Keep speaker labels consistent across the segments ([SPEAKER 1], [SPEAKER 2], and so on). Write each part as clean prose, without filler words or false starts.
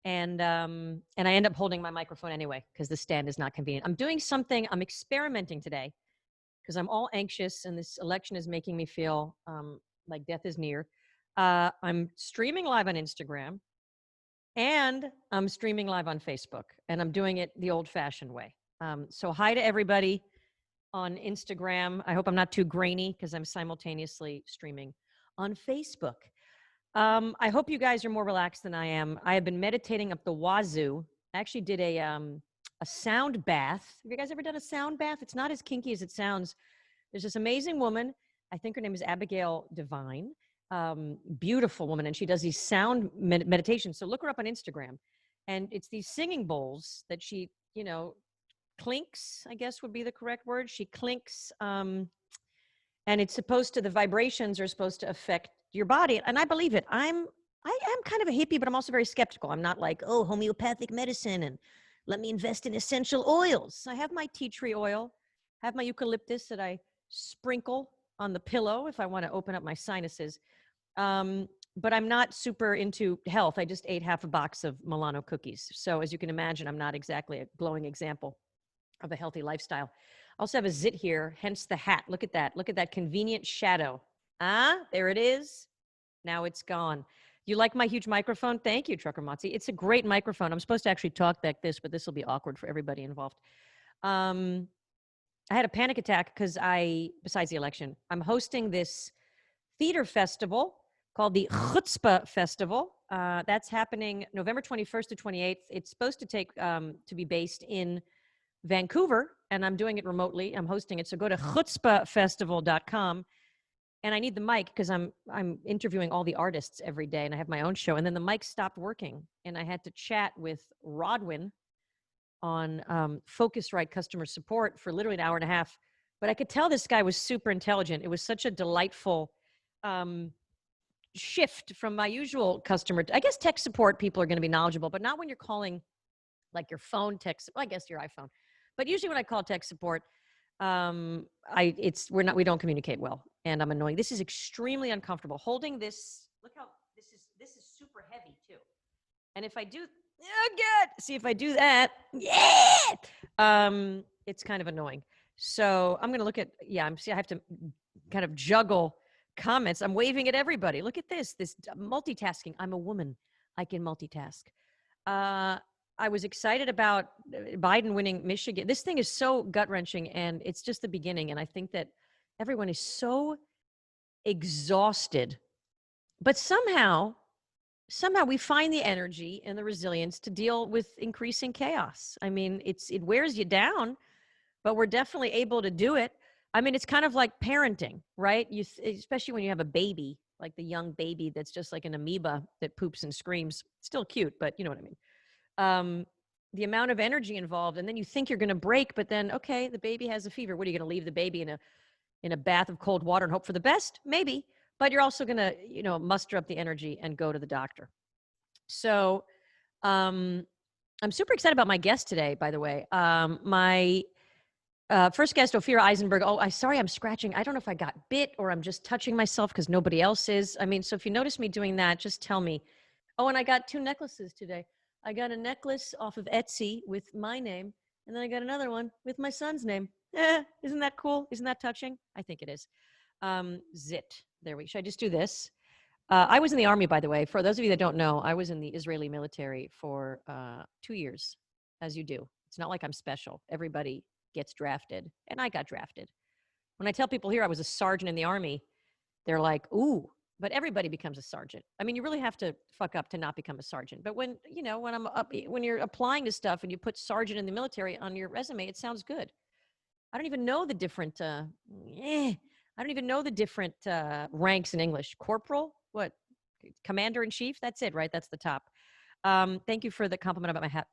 [SPEAKER 1] And I end up holding my microphone anyway because the stand is not convenient. I'm doing something. I'm experimenting today because I'm all anxious, and this election is making me feel like death is near. I'm streaming live on Instagram, and I'm streaming live on Facebook, and I'm doing it the old-fashioned way. So hi to everybody on Instagram. I hope I'm not too grainy because I'm simultaneously streaming on Facebook. I hope you guys are more relaxed than I am. I have been meditating up the wazoo. I actually did a sound bath. Have you guys ever done a sound bath? It's not as kinky as it sounds. There's this amazing woman. I think her name is Abigail Devine. Beautiful woman, and she does these sound meditations. So look her up on Instagram. And it's these singing bowls that she, clinks, I guess would be the correct word. She clinks, and it's supposed to, the vibrations are supposed to affect your body. And I believe it. I am kind of a hippie, but I'm also very skeptical. I'm not like, oh, homeopathic medicine and let me invest in essential oils. I have my tea tree oil, have my eucalyptus that I sprinkle on the pillow if I want to open up my sinuses. But I'm not super into health. I just ate half a box of Milano cookies. So as you can imagine, I'm not exactly a glowing example of a healthy lifestyle. I also have a zit here, hence the hat. Look at that. Look at that convenient shadow. There it is. Now it's gone. You like my huge microphone? Thank you, Trucker Motzi. It's a great microphone. I'm supposed to actually talk like this, but this will be awkward for everybody involved. I had a panic attack because besides the election, I'm hosting this theater festival called the Chutzpah Festival. That's happening November 21st to 28th. It's supposed to be based in Vancouver, and I'm doing it remotely. I'm hosting it. So go to chutzpahfestival.com. And I need the mic because I'm interviewing all the artists every day, and I have my own show. And then the mic stopped working, and I had to chat with Rodwin on Focusrite customer support for literally an hour and a half. But I could tell this guy was super intelligent. It was such a delightful shift from my usual customer. I guess tech support people are going to be knowledgeable, but not when you're calling like your phone tech. Well, I guess your iPhone. But usually when I call tech support, we don't communicate well, and I'm annoying. This is extremely uncomfortable. Holding this, look how this is super heavy too. And if I do, see if I do that, it's kind of annoying. So I'm going to look at, I have to kind of juggle comments. I'm waving at everybody. Look at this multitasking. I'm a woman. I can multitask. I was excited about Biden winning Michigan. This thing is so gut-wrenching, and it's just the beginning. And I think that everyone is so exhausted. But somehow we find the energy and the resilience to deal with increasing chaos. I mean, it wears you down, but we're definitely able to do it. I mean, it's kind of like parenting, right? Especially when you have a baby, like the young baby that's just like an amoeba that poops and screams. Still cute, but you know what I mean. The amount of energy involved, and then you think you're going to break, but then, okay, the baby has a fever. What are you going to leave the baby in a bath of cold water and hope for the best? Maybe, but you're also going to, muster up the energy and go to the doctor. So, I'm super excited about my guest today, by the way. My first guest, Ophira Eisenberg. Oh, sorry, I'm scratching. I don't know if I got bit or I'm just touching myself because nobody else is. I mean, so if you notice me doing that, just tell me. Oh, and I got 2 necklaces today. I got a necklace off of Etsy with my name, and then I got another one with my son's name. Isn't that cool? Isn't that touching? I think it is. Zit. Should I just do this? I was in the army, by the way. For those of you that don't know, I was in the Israeli military for 2 years, as you do. It's not like I'm special. Everybody gets drafted, and I got drafted. When I tell people here I was a sergeant in the army, they're like, ooh. But everybody becomes a sergeant. I mean, you really have to fuck up to not become a sergeant. But when you're applying to stuff and you put sergeant in the military on your resume, it sounds good. I don't even know the different, ranks in English. Corporal? What? Commander in chief? That's it, right? That's the top. Thank you for the compliment about my hat.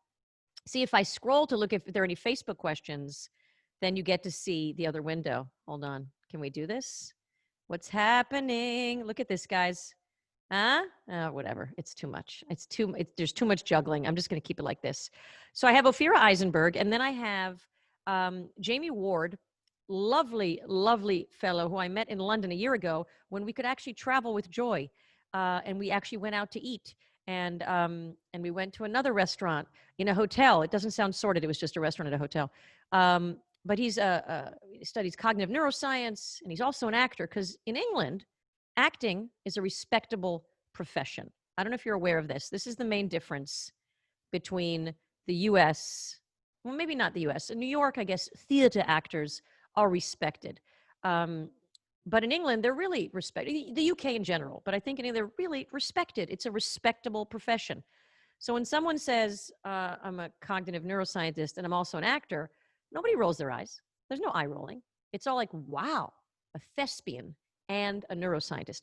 [SPEAKER 1] See, if I scroll to look if there are any Facebook questions, then you get to see the other window. Hold on. Can we do this? What's happening? Look at this, guys. Whatever. It's too much. There's too much juggling. I'm just going to keep it like this. So I have Ophira Eisenberg, and then I have Jamei Ward, lovely, lovely fellow who I met in London a year ago when we could actually travel with joy. And we actually went out to eat. And we went to another restaurant in a hotel. It doesn't sound sordid. It was just a restaurant at a hotel. But he studies cognitive neuroscience, and he's also an actor, because in England, acting is a respectable profession. I don't know if you're aware of this. This is the main difference between the US, well, maybe not the US. In New York, I guess theater actors are respected. But in England, they're really respected. The UK in general, but I think in England, they're really respected. It's a respectable profession. So when someone says, I'm a cognitive neuroscientist and I'm also an actor, nobody rolls their eyes. There's no eye rolling. It's all like, wow, a thespian and a neuroscientist.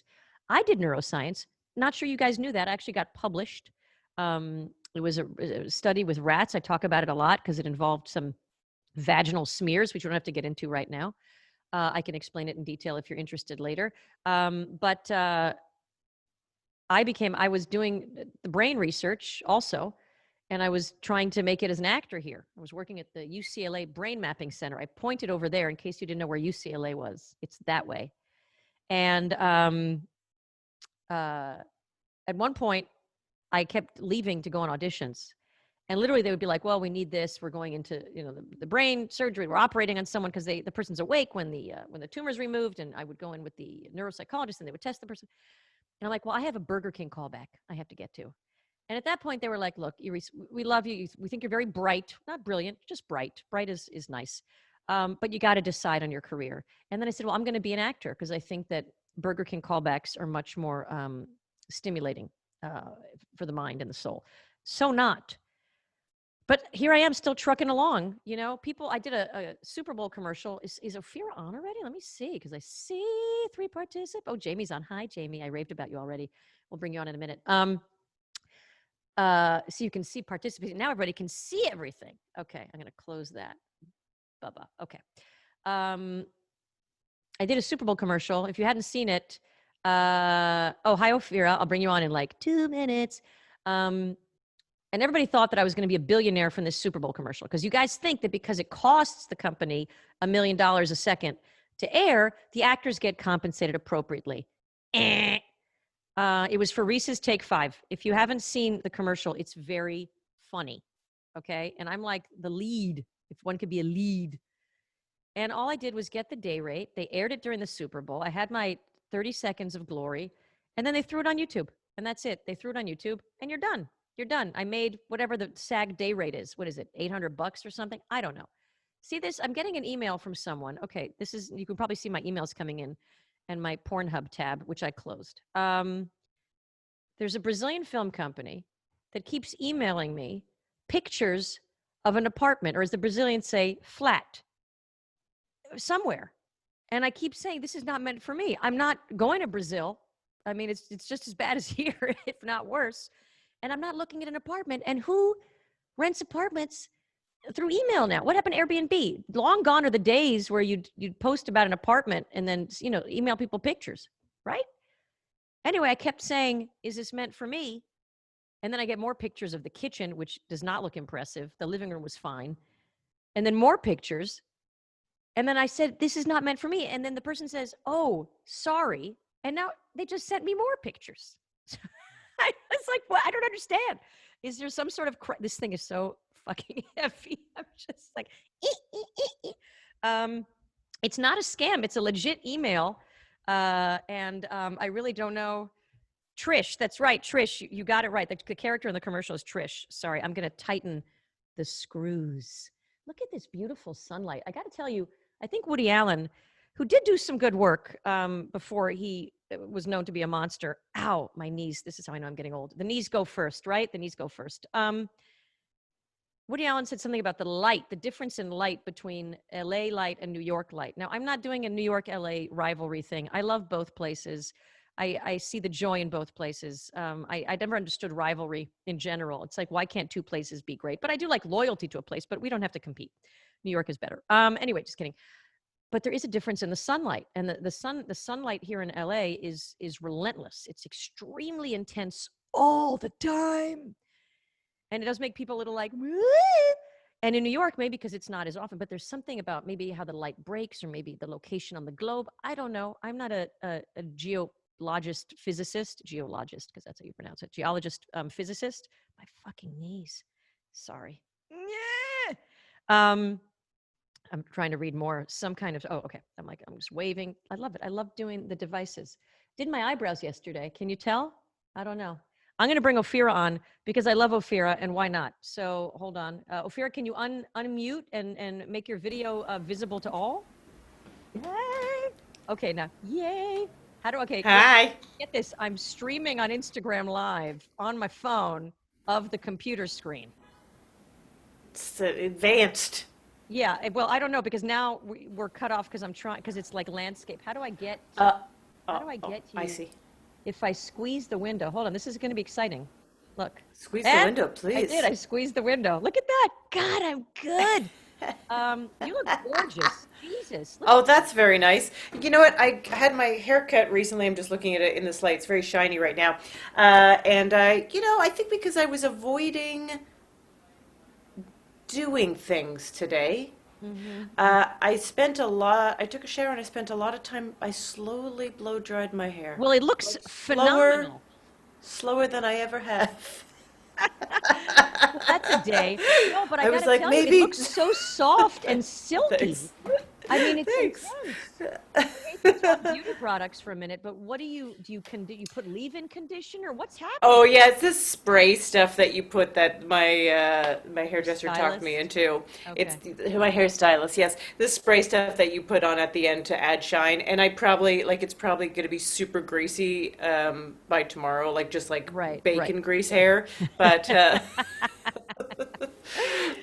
[SPEAKER 1] I did neuroscience. Not sure you guys knew that. I actually got published. It was a study with rats. I talk about it a lot because it involved some vaginal smears, which we don't have to get into right now. I can explain it in detail if you're interested later. But I was doing the brain research also, and I was trying to make it as an actor here. I was working at the UCLA Brain Mapping Center. I pointed over there in case you didn't know where UCLA was. It's that way. And at one point, I kept leaving to go on auditions. And literally they would be like, well, we need this. We're going into, the brain surgery. We're operating on someone because the person's awake when the tumor is removed. And I would go in with the neuropsychologist and they would test the person. And I'm like, well, I have a Burger King callback I have to get to. And at that point they were like, look, we love you. We think you're very bright, not brilliant, just bright. Bright is nice. But you got to decide on your career. And then I said, well, I'm going to be an actor because I think that Burger King callbacks are much more stimulating for the mind and the soul. So not. But here I am still trucking along. People, I did a Super Bowl commercial. Is Ophira on already? Let me see, because I see 3 participants. Oh, Jamie's on. Hi, Jamie. I raved about you already. We'll bring you on in a minute. So you can see participants. Now everybody can see everything. Okay, I'm going to close that. Bubba. Okay. I did a Super Bowl commercial. If you hadn't seen it, hi, Ophira. I'll bring you on in like 2 minutes. And everybody thought that I was going to be a billionaire from this Super Bowl commercial, because you guys think that because it costs the company $1 million a second to air, the actors get compensated appropriately. It was for Reese's Take 5. If you haven't seen the commercial, it's very funny. Okay. And I'm like the lead, if one could be a lead. And all I did was get the day rate. They aired it during the Super Bowl. I had my 30 seconds of glory, and then they threw it on YouTube. And that's it. They threw it on YouTube, and you're done. You're done. I made whatever the SAG day rate is. What is it? $800 or something? I don't know. See this? I'm getting an email from someone. Okay, you can probably see my emails coming in and my Pornhub tab, which I closed. There's a Brazilian film company that keeps emailing me pictures of an apartment, or as the Brazilians say, flat, somewhere. And I keep saying, this is not meant for me. I'm not going to Brazil. I mean, it's just as bad as here, if not worse. And I'm not looking at an apartment. And who rents apartments through email now? What happened to Airbnb? Long gone are the days where you'd post about an apartment and then, email people pictures, right? Anyway, I kept saying, is this meant for me? And then I get more pictures of the kitchen, which does not look impressive. The living room was fine. And then more pictures. And then I said, this is not meant for me. And then the person says, oh, sorry. And now they just sent me more pictures. I was like, well, I don't understand. Is there some sort of this thing is so fucking heavy. I'm just like, it's not a scam. It's a legit email. And I really don't know. Trish, that's right. Trish, you got it right. The character in the commercial is Trish. Sorry, I'm going to tighten the screws. Look at this beautiful sunlight. I got to tell you, I think Woody Allen, who did do some good work before he was known to be a monster. Ow, my knees. This is how I know I'm getting old. The knees go first, right? The knees go first. Woody Allen said something about the light, the difference in light between LA light and New York light. Now, I'm not doing a New York-LA rivalry thing. I love both places. I see the joy in both places. I never understood rivalry in general. It's like, why can't 2 places be great? But I do like loyalty to a place, but we don't have to compete. New York is better. Anyway, just kidding. But there is a difference in the sunlight, and the sunlight here in LA is relentless. It's extremely intense all the time, and it does make people a little like, woo! And in New York, maybe because it's not as often, but there's something about maybe how the light breaks, or maybe the location on the globe. I don't know. I'm not a geologist, physicist, geologist, because that's how you pronounce it, geologist, physicist. My fucking knees. Sorry. Yeah. Um, I'm trying to read more. Some kind of, oh, okay. I'm just waving. I love it. I love doing the devices. Did my eyebrows yesterday. Can you tell? I don't know. I'm going to bring Ophira on because I love Ophira, and why not? So hold on. Ophira, can you unmute and make your video visible to all? Yay. Okay, now, yay. How do, okay.
[SPEAKER 2] Hi.
[SPEAKER 1] Get this. I'm streaming on Instagram Live on my phone of the computer screen.
[SPEAKER 2] It's advanced.
[SPEAKER 1] Yeah, well, I don't know because now we're cut off because I'm trying, because it's like landscape. How do I get to, how do I get to you?
[SPEAKER 2] I see.
[SPEAKER 1] If I squeeze the window, hold on, this is going to be exciting. Look.
[SPEAKER 2] Squeeze the window, please.
[SPEAKER 1] I did. I squeezed the window. Look at that. God, I'm good. You look gorgeous. Jesus.
[SPEAKER 2] Oh, that's very nice. You know what? I had my hair cut recently. I'm just looking at it in this light. It's very shiny right now. And I think because I was avoiding doing things today, I took a shower and I spent a lot of time, I slowly blow dried my hair.
[SPEAKER 1] Well, it looks phenomenal.
[SPEAKER 2] Slower than I ever have.
[SPEAKER 1] Well, that's a day. No, but I gotta
[SPEAKER 2] like,
[SPEAKER 1] tell
[SPEAKER 2] maybe...
[SPEAKER 1] you, it looks so soft and silky. I mean, it's intense. I hate to talk beauty products for a minute, but what do you put leave-in conditioner? What's happening?
[SPEAKER 2] Oh yeah, it's this spray stuff that you put that my hairdresser talked me into.
[SPEAKER 1] Okay.
[SPEAKER 2] It's my hairstylist, yes. This spray stuff that you put on at the end to add shine, and it's probably going to be super greasy by tomorrow, just like bacon grease hair, but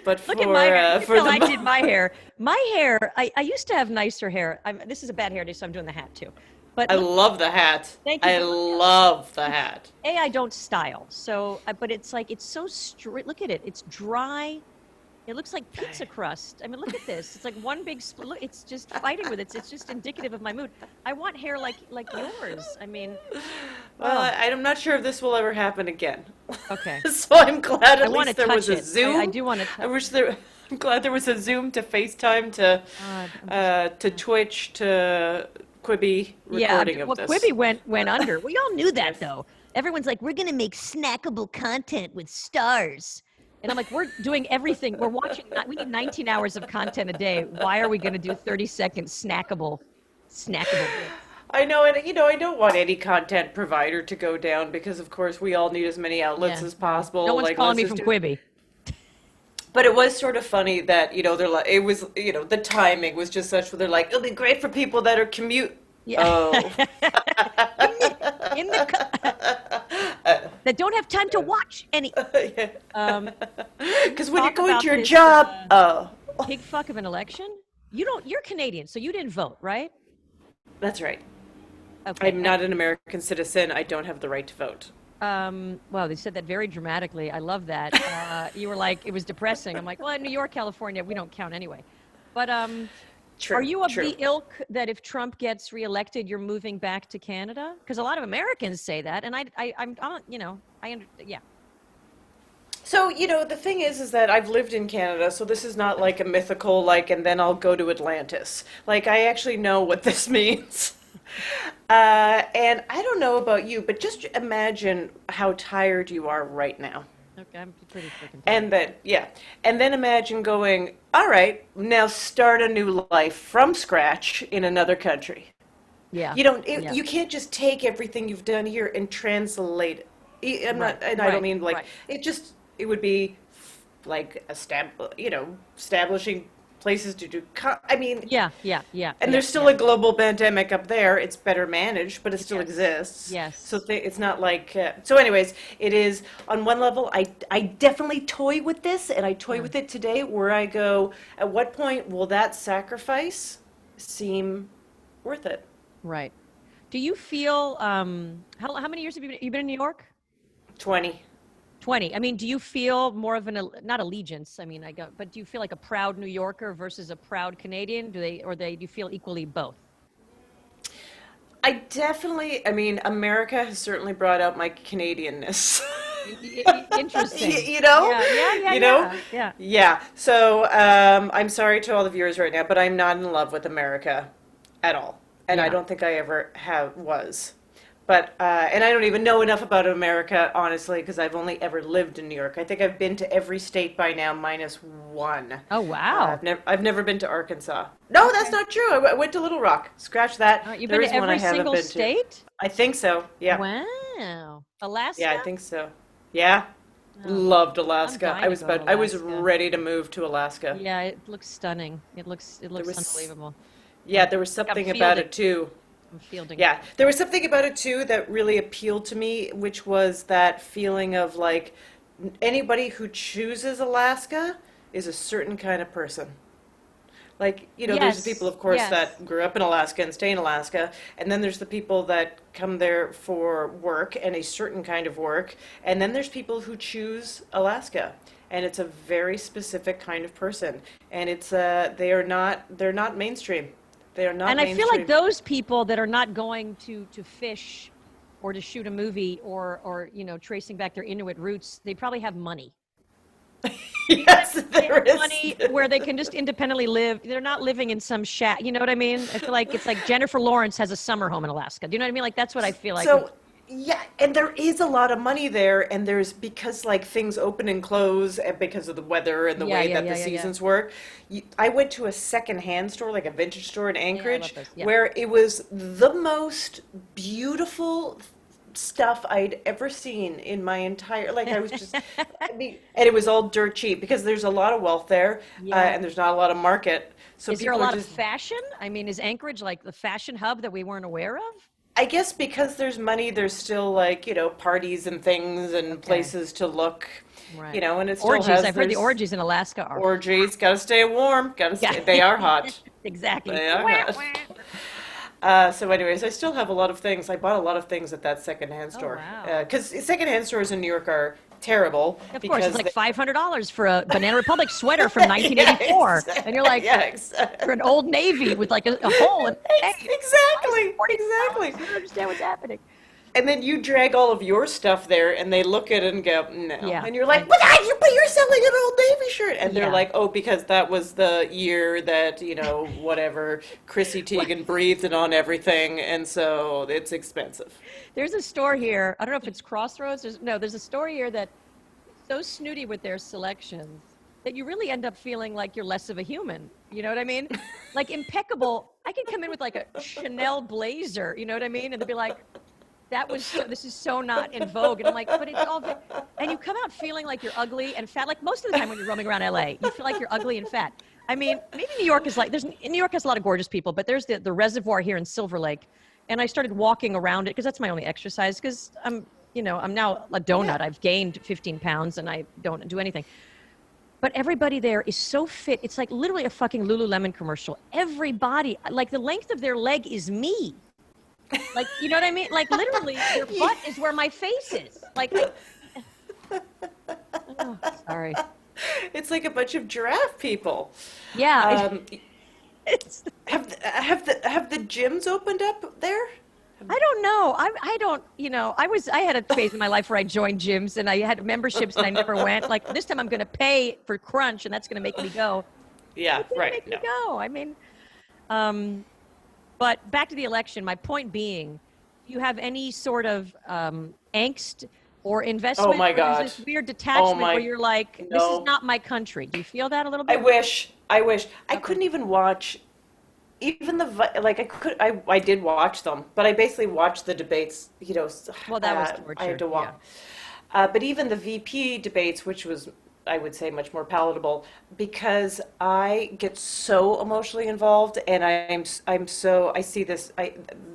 [SPEAKER 2] but
[SPEAKER 1] look at my hair. I did my hair. My hair, I used to have nicer hair. This is a bad hair day, so I'm doing the hat too. But
[SPEAKER 2] I love the hat.
[SPEAKER 1] Thank you.
[SPEAKER 2] I love the hat.
[SPEAKER 1] I don't style. So, but it's like, it's so straight. Look at it. It's dry. It looks like pizza crust. I mean, look at this. It's like one big split. Look, it's just fighting with it. It's just indicative of my mood. I want hair like yours. I mean,
[SPEAKER 2] well, I'm not sure if this will ever happen again.
[SPEAKER 1] Okay.
[SPEAKER 2] So I'm glad at least there was a Zoom.
[SPEAKER 1] I do want to.
[SPEAKER 2] I'm glad there was a Zoom to FaceTime to Twitch to Quibi recording of this.
[SPEAKER 1] Quibi went under. We all knew that though. Everyone's like, we're gonna make snackable content with stars. And I'm like, we're doing everything. We're watching. We need 19 hours of content a day. Why are we going to do 30-second snackable?
[SPEAKER 2] I know, and I don't want any content provider to go down because, of course, we all need as many outlets as possible.
[SPEAKER 1] No one's calling me from Quibi.
[SPEAKER 2] But it was sort of funny that they're like, it was the timing was just such where they're like, it'll be great for people that are commute. Yeah. Oh.
[SPEAKER 1] That don't have time to watch any.
[SPEAKER 2] Because when you're going to your job,
[SPEAKER 1] pig fuck of an election. You're Canadian, so you didn't vote, right?
[SPEAKER 2] That's right.
[SPEAKER 1] Okay.
[SPEAKER 2] I'm not an American citizen. I don't have the right to vote.
[SPEAKER 1] Well, they said that very dramatically. I love that. You were like, it was depressing. I'm like, well, in New York, California, we don't count anyway. But
[SPEAKER 2] True,
[SPEAKER 1] are you of
[SPEAKER 2] true.
[SPEAKER 1] the ilk that if Trump gets reelected, you're moving back to Canada? Because a lot of Americans say that, and yeah.
[SPEAKER 2] So, the thing is that I've lived in Canada, so this is not like a mythical, and then I'll go to Atlantis. I actually know what this means. And I don't know about you, but just imagine how tired you are right now.
[SPEAKER 1] Okay, I'm pretty freaking
[SPEAKER 2] tired. And then imagine going, all right, now start a new life from scratch in another country.
[SPEAKER 1] Yeah.
[SPEAKER 2] You can't just take everything you've done here and translate it. I don't mean it would be establishing places to do.
[SPEAKER 1] Yeah.
[SPEAKER 2] And there's still a global pandemic up there. It's better managed, but it still exists.
[SPEAKER 1] Yes.
[SPEAKER 2] So it's not like. So, anyways, it is on one level. I definitely toy with this, and I toy with it today. Where I go, at what point will that sacrifice seem worth it?
[SPEAKER 1] Right. Do you feel? How many years have you been in New York?
[SPEAKER 2] 20.
[SPEAKER 1] 20. I mean, do you feel more of not allegiance? I mean, but do you feel like a proud New Yorker versus a proud Canadian? Do you feel equally both?
[SPEAKER 2] America has certainly brought out my Canadianness.
[SPEAKER 1] Interesting.
[SPEAKER 2] Yeah. So, I'm sorry to all the viewers right now, but I'm not in love with America at all. And I don't think I ever was. But and I don't even know enough about America, honestly, because I've only ever lived in New York. I think I've been to every state by now, minus one.
[SPEAKER 1] Oh, wow.
[SPEAKER 2] I've never been to Arkansas. No, that's
[SPEAKER 1] Okay.
[SPEAKER 2] not true. I went to Little Rock. Scratch that.
[SPEAKER 1] All right, you've
[SPEAKER 2] There
[SPEAKER 1] been
[SPEAKER 2] is
[SPEAKER 1] to
[SPEAKER 2] one I
[SPEAKER 1] every
[SPEAKER 2] haven't
[SPEAKER 1] single
[SPEAKER 2] been to.
[SPEAKER 1] state?
[SPEAKER 2] I think so. Yeah.
[SPEAKER 1] Wow.
[SPEAKER 2] Yeah, I
[SPEAKER 1] Alaska?
[SPEAKER 2] think so. Yeah.
[SPEAKER 1] Oh,
[SPEAKER 2] Loved
[SPEAKER 1] I'm
[SPEAKER 2] Alaska.
[SPEAKER 1] dying to go to
[SPEAKER 2] I was
[SPEAKER 1] Alaska.
[SPEAKER 2] ready to move to Alaska.
[SPEAKER 1] Yeah, it looks stunning. It
[SPEAKER 2] There
[SPEAKER 1] looks
[SPEAKER 2] was
[SPEAKER 1] unbelievable.
[SPEAKER 2] Yeah, there was
[SPEAKER 1] I'm
[SPEAKER 2] something about
[SPEAKER 1] fielding.
[SPEAKER 2] it too.
[SPEAKER 1] I'm fielding it.
[SPEAKER 2] Yeah, there was something about it too that really appealed to me, which was that feeling of like anybody who chooses Alaska is a certain kind of person. Like, there's the people,
[SPEAKER 1] Yes,
[SPEAKER 2] of course,
[SPEAKER 1] yes.
[SPEAKER 2] that grew up in Alaska and stay in Alaska, and then there's the people that come there for work and a certain kind of work, and then there's people who choose Alaska, and it's a very specific kind of person, and they're not mainstream. They are not
[SPEAKER 1] And I feel like
[SPEAKER 2] mainstream.
[SPEAKER 1] those people that are not going to fish or to shoot a movie or tracing back their Inuit roots, they probably have money.
[SPEAKER 2] Yes,
[SPEAKER 1] They
[SPEAKER 2] there
[SPEAKER 1] have
[SPEAKER 2] is.
[SPEAKER 1] money where they can just independently live. They're not living in some shack. You know what I mean? I feel like it's like Jennifer Lawrence has a summer home in Alaska. Do you know what I mean? Like that's what I feel like with.
[SPEAKER 2] So, yeah, and there is a lot of money there, and there's because like things open and close and because of the weather and the
[SPEAKER 1] Yeah,
[SPEAKER 2] way
[SPEAKER 1] yeah,
[SPEAKER 2] that the
[SPEAKER 1] yeah, yeah, yeah.
[SPEAKER 2] seasons work. I went to a secondhand store, like a vintage store in
[SPEAKER 1] Yeah, I love
[SPEAKER 2] Anchorage,
[SPEAKER 1] those. Yeah.
[SPEAKER 2] where it was the most beautiful stuff I'd ever seen in my entire, like I was just, I mean, and it was all dirt cheap because there's a lot of wealth there,
[SPEAKER 1] Yeah.
[SPEAKER 2] and there's not a lot of market. So
[SPEAKER 1] Is there a
[SPEAKER 2] people are
[SPEAKER 1] lot of
[SPEAKER 2] just
[SPEAKER 1] fashion? I mean, is Anchorage like the fashion hub that we weren't aware of?
[SPEAKER 2] I guess because there's money, there's still like, parties and things and
[SPEAKER 1] Okay.
[SPEAKER 2] places to look,
[SPEAKER 1] Right.
[SPEAKER 2] and it still
[SPEAKER 1] Orgies.
[SPEAKER 2] has,
[SPEAKER 1] I've heard the
[SPEAKER 2] there's
[SPEAKER 1] orgies in Alaska are.
[SPEAKER 2] orgies, gotta stay warm, gotta
[SPEAKER 1] Yeah.
[SPEAKER 2] stay, they are hot.
[SPEAKER 1] Exactly.
[SPEAKER 2] They are
[SPEAKER 1] Wah,
[SPEAKER 2] hot.
[SPEAKER 1] wah.
[SPEAKER 2] So anyways, I still have a lot of things. I bought a lot of things at that secondhand
[SPEAKER 1] Oh,
[SPEAKER 2] store.
[SPEAKER 1] wow.
[SPEAKER 2] Because secondhand stores in New York are terrible
[SPEAKER 1] Of course, it's
[SPEAKER 2] because
[SPEAKER 1] like
[SPEAKER 2] they,
[SPEAKER 1] $500 for a Banana Republic sweater from
[SPEAKER 2] yeah,
[SPEAKER 1] 1984. And you're like,
[SPEAKER 2] yeah, exactly.
[SPEAKER 1] for an Old Navy with like a hole. And hey, why is it
[SPEAKER 2] Exactly,
[SPEAKER 1] $40?
[SPEAKER 2] exactly.
[SPEAKER 1] I don't understand what's happening.
[SPEAKER 2] And then you drag all of your stuff there, and they look at it and go, no.
[SPEAKER 1] Yeah.
[SPEAKER 2] And you're like, but you're selling an Old Navy shirt. And they're
[SPEAKER 1] Yeah.
[SPEAKER 2] like, oh, because that was the year that, whatever, Chrissy Teigen breathed it on everything, and so it's expensive.
[SPEAKER 1] There's a store here. I don't know if it's Crossroads. There's a store here that is so snooty with their selections that you really end up feeling like you're less of a human. You know what I mean? Like impeccable. I can come in with like a Chanel blazer. You know what I mean? And they'll be like, this is so not in vogue. And I'm like, but it's all, and you come out feeling like you're ugly and fat. Like most of the time when you're roaming around LA, you feel like you're ugly and fat. I mean, maybe New York is like, New York has a lot of gorgeous people, but there's the reservoir here in Silver Lake. And I started walking around it because that's my only exercise because I'm now a donut.
[SPEAKER 2] Yeah.
[SPEAKER 1] I've gained 15 pounds and I don't do anything. But everybody there is so fit. It's like literally a fucking Lululemon commercial. Everybody, like the length of their leg is me. Like, you know what I mean? Like literally their butt is where my face is. Like, oh, sorry.
[SPEAKER 2] It's like a bunch of giraffe people.
[SPEAKER 1] Yeah.
[SPEAKER 2] Um,
[SPEAKER 1] It's,
[SPEAKER 2] have the gyms opened up there?
[SPEAKER 1] I don't know. I don't, I had a phase in my life where I joined gyms and I had memberships and I never went. Like this time I'm going to pay for Crunch and that's going to make me go.
[SPEAKER 2] Yeah,
[SPEAKER 1] It's going to
[SPEAKER 2] right.
[SPEAKER 1] make me
[SPEAKER 2] No.
[SPEAKER 1] go. I mean, but back to the election, my point being, do you have any sort of angst or investment?
[SPEAKER 2] Oh my
[SPEAKER 1] or
[SPEAKER 2] God.
[SPEAKER 1] there's this weird detachment
[SPEAKER 2] my-
[SPEAKER 1] where you're like, this is
[SPEAKER 2] no.
[SPEAKER 1] not my country. Do you feel that a little
[SPEAKER 2] I
[SPEAKER 1] bit?
[SPEAKER 2] wish. I
[SPEAKER 1] Okay.
[SPEAKER 2] couldn't even watch even like I did watch them, but I basically watched the debates,
[SPEAKER 1] Well, that was
[SPEAKER 2] I had
[SPEAKER 1] torture.
[SPEAKER 2] to
[SPEAKER 1] Yeah.
[SPEAKER 2] watch. But even the VP debates, which was, I would say, much more palatable, because I get so emotionally involved, and I see this,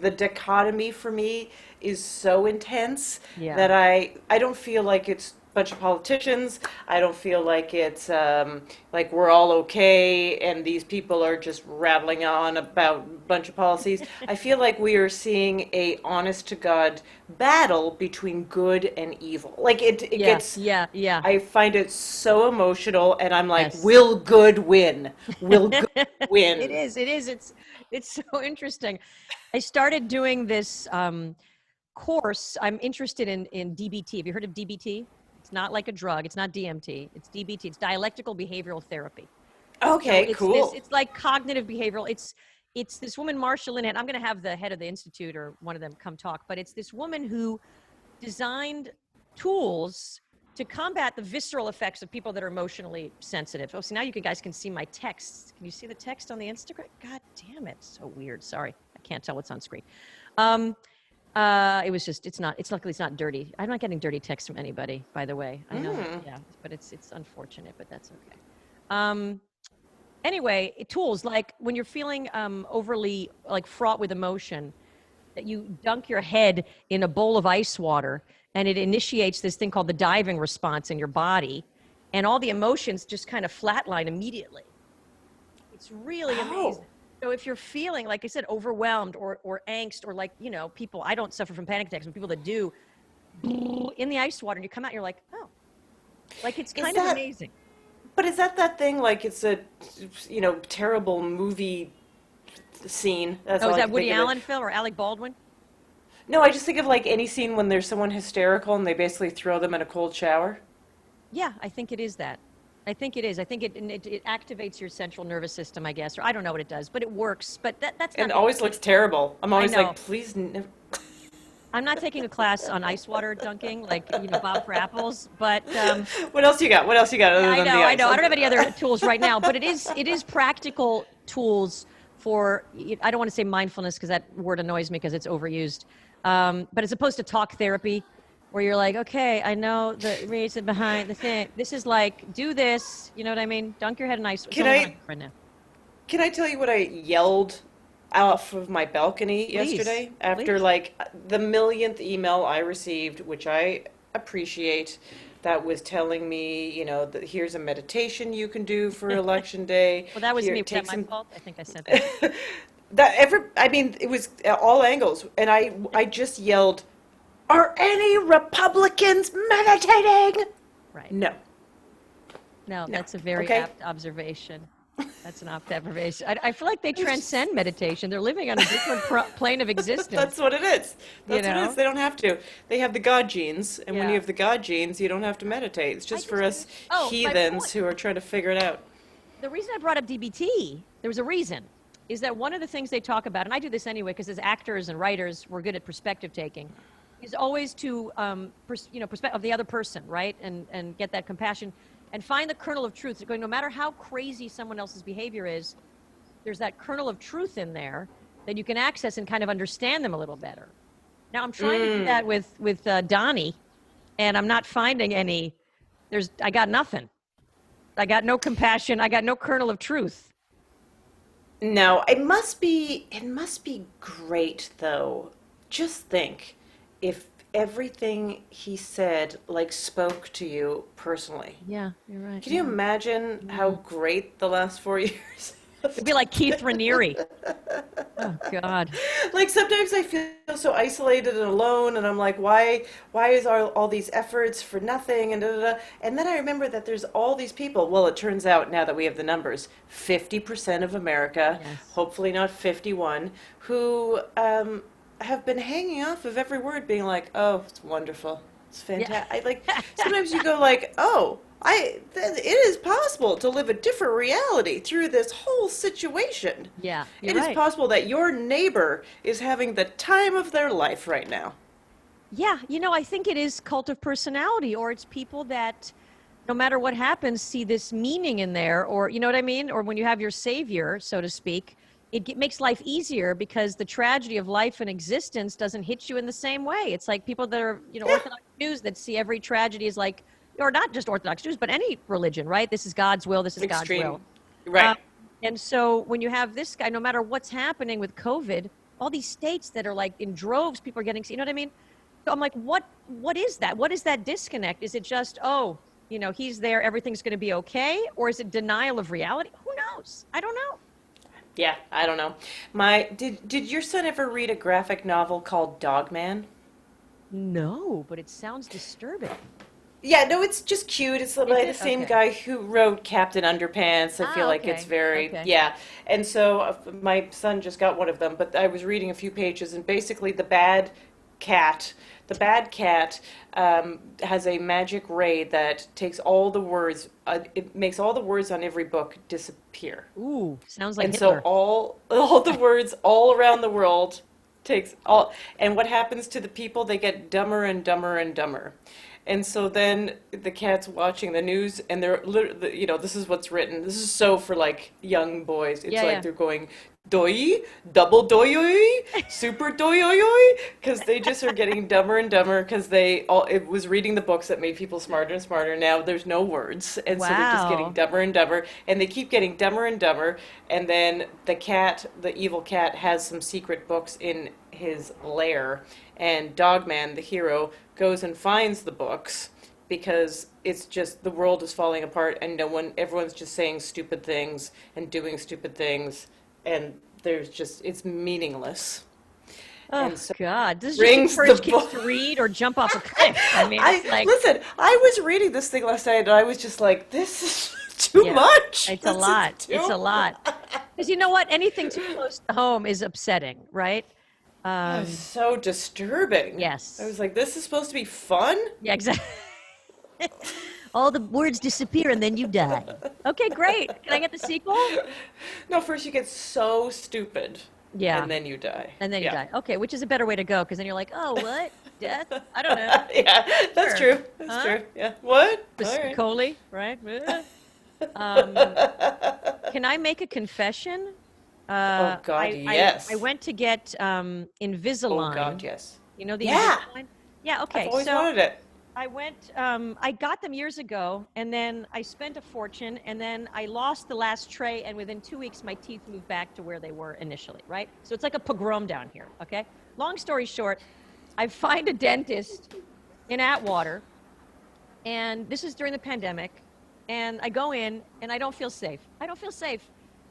[SPEAKER 2] the dichotomy for me is so intense
[SPEAKER 1] Yeah.
[SPEAKER 2] that I don't feel like it's a bunch of politicians. I don't feel like it's like we're all okay and these people are just rattling on about a bunch of policies. I feel like we are seeing a honest to God battle between good and evil. Like it
[SPEAKER 1] Yeah.
[SPEAKER 2] gets,
[SPEAKER 1] Yeah. Yeah.
[SPEAKER 2] I find it so emotional, and I'm like,
[SPEAKER 1] Yes.
[SPEAKER 2] will good win? Will good win?
[SPEAKER 1] It is. It is. It's so interesting. I started doing this course. I'm interested in DBT. Have you heard of DBT? It's not like a drug. It's not DMT. It's DBT. It's dialectical behavioral therapy. So
[SPEAKER 2] Okay, cool.
[SPEAKER 1] it's like cognitive behavioral. it's this woman, Marsha Linehan. I'm going to have the head of the institute or one of them come talk, but it's this woman who designed tools to combat the visceral effects of people that are emotionally sensitive. Oh, so now you guys can see my text. Can you see the text on the Instagram? God damn it. So weird. Sorry. I can't tell what's on screen. It was just, luckily it's not dirty. I'm not getting dirty text from anybody, by the way. I know, yeah, but it's unfortunate, but that's okay. Anyway, tools like when you're feeling overly like fraught with emotion, that you dunk your head in a bowl of ice water and it initiates this thing called the diving response in your body, and all the emotions just kind of flatline immediately. It's really amazing. So if you're feeling, like I said, overwhelmed or angst, or like, you know, people, I don't suffer from panic attacks, but people that do, in the ice water, and you come out and you're like, oh, like it's kind of amazing.
[SPEAKER 2] But is that thing like it's a, you know, terrible movie scene? That's
[SPEAKER 1] is that Woody Allen film or Alec Baldwin?
[SPEAKER 2] No, I just think of like any scene when there's someone hysterical and they basically throw them in a cold shower.
[SPEAKER 1] Yeah, I think it is that. I think it is. I think it activates your central nervous system, I guess, or I don't know what it does, but it works. But that's not.
[SPEAKER 2] And it always looks terrible. I'm always like, please.
[SPEAKER 1] I'm not taking a class on ice water dunking, like, you know, Bob for apples, but
[SPEAKER 2] what else you got? What else you got other than the ice?
[SPEAKER 1] I know. I don't have any other tools right now, but it is practical tools for. I don't want to say mindfulness because that word annoys me because it's overused. But as opposed to talk therapy, where you're like, okay, I know the reason behind the thing. This is like, do this. You know what I mean? Dunk your head in ice.
[SPEAKER 2] Can I tell you what I yelled off of my balcony yesterday after like the millionth email I received, which I appreciate, that was telling me, you know, that here's a meditation you can do for election day.
[SPEAKER 1] Well, that was me. Was that my fault? I think I said that.
[SPEAKER 2] It was all angles, and I just yelled, "Are any Republicans meditating?"
[SPEAKER 1] Right.
[SPEAKER 2] No,
[SPEAKER 1] that's a very apt observation. That's an apt observation. I feel like they transcend meditation. They're living on a different plane of existence.
[SPEAKER 2] That's what it is. That's what it is. They don't have to. They have the God genes, and when you have the God genes, you don't have to meditate. It's just for us heathens who are trying to figure it out.
[SPEAKER 1] The reason I brought up DBT, there was a reason, is that one of the things they talk about, and I do this anyway because as actors and writers, we're good at perspective taking, is always to, perspective of the other person, right? And get that compassion and find the kernel of truth. Going, no matter how crazy someone else's behavior is, there's that kernel of truth in there that you can access and kind of understand them a little better. Now I'm trying to do that with Donnie, and I'm not finding any. I got nothing. I got no compassion. I got no kernel of truth.
[SPEAKER 2] No, it must be great though. Just think if everything he said like spoke to you personally.
[SPEAKER 1] Yeah, you're right.
[SPEAKER 2] Can you imagine how great the last 4 years?
[SPEAKER 1] It'd be like Keith Raniere. Oh God.
[SPEAKER 2] Like sometimes I feel so isolated and alone, and I'm like, why is all these efforts for nothing, and da, da, da. And then I remember that there's all these people. Well, it turns out now that we have the numbers, 50% of America, hopefully not 51, who have been hanging off of every word, being like, oh, it's wonderful, it's fantastic. Yeah. Sometimes you go like, oh, it is possible to live a different reality through this whole situation.
[SPEAKER 1] Yeah,
[SPEAKER 2] it is possible that your neighbor is having the time of their life right now.
[SPEAKER 1] Yeah, I think it is cult of personality, or it's people that, no matter what happens, see this meaning in there, or you know what I mean? Or when you have your savior, so to speak, it makes life easier because the tragedy of life and existence doesn't hit you in the same way. It's like people that are, Orthodox Jews that see every tragedy as like, or not just Orthodox Jews, but any religion, right? This is God's will. This is God's will.
[SPEAKER 2] Right.
[SPEAKER 1] And so when you have this guy, no matter what's happening with COVID, all these states that are like in droves, people are getting, you know what I mean? So I'm like, what is that? What is that disconnect? Is it just, he's there, everything's going to be okay? Or is it denial of reality? Who knows? I don't know.
[SPEAKER 2] Yeah, I don't know. Did your son ever read a graphic novel called Dogman?
[SPEAKER 1] No, but it sounds disturbing.
[SPEAKER 2] Yeah, no, it's just cute. It's by the same guy who wrote Captain Underpants. I feel like it's very, And so my son just got one of them, but I was reading a few pages, and basically the bad cat, the bad cat, has a magic ray that takes all the words, it makes all the words on every book disappear.
[SPEAKER 1] Ooh, sounds like
[SPEAKER 2] And so
[SPEAKER 1] Hitler.
[SPEAKER 2] all the words all around the world takes all, and what happens to the people? They get dumber and dumber and dumber. And so then the cat's watching the news, and they're literally, this is what's written. This is so for like young boys. It's
[SPEAKER 1] Yeah,
[SPEAKER 2] like
[SPEAKER 1] yeah.
[SPEAKER 2] they're going doi, double doyoi, super doyoyoi, because they just are getting dumber and dumber because it was reading the books that made people smarter and smarter. Now there's no words, and so they're just getting
[SPEAKER 1] Wow.
[SPEAKER 2] dumber and dumber, and they keep getting dumber and dumber. And then the evil cat, has some secret books in his lair, and Dogman, the hero, goes and finds the books because it's just the world is falling apart, and everyone's just saying stupid things and doing stupid things, and it's meaningless.
[SPEAKER 1] Oh
[SPEAKER 2] And so
[SPEAKER 1] God, this is just
[SPEAKER 2] brings
[SPEAKER 1] encourage
[SPEAKER 2] the
[SPEAKER 1] kids
[SPEAKER 2] book.
[SPEAKER 1] to read or jump off a cliff. I mean, it's like,
[SPEAKER 2] Listen, I was reading this thing last night, and I was just like, this is too
[SPEAKER 1] yeah,
[SPEAKER 2] much.
[SPEAKER 1] it's a
[SPEAKER 2] This is
[SPEAKER 1] lot. It's
[SPEAKER 2] too
[SPEAKER 1] a lot. Because you know what? Anything too close to home is upsetting, right?
[SPEAKER 2] It was so disturbing. I
[SPEAKER 1] Yes.
[SPEAKER 2] was like, this is supposed to be fun?
[SPEAKER 1] Yeah, exactly. All the words disappear and then you die. Okay, great. Can I get the sequel?
[SPEAKER 2] No, first you get so stupid,
[SPEAKER 1] Yeah,
[SPEAKER 2] and then you die.
[SPEAKER 1] and then you
[SPEAKER 2] Yeah.
[SPEAKER 1] die. Okay, which is a better way to go because then you're like, oh, what? Death? I don't know.
[SPEAKER 2] Yeah, that's
[SPEAKER 1] Sure.
[SPEAKER 2] true. That's
[SPEAKER 1] Huh?
[SPEAKER 2] true. Yeah. What? All right.
[SPEAKER 1] Piscicoli, right? Um, can I make a confession?
[SPEAKER 2] Oh God,
[SPEAKER 1] I
[SPEAKER 2] yes.
[SPEAKER 1] went to get
[SPEAKER 2] Oh God,
[SPEAKER 1] Invisalign.
[SPEAKER 2] yes.
[SPEAKER 1] You know the
[SPEAKER 2] Yeah,
[SPEAKER 1] Invisalign? Yeah,
[SPEAKER 2] I've
[SPEAKER 1] okay.
[SPEAKER 2] always
[SPEAKER 1] So
[SPEAKER 2] wanted it.
[SPEAKER 1] I went, I got them years ago, and then I spent a fortune, and then I lost the last tray, and within 2 weeks, my teeth moved back to where they were initially, right? So it's like a pogrom down here, okay? Long story short, I find a dentist in Atwater, and this is during the pandemic, and I go in, and I don't feel safe. I don't feel safe.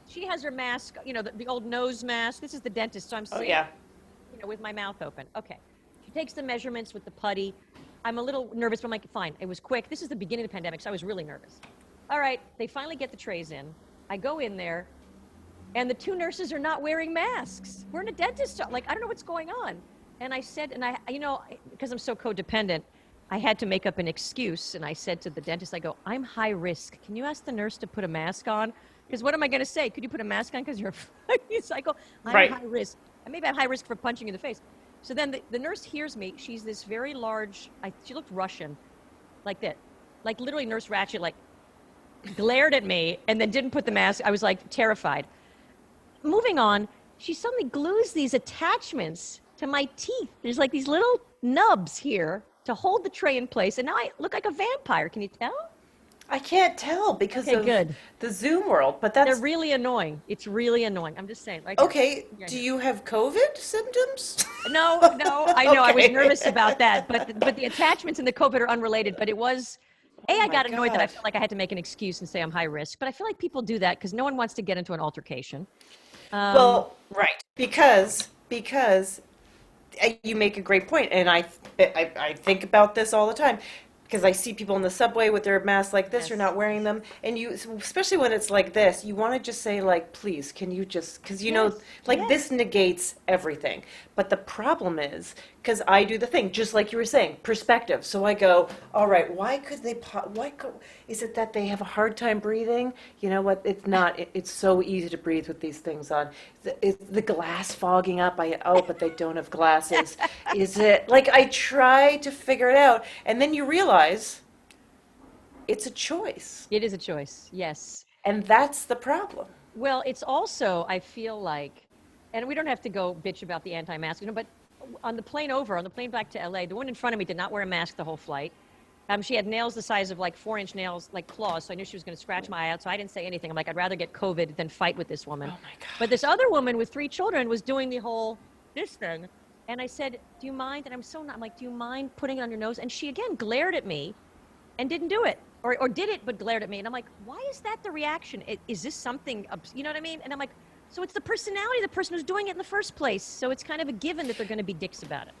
[SPEAKER 1] She has her mask, the old nose mask. This is the dentist, so I'm
[SPEAKER 2] Oh
[SPEAKER 1] sitting,
[SPEAKER 2] yeah.
[SPEAKER 1] with my mouth open. Okay. She takes the measurements with the putty. I'm a little nervous, but I'm like, fine. It was quick. This is the beginning of the pandemic, so I was really nervous. All right. They finally get the trays in. I go in there, and the two nurses are not wearing masks. We're in a dentist shop. Like, I don't know what's going on. And I said, because I'm so codependent, I had to make up an excuse. And I said to the dentist, I go, I'm high risk. Can you ask the nurse to put a mask on? Because what am I going to say? Could you put a mask on because you're a cycle? I'm
[SPEAKER 2] Right.
[SPEAKER 1] high risk. And maybe I'm high risk for punching you in the face. So then the nurse hears me. She's this very large, she looked Russian, like that. Like literally Nurse Ratched, like glared at me and then didn't put the mask. I was like terrified. Moving on, she suddenly glues these attachments to my teeth. There's like these little nubs here to hold the tray in place. And now I look like a vampire. Can you tell?
[SPEAKER 2] I can't tell because
[SPEAKER 1] Okay,
[SPEAKER 2] of
[SPEAKER 1] good.
[SPEAKER 2] the Zoom world, but
[SPEAKER 1] They're
[SPEAKER 2] that's
[SPEAKER 1] really annoying. It's really annoying. I'm just saying. Right here.
[SPEAKER 2] okay.
[SPEAKER 1] Yeah,
[SPEAKER 2] Do
[SPEAKER 1] here.
[SPEAKER 2] you have COVID symptoms?
[SPEAKER 1] No, I know. I was
[SPEAKER 2] Okay.
[SPEAKER 1] nervous about that, but the attachments and the COVID are unrelated. But it was,
[SPEAKER 2] Oh
[SPEAKER 1] I
[SPEAKER 2] my
[SPEAKER 1] got annoyed that I
[SPEAKER 2] God.
[SPEAKER 1] felt like I had to make an excuse and say I'm high risk. But I feel like people do that because no one wants to get into an altercation.
[SPEAKER 2] Well, right. Because you make a great point, and I think about this all the time because I see people in the subway with their masks like this or
[SPEAKER 1] Yes.
[SPEAKER 2] not wearing them, and especially when it's like this, you want to just say like, please, can you just, because
[SPEAKER 1] Yes,
[SPEAKER 2] like
[SPEAKER 1] yes.
[SPEAKER 2] this negates everything. But the problem is, because I do the thing, just like you were saying, perspective. So I go, all right, why could they, is it that they have a hard time breathing? You know what, it's not, it's so easy to breathe with these things on. Is the glass fogging up? But they don't have glasses. Is it, like, I try to figure it out, and then you realize it's a choice.
[SPEAKER 1] It is a choice. Yes.
[SPEAKER 2] And that's the problem.
[SPEAKER 1] Well, it's also, I feel like, and we don't have to go bitch about the anti-mask, but on the plane back to LA, the one in front of me did not wear a mask the whole flight. She had nails the size of like 4-inch nails, like claws, so I knew she was going to scratch my eye out, so I didn't say anything. I'm like, I'd rather get COVID than fight with this woman.
[SPEAKER 2] Oh my God.
[SPEAKER 1] But this other woman with 3 children was doing the whole, this thing. And I said, do you mind? And I'm like, do you mind putting it on your nose? And she again glared at me and didn't do it. Or did it, but glared at me. And I'm like, why is that the reaction? Is this something, you know what I mean? And I'm like, so it's the personality of the person who's doing it in the first place. So it's kind of a given that they're going to be dicks about it.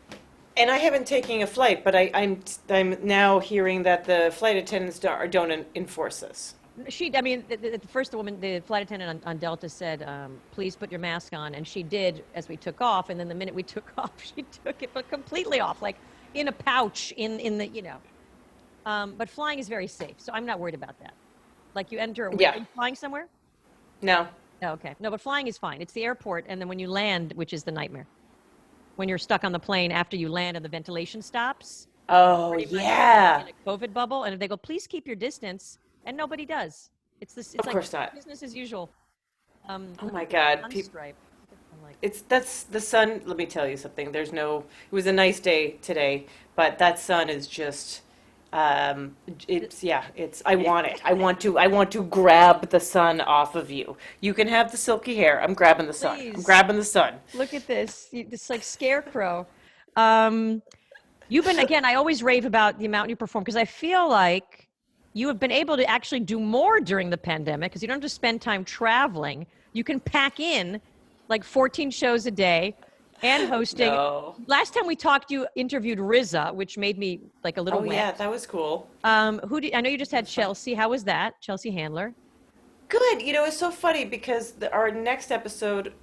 [SPEAKER 2] And I haven't taken a flight, but I'm now hearing that the flight attendants don't enforce this.
[SPEAKER 1] I mean, the first woman, the flight attendant on Delta said, please put your mask on. And she did as we took off. And then the minute we took off, she took it but completely off, like in a pouch in the, but flying is very safe. So I'm not worried about that. Like you enter, are you flying somewhere?
[SPEAKER 2] No.
[SPEAKER 1] Oh, okay. No, but flying is fine. It's the airport. And then when you land, which is the nightmare, when you're stuck on the plane after you land and the ventilation stops.
[SPEAKER 2] Oh, yeah.
[SPEAKER 1] In a COVID bubble. And if they go, please keep your distance. And nobody does. It's
[SPEAKER 2] of course not.
[SPEAKER 1] Business as usual.
[SPEAKER 2] Oh my God. That's the sun. Let me tell you something. It was a nice day today, but that sun is just, I want it. I want to grab the sun off of you. You can have the silky hair. I'm grabbing the sun. I'm grabbing the sun.
[SPEAKER 1] Look at this. This like scarecrow. You've been, again, I always rave about the amount you perform because I feel like you have been able to actually do more during the pandemic because you don't have to spend time traveling. You can pack in like 14 shows a day and hosting.
[SPEAKER 2] No.
[SPEAKER 1] Last time we talked, you interviewed RZA, which made me like a little wet.
[SPEAKER 2] Yeah, that was cool.
[SPEAKER 1] I know you just had Chelsea. How was that? Chelsea Handler.
[SPEAKER 2] Good. It's so funny because our next episode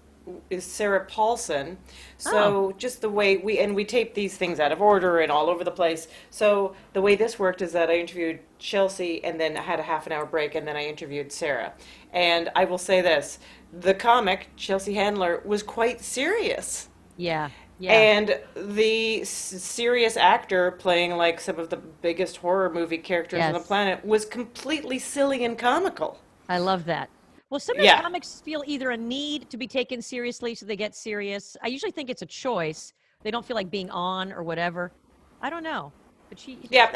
[SPEAKER 2] is Sarah Paulson. So just the way we tape these things out of order and all over the place. So the way this worked is that I interviewed Chelsea and then I had a half an hour break and then I interviewed Sarah. And I will say this, the comic, Chelsea Handler, was quite serious.
[SPEAKER 1] Yeah. Yeah.
[SPEAKER 2] And the serious actor playing like some of the biggest horror movie characters on the planet was completely silly and comical.
[SPEAKER 1] I love that. Well, sometimes comics feel either a need to be taken seriously, so they get serious. I usually think it's a choice. They don't feel like being on or whatever. I don't know. But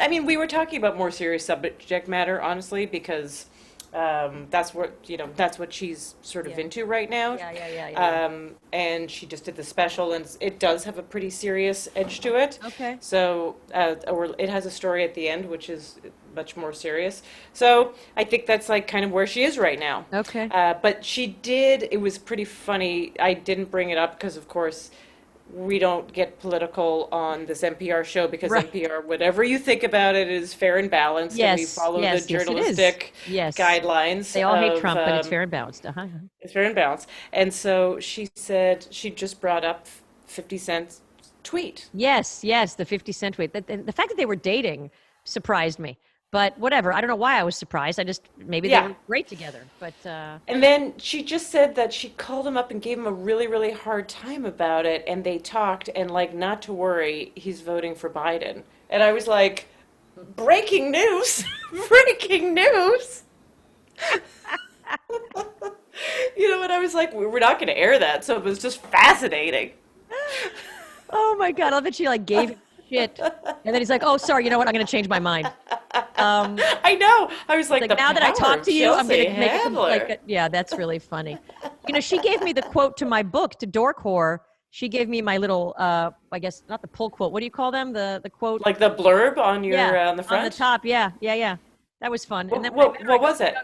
[SPEAKER 2] I mean, we were talking about more serious subject matter, honestly, because that's what she's sort of into right now.
[SPEAKER 1] Yeah.
[SPEAKER 2] And she just did the special, and it does have a pretty serious edge to it.
[SPEAKER 1] Okay.
[SPEAKER 2] So, or it has a story at the end, which is much more serious. So I think that's like kind of where she is right now.
[SPEAKER 1] Okay.
[SPEAKER 2] But it was pretty funny. I didn't bring it up because, of course, we don't get political on this NPR show because NPR, whatever you think about it, is fair and balanced, and we follow the journalistic guidelines.
[SPEAKER 1] They all hate Trump, but it's fair and balanced.
[SPEAKER 2] It's fair and balanced. And so she said she just brought up 50 Cent's tweet.
[SPEAKER 1] Yes, the 50 Cent tweet. The fact that they were dating surprised me. But whatever, I don't know why I was surprised. Maybe they were great together. But
[SPEAKER 2] and then she just said that she called him up and gave him a really, really hard time about it, and they talked, and like, not to worry, he's voting for Biden. And I was like, breaking news, breaking news. And I was like, we're not going to air that, so it was just fascinating.
[SPEAKER 1] Oh my God, I love that she like gave him shit. And then he's like, oh, sorry, you know what? I'm going to change my mind.
[SPEAKER 2] I know. I was like
[SPEAKER 1] now that I talk to you, I'm going to make
[SPEAKER 2] it
[SPEAKER 1] yeah, that's really funny. She gave me the quote to my book, to Dorkcore. She gave me my little, I guess, not the pull quote. What do you call them? The quote?
[SPEAKER 2] Like the blurb on your on the front?
[SPEAKER 1] On the top, yeah. That was fun.
[SPEAKER 2] And then what was it?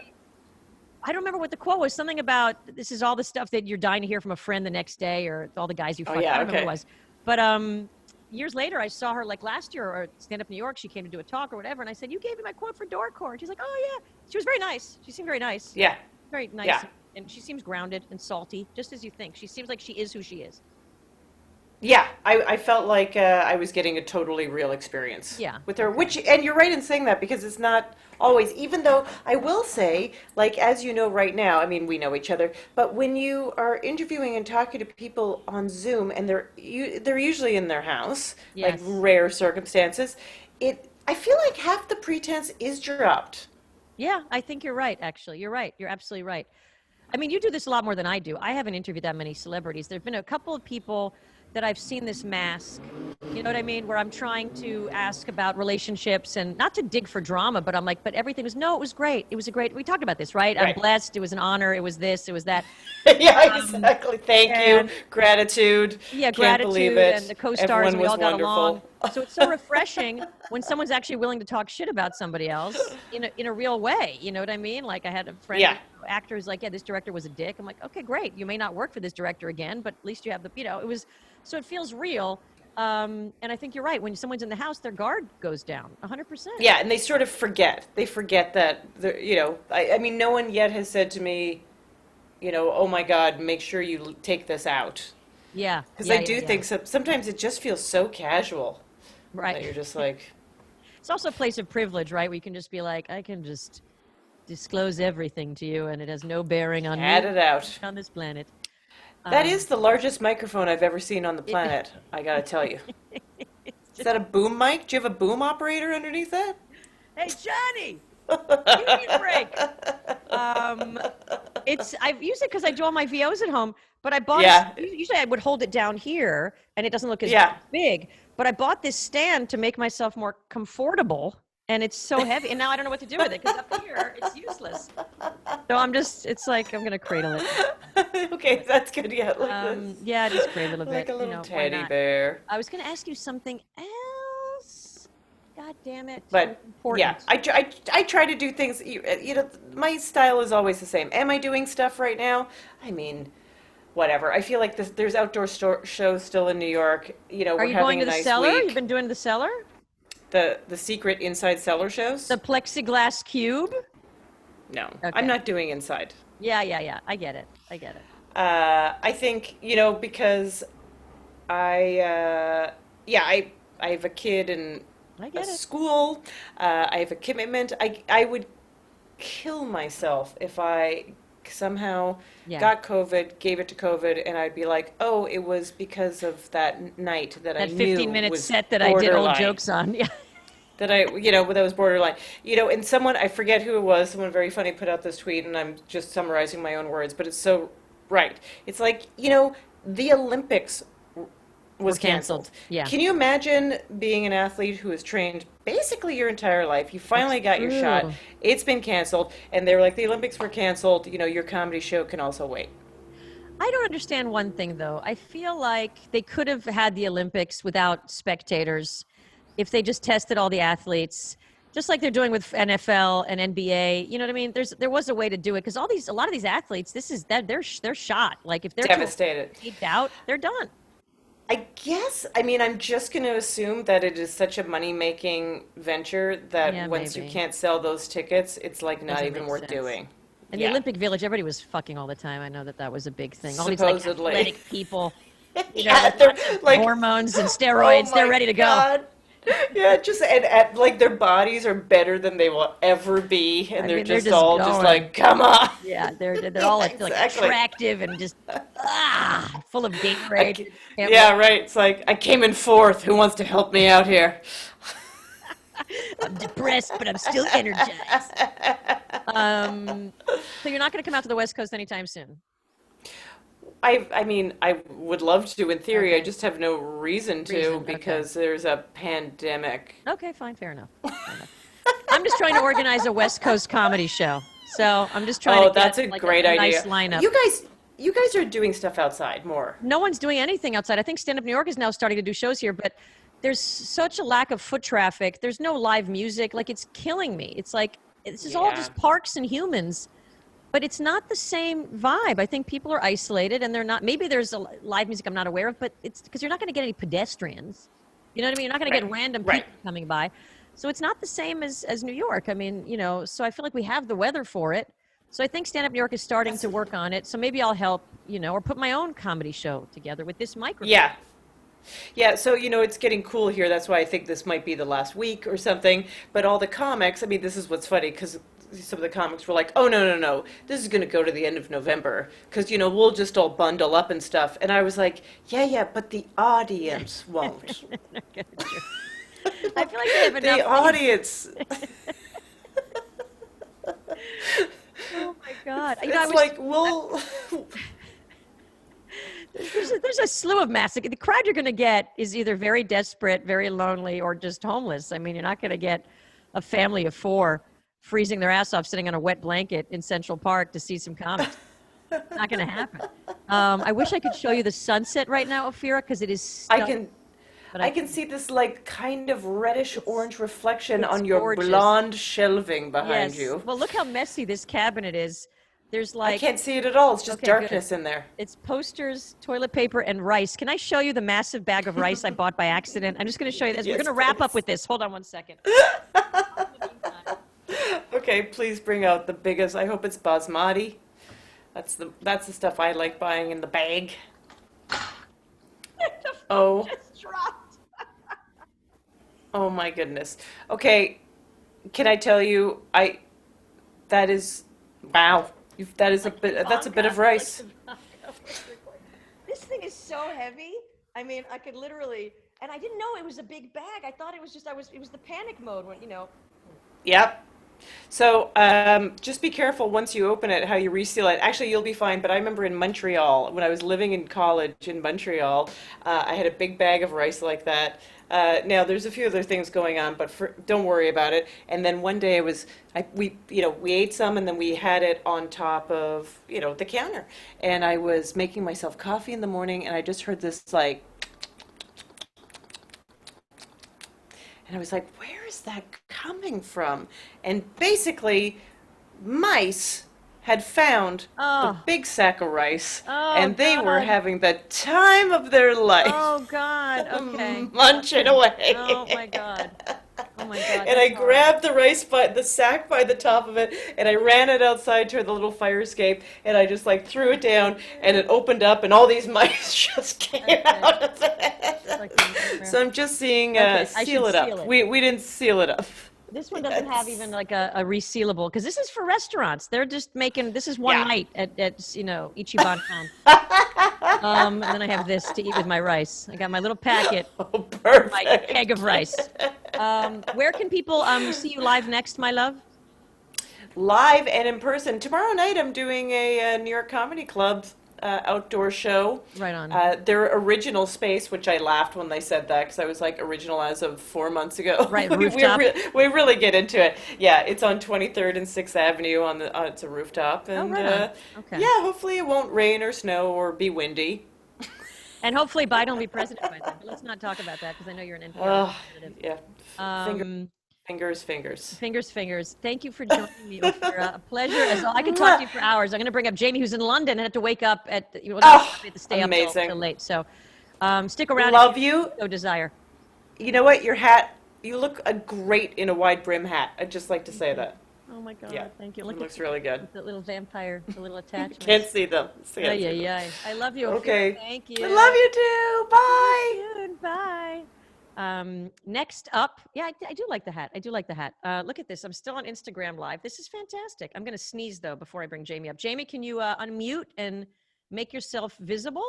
[SPEAKER 1] I don't remember what the quote was. Something about, this is all the stuff that you're dying to hear from a friend the next day, or all the guys you fucked. I don't remember what it was. But years later, I saw her like last year or Stand Up New York. She came to do a talk or whatever. And I said, you gave me my quote for Dorkcore. And she's like, oh, yeah. She was very nice. She seemed very nice.
[SPEAKER 2] Yeah.
[SPEAKER 1] Very nice.
[SPEAKER 2] Yeah.
[SPEAKER 1] And she seems grounded and salty, just as you think. She seems like she is who she is.
[SPEAKER 2] Yeah, I felt like I was getting a totally real experience with her, and you're right in saying that, because it's not always, even though I will say, like, as you know right now, I mean, we know each other, but when you are interviewing and talking to people on Zoom, and they're usually in their house, like rare circumstances, I feel like half the pretense is dropped.
[SPEAKER 1] Yeah, I think you're right, actually. You're right. You're absolutely right. I mean, you do this a lot more than I do. I haven't interviewed that many celebrities. There have been a couple of people that I've seen this mask, you know what I mean, where I'm trying to ask about relationships, and not to dig for drama, but I'm like, but everything was, no, it was great. It was we talked about this, right? I'm blessed. It was an honor. It was this, it was that.
[SPEAKER 2] Yeah, exactly. Thank you. Gratitude.
[SPEAKER 1] Yeah,
[SPEAKER 2] Can't
[SPEAKER 1] gratitude.
[SPEAKER 2] Believe it.
[SPEAKER 1] And the co-stars, and we all got along. So it's so refreshing when someone's actually willing to talk shit about somebody else in a real way. You know what I mean? Like, I had a friend, actor, who's like, yeah, this director was a dick. I'm like, okay, great. You may not work for this director again, but at least you have it was, so it feels real. And I think you're right. When someone's in the house, their guard goes down 100%.
[SPEAKER 2] Yeah, and they sort of forget. They forget that, I mean, no one yet has said to me, oh my God, make sure you take this out.
[SPEAKER 1] Yeah.
[SPEAKER 2] Because
[SPEAKER 1] Yeah.
[SPEAKER 2] I
[SPEAKER 1] Yeah.
[SPEAKER 2] do
[SPEAKER 1] Yeah.
[SPEAKER 2] think sometimes it just feels so casual that you're
[SPEAKER 1] Right.
[SPEAKER 2] just like,
[SPEAKER 1] It's also a place of privilege, right? Where you can just be like, I can just disclose everything to you, and it has no bearing on
[SPEAKER 2] add
[SPEAKER 1] me
[SPEAKER 2] it out.
[SPEAKER 1] on this planet.
[SPEAKER 2] That
[SPEAKER 1] Um,
[SPEAKER 2] is the largest microphone I've ever seen on the
[SPEAKER 1] it,
[SPEAKER 2] planet, I gotta tell you.
[SPEAKER 1] it's
[SPEAKER 2] Is
[SPEAKER 1] just,
[SPEAKER 2] that a boom mic? Do you have a boom operator underneath that?
[SPEAKER 1] hey, Johnny, union break. Um, I've used it because I do all my VOs at home, but I bought
[SPEAKER 2] Yeah,
[SPEAKER 1] usually I would hold it down here and it doesn't look as
[SPEAKER 2] yeah.
[SPEAKER 1] big, but I bought this stand to make myself more comfortable, and it's so heavy, and now I don't know what to do with it because up here it's useless. So it's like I'm gonna cradle it.
[SPEAKER 2] Okay, that's good. Yeah, like this.
[SPEAKER 1] Yeah, just cradle a
[SPEAKER 2] Like
[SPEAKER 1] bit,
[SPEAKER 2] a little
[SPEAKER 1] why
[SPEAKER 2] teddy
[SPEAKER 1] not?
[SPEAKER 2] bear.
[SPEAKER 1] I was gonna ask you something else. God damn it. It was
[SPEAKER 2] But yeah,
[SPEAKER 1] important.
[SPEAKER 2] I try to do things, my style is always the same. Am I doing stuff right now? I mean, whatever. I feel like there's outdoor shows still in New York.
[SPEAKER 1] Are
[SPEAKER 2] We're
[SPEAKER 1] you going
[SPEAKER 2] having
[SPEAKER 1] to
[SPEAKER 2] a
[SPEAKER 1] the
[SPEAKER 2] nice
[SPEAKER 1] cellar? You've
[SPEAKER 2] week.
[SPEAKER 1] been doing the cellar?
[SPEAKER 2] The secret inside cellar
[SPEAKER 1] The
[SPEAKER 2] shows?
[SPEAKER 1] plexiglass cube?
[SPEAKER 2] No, I'm
[SPEAKER 1] Okay.
[SPEAKER 2] not doing inside.
[SPEAKER 1] Yeah, yeah, yeah. I get it. I get it.
[SPEAKER 2] I think, because yeah, I have a kid in
[SPEAKER 1] I
[SPEAKER 2] a
[SPEAKER 1] get it.
[SPEAKER 2] school. I have a commitment. I would kill myself if I somehow
[SPEAKER 1] Yeah.
[SPEAKER 2] got COVID, gave it to COVID, and I'd be like, oh, it was because of that night that I
[SPEAKER 1] That
[SPEAKER 2] knew
[SPEAKER 1] 15-minute
[SPEAKER 2] was
[SPEAKER 1] set that I did old
[SPEAKER 2] borderline.
[SPEAKER 1] jokes on. Yeah.
[SPEAKER 2] That was borderline. And someone, I forget who it was, someone very funny put out this tweet, and I'm just summarizing my own words, but it's so right. It's like, the Olympics
[SPEAKER 1] We're
[SPEAKER 2] was
[SPEAKER 1] canceled.
[SPEAKER 2] canceled.
[SPEAKER 1] Yeah.
[SPEAKER 2] Can you imagine being an athlete who has trained basically your entire life? You
[SPEAKER 1] That's
[SPEAKER 2] finally got your shot.
[SPEAKER 1] true.
[SPEAKER 2] It's been canceled, and they were like, the Olympics were canceled. Your comedy show can also wait.
[SPEAKER 1] I don't understand one thing though. I feel like they could have had the Olympics without spectators if they just tested all the athletes, just like they're doing with NFL and NBA. You know what I mean? There was a way to do it because a lot of these athletes, this is that they're shot. Like if they're too
[SPEAKER 2] Devastated.
[SPEAKER 1] taped out, they're done.
[SPEAKER 2] I guess, I mean, I'm just going to assume that it is such a money-making venture that
[SPEAKER 1] Yeah,
[SPEAKER 2] once you
[SPEAKER 1] maybe.
[SPEAKER 2] can't sell those tickets, it's like not
[SPEAKER 1] Doesn't
[SPEAKER 2] even
[SPEAKER 1] make
[SPEAKER 2] worth
[SPEAKER 1] sense.
[SPEAKER 2] doing.
[SPEAKER 1] And the
[SPEAKER 2] Yeah,
[SPEAKER 1] Olympic Village, everybody was fucking all the time. I know that was a big thing. All these like
[SPEAKER 2] supposedly.
[SPEAKER 1] athletic people,
[SPEAKER 2] Yeah,
[SPEAKER 1] with
[SPEAKER 2] they're
[SPEAKER 1] lots of
[SPEAKER 2] like,
[SPEAKER 1] hormones and
[SPEAKER 2] oh
[SPEAKER 1] steroids, they're
[SPEAKER 2] my
[SPEAKER 1] ready to go.
[SPEAKER 2] God. Yeah, just and like their bodies are better than they will ever be, and
[SPEAKER 1] I
[SPEAKER 2] they're
[SPEAKER 1] mean, they're
[SPEAKER 2] just
[SPEAKER 1] just
[SPEAKER 2] all just
[SPEAKER 1] going.
[SPEAKER 2] like, come on.
[SPEAKER 1] Yeah, they're
[SPEAKER 2] Yeah,
[SPEAKER 1] all like
[SPEAKER 2] exactly.
[SPEAKER 1] attractive and just full of
[SPEAKER 2] I,
[SPEAKER 1] Gatorade.
[SPEAKER 2] ca-
[SPEAKER 1] Can't wait.
[SPEAKER 2] yeah, right. It's like I came in fourth. Who wants to help me out here?
[SPEAKER 1] I'm depressed, but I'm still energized. So you're not going to come out to the West Coast anytime soon.
[SPEAKER 2] I mean, I would love to in theory. I
[SPEAKER 1] Okay.
[SPEAKER 2] just have no reason to
[SPEAKER 1] Okay.
[SPEAKER 2] because there's a pandemic.
[SPEAKER 1] Okay, fine, fair enough. Fair enough. I'm just trying to organize a West Coast comedy show. So I'm just trying
[SPEAKER 2] Oh,
[SPEAKER 1] to
[SPEAKER 2] that's
[SPEAKER 1] get
[SPEAKER 2] a
[SPEAKER 1] like
[SPEAKER 2] great
[SPEAKER 1] a nice
[SPEAKER 2] idea.
[SPEAKER 1] lineup.
[SPEAKER 2] You guys are doing stuff outside more.
[SPEAKER 1] No one's doing anything outside. I think Stand Up New York is now starting to do shows here, but there's such a lack of foot traffic. There's no live music. Like it's killing me. It's like this is all
[SPEAKER 2] Yeah.
[SPEAKER 1] just parks and humans, but it's not the same vibe. I think people are isolated and they're not. Maybe there's a live music I'm not aware of, but it's because you're not going to get any pedestrians. You know what I mean? You're not going to get
[SPEAKER 2] Right.
[SPEAKER 1] random
[SPEAKER 2] Right.
[SPEAKER 1] people coming by. So it's not the same as New York. I mean, so I feel like we have the weather for it. So I think Stand Up New York is starting to work on it. So maybe I'll help, or put my own comedy show together with this microphone.
[SPEAKER 2] Yeah. Yeah, so it's getting cool here. That's why I think this might be the last week or something. But all the comics, I mean, this is what's funny because some of the comics were like, "Oh no, no, no, this is going to go to the end of November because we'll just all bundle up and stuff." And I was like, "Yeah, yeah, but the audience won't.
[SPEAKER 1] I feel like they have enough.
[SPEAKER 2] The audience."
[SPEAKER 1] Oh my God.
[SPEAKER 2] It's like, well,
[SPEAKER 1] There's a slew of massacre. The crowd you're going to get is either very desperate, very lonely, or just homeless. I mean, you're not going to get a family of four freezing their ass off sitting on a wet blanket in Central Park to see some comics. It's not going to happen. I wish I could show you the sunset right now, Ophira, because it is
[SPEAKER 2] I
[SPEAKER 1] stunning.
[SPEAKER 2] can
[SPEAKER 1] But
[SPEAKER 2] I can see this like kind of reddish orange reflection
[SPEAKER 1] it's
[SPEAKER 2] on your
[SPEAKER 1] gorgeous.
[SPEAKER 2] blonde shelving behind
[SPEAKER 1] Yes.
[SPEAKER 2] you.
[SPEAKER 1] Well, look how messy this cabinet is. There's
[SPEAKER 2] I
[SPEAKER 1] like,
[SPEAKER 2] can't see it at all. It's just
[SPEAKER 1] okay, good.
[SPEAKER 2] darkness in there.
[SPEAKER 1] It's posters, toilet paper, and rice. Can I show you the massive bag of rice I bought by accident? I'm just going to show you this. We're going
[SPEAKER 2] Yes,
[SPEAKER 1] to wrap up
[SPEAKER 2] please.
[SPEAKER 1] with this. Hold on one second.
[SPEAKER 2] Okay, please bring out the biggest. I hope it's basmati. That's the stuff I like buying in the bag. Oh,
[SPEAKER 1] Just dropped.
[SPEAKER 2] oh my goodness. Okay, can I tell you? That is wow. That is a bit. That's a bit of rice.
[SPEAKER 1] This thing is so heavy. I mean, I could literally, and I didn't know it was a big bag. I thought it was just, it was the panic mode when,
[SPEAKER 2] Yep. So just be careful once you open it how you reseal it. Actually, you'll be fine. But I remember in Montreal, when I was living in college in Montreal, I had a big bag of rice like that. Now there's a few other things going on, but don't worry about it. And then one day we ate some, and then we had it on top of the counter. And I was making myself coffee in the morning, and I just heard this like. And I was like, where is that coming from? And basically, mice had found the
[SPEAKER 1] Oh,
[SPEAKER 2] big sack of rice,
[SPEAKER 1] oh
[SPEAKER 2] and they were
[SPEAKER 1] God.
[SPEAKER 2] having the time of their life,
[SPEAKER 1] Oh God. Okay.
[SPEAKER 2] munching
[SPEAKER 1] Okay. Oh
[SPEAKER 2] away.
[SPEAKER 1] my God. Oh my God.
[SPEAKER 2] And I
[SPEAKER 1] That's horrible.
[SPEAKER 2] grabbed the sack by the top of it, and I ran it outside to the little fire escape, and I just like threw it down, and it opened up, and all these mice just came
[SPEAKER 1] Okay.
[SPEAKER 2] out of
[SPEAKER 1] It's like
[SPEAKER 2] it.
[SPEAKER 1] a nightmare.
[SPEAKER 2] So I'm just seeing
[SPEAKER 1] Okay, I
[SPEAKER 2] seal
[SPEAKER 1] should
[SPEAKER 2] it
[SPEAKER 1] seal
[SPEAKER 2] up.
[SPEAKER 1] it.
[SPEAKER 2] We didn't seal it up.
[SPEAKER 1] This one doesn't have even
[SPEAKER 2] Yes.
[SPEAKER 1] like a resealable, because this is for restaurants. They're just making, this is one
[SPEAKER 2] Yeah.
[SPEAKER 1] night at Ichiban Kan. And then I have this to eat with my rice. I got my little packet,
[SPEAKER 2] Oh,
[SPEAKER 1] my keg of
[SPEAKER 2] perfect.
[SPEAKER 1] rice. Where can people see you live next, my love?
[SPEAKER 2] Live and in person. Tomorrow night I'm doing a New York Comedy Club outdoor show.
[SPEAKER 1] Right on.
[SPEAKER 2] Their original space, which I laughed when they said that because I was like original as of 4 months ago.
[SPEAKER 1] Right,
[SPEAKER 2] we, we,
[SPEAKER 1] rooftop.
[SPEAKER 2] we really get into it. Yeah, it's on 23rd and 6th Avenue it's a rooftop.
[SPEAKER 1] Oh,
[SPEAKER 2] And
[SPEAKER 1] right on. Okay.
[SPEAKER 2] yeah, hopefully it won't rain or snow or be windy.
[SPEAKER 1] And hopefully Biden will be president by then. But let's not talk about that because I know you're an NPR
[SPEAKER 2] Oh,
[SPEAKER 1] representative.
[SPEAKER 2] yeah. Finger,
[SPEAKER 1] Um,
[SPEAKER 2] fingers.
[SPEAKER 1] fingers. Thank you for joining me, Ophira. A pleasure. I could talk to you for hours. I'm going to bring up Jamie, who's in London, and had to wake up at,
[SPEAKER 2] Oh,
[SPEAKER 1] had to stay up till
[SPEAKER 2] amazing.
[SPEAKER 1] late. So stick around
[SPEAKER 2] Love
[SPEAKER 1] if
[SPEAKER 2] you.
[SPEAKER 1] so desire.
[SPEAKER 2] You know what? Your hat, you look great in a wide brim hat. I'd just like to say that.
[SPEAKER 1] Oh my God,
[SPEAKER 2] Yeah,
[SPEAKER 1] thank you.
[SPEAKER 2] it
[SPEAKER 1] Look
[SPEAKER 2] looks
[SPEAKER 1] at
[SPEAKER 2] really good.
[SPEAKER 1] the little vampire, the little attachments.
[SPEAKER 2] Can't see them.
[SPEAKER 1] Yeah,
[SPEAKER 2] Can't see them.
[SPEAKER 1] yeah. I love you, Ophira.
[SPEAKER 2] Okay.
[SPEAKER 1] Thank you.
[SPEAKER 2] I love you too. Bye.
[SPEAKER 1] Soon. Bye. Next up, yeah, I do like the hat. I do like the hat. Look at this. I'm still on Instagram Live. This is fantastic. I'm going to sneeze, though, before I bring Jamie up. Jamie, can you unmute and make yourself visible?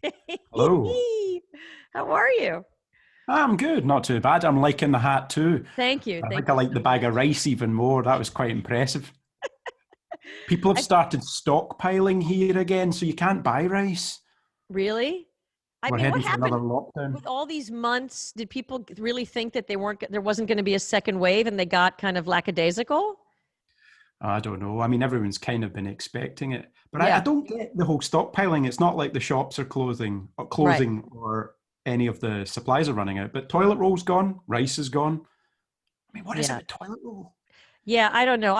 [SPEAKER 1] Yay!
[SPEAKER 3] Hello.
[SPEAKER 1] How are you?
[SPEAKER 3] I'm good, not too bad. I'm liking the hat too.
[SPEAKER 1] Thank you.
[SPEAKER 3] I
[SPEAKER 1] Thank
[SPEAKER 3] think I
[SPEAKER 1] you
[SPEAKER 3] like
[SPEAKER 1] so
[SPEAKER 3] the bag
[SPEAKER 1] much.
[SPEAKER 3] of rice even more. That was quite impressive. People have started stockpiling here again, so you can't buy rice.
[SPEAKER 1] Really? I
[SPEAKER 3] We're
[SPEAKER 1] mean, what
[SPEAKER 3] heading for another
[SPEAKER 1] happened
[SPEAKER 3] lockdown.
[SPEAKER 1] with all these months? Did people really think that there wasn't going to be a second wave, and they got kind of lackadaisical?
[SPEAKER 3] I don't know. I mean, everyone's kind of been expecting it, but I
[SPEAKER 1] Yeah,
[SPEAKER 3] don't get the whole stockpiling. It's not like the shops are
[SPEAKER 1] right.
[SPEAKER 3] closing, or any of the supplies are running out. But toilet roll's gone, rice is gone. I mean, what is it
[SPEAKER 1] Yeah.
[SPEAKER 3] with toilet roll?
[SPEAKER 1] Yeah, I don't know.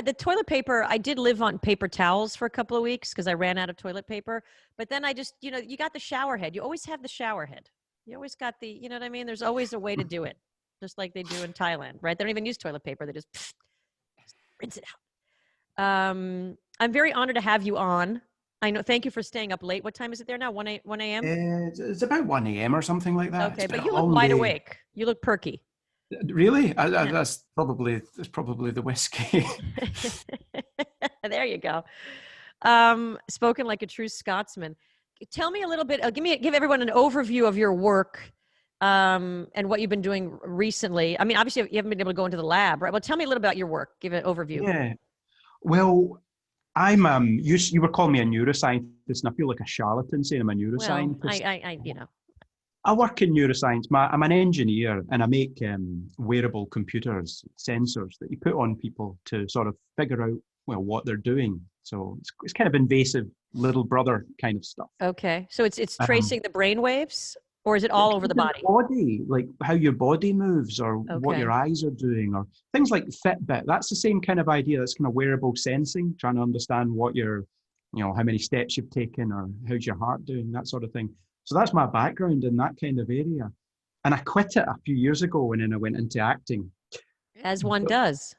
[SPEAKER 1] The toilet paper, I did live on paper towels for a couple of weeks because I ran out of toilet paper. But then I just, you got the shower head. You always have the shower head. You always got you know what I mean? There's always a way to do it, just like they do in Thailand, right? They don't even use toilet paper. They just rinse it out. I'm very honored to have you on. I know. Thank you for staying up late. What time is it there now? 1 a.m.?
[SPEAKER 3] It's about 1 a.m. or something like that.
[SPEAKER 1] Okay,
[SPEAKER 3] It's been
[SPEAKER 1] but
[SPEAKER 3] a
[SPEAKER 1] you look
[SPEAKER 3] long
[SPEAKER 1] wide
[SPEAKER 3] day.
[SPEAKER 1] awake. You look perky.
[SPEAKER 3] Really?
[SPEAKER 1] Yeah.
[SPEAKER 3] That's probably the whiskey.
[SPEAKER 1] There you go. Spoken like a true Scotsman. Tell me a little bit. Give everyone an overview of your work, and what you've been doing recently. I mean, obviously you haven't been able to go into the lab, right? Well, tell me a little about your work. Give an overview.
[SPEAKER 3] Yeah. Well, I'm you were calling me a neuroscientist, and I feel like a charlatan saying I'm a
[SPEAKER 1] Well,
[SPEAKER 3] neuroscientist.
[SPEAKER 1] I
[SPEAKER 3] I work in neuroscience. I'm an engineer, and I make wearable computers, sensors that you put on people to sort of figure out what they're doing. So it's kind of invasive little brother kind of stuff.
[SPEAKER 1] Okay. So it's
[SPEAKER 3] Um,
[SPEAKER 1] tracing the brain waves, Or is it
[SPEAKER 3] like
[SPEAKER 1] all over the
[SPEAKER 3] your
[SPEAKER 1] body?
[SPEAKER 3] body, like how your body moves or what your
[SPEAKER 1] Okay.
[SPEAKER 3] eyes are doing or things like Fitbit. That's the same kind of idea. That's kind of wearable sensing, trying to understand what your, how many steps you've taken or how's your heart doing, that sort of thing. So that's my background in that kind of area. And I quit it a few years ago and then I went into acting,
[SPEAKER 1] As one
[SPEAKER 3] but
[SPEAKER 1] does.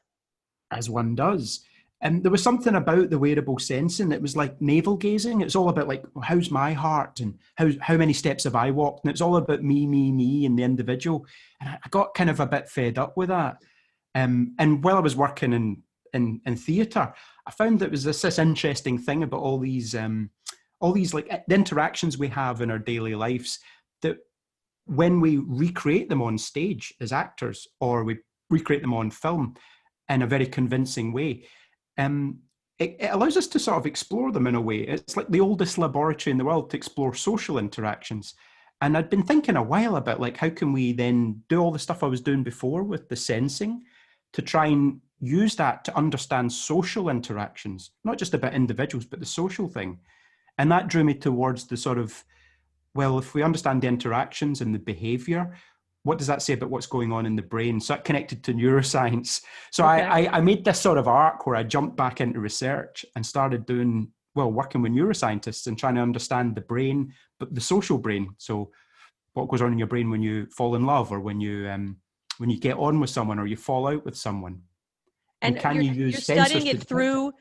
[SPEAKER 3] as one does. And there was something about the wearable sensing. It was like navel gazing. It's all about like, how's my heart and how many steps have I walked? And it's all about me, and the individual. And I got kind of a bit fed up with that. And while I was working in theatre, I found that was this interesting thing about all these like the interactions we have in our daily lives, that when we recreate them on stage as actors or we recreate them on film in a very convincing way, it allows us to sort of explore them in a way. It's like the oldest laboratory in the world to explore social interactions. And I'd been thinking a while about like, how can we then do all the stuff I was doing before with the sensing to try and use that to understand social interactions, not just about individuals, but the social thing. And that drew me towards the sort of, well, if we understand the interactions and the behavior, what does that say about what's going on in the brain? So that connected to neuroscience. So
[SPEAKER 1] Okay.
[SPEAKER 3] I made this sort of arc where I jumped back into research and started doing, well, working with neuroscientists and trying to understand the brain, but the social brain. So what goes on in your brain when you fall in love or when you get on with someone or you fall out with someone. And
[SPEAKER 1] And
[SPEAKER 3] can you
[SPEAKER 1] you're
[SPEAKER 3] use
[SPEAKER 1] studying
[SPEAKER 3] sensors to
[SPEAKER 1] it
[SPEAKER 3] detect it?
[SPEAKER 1] through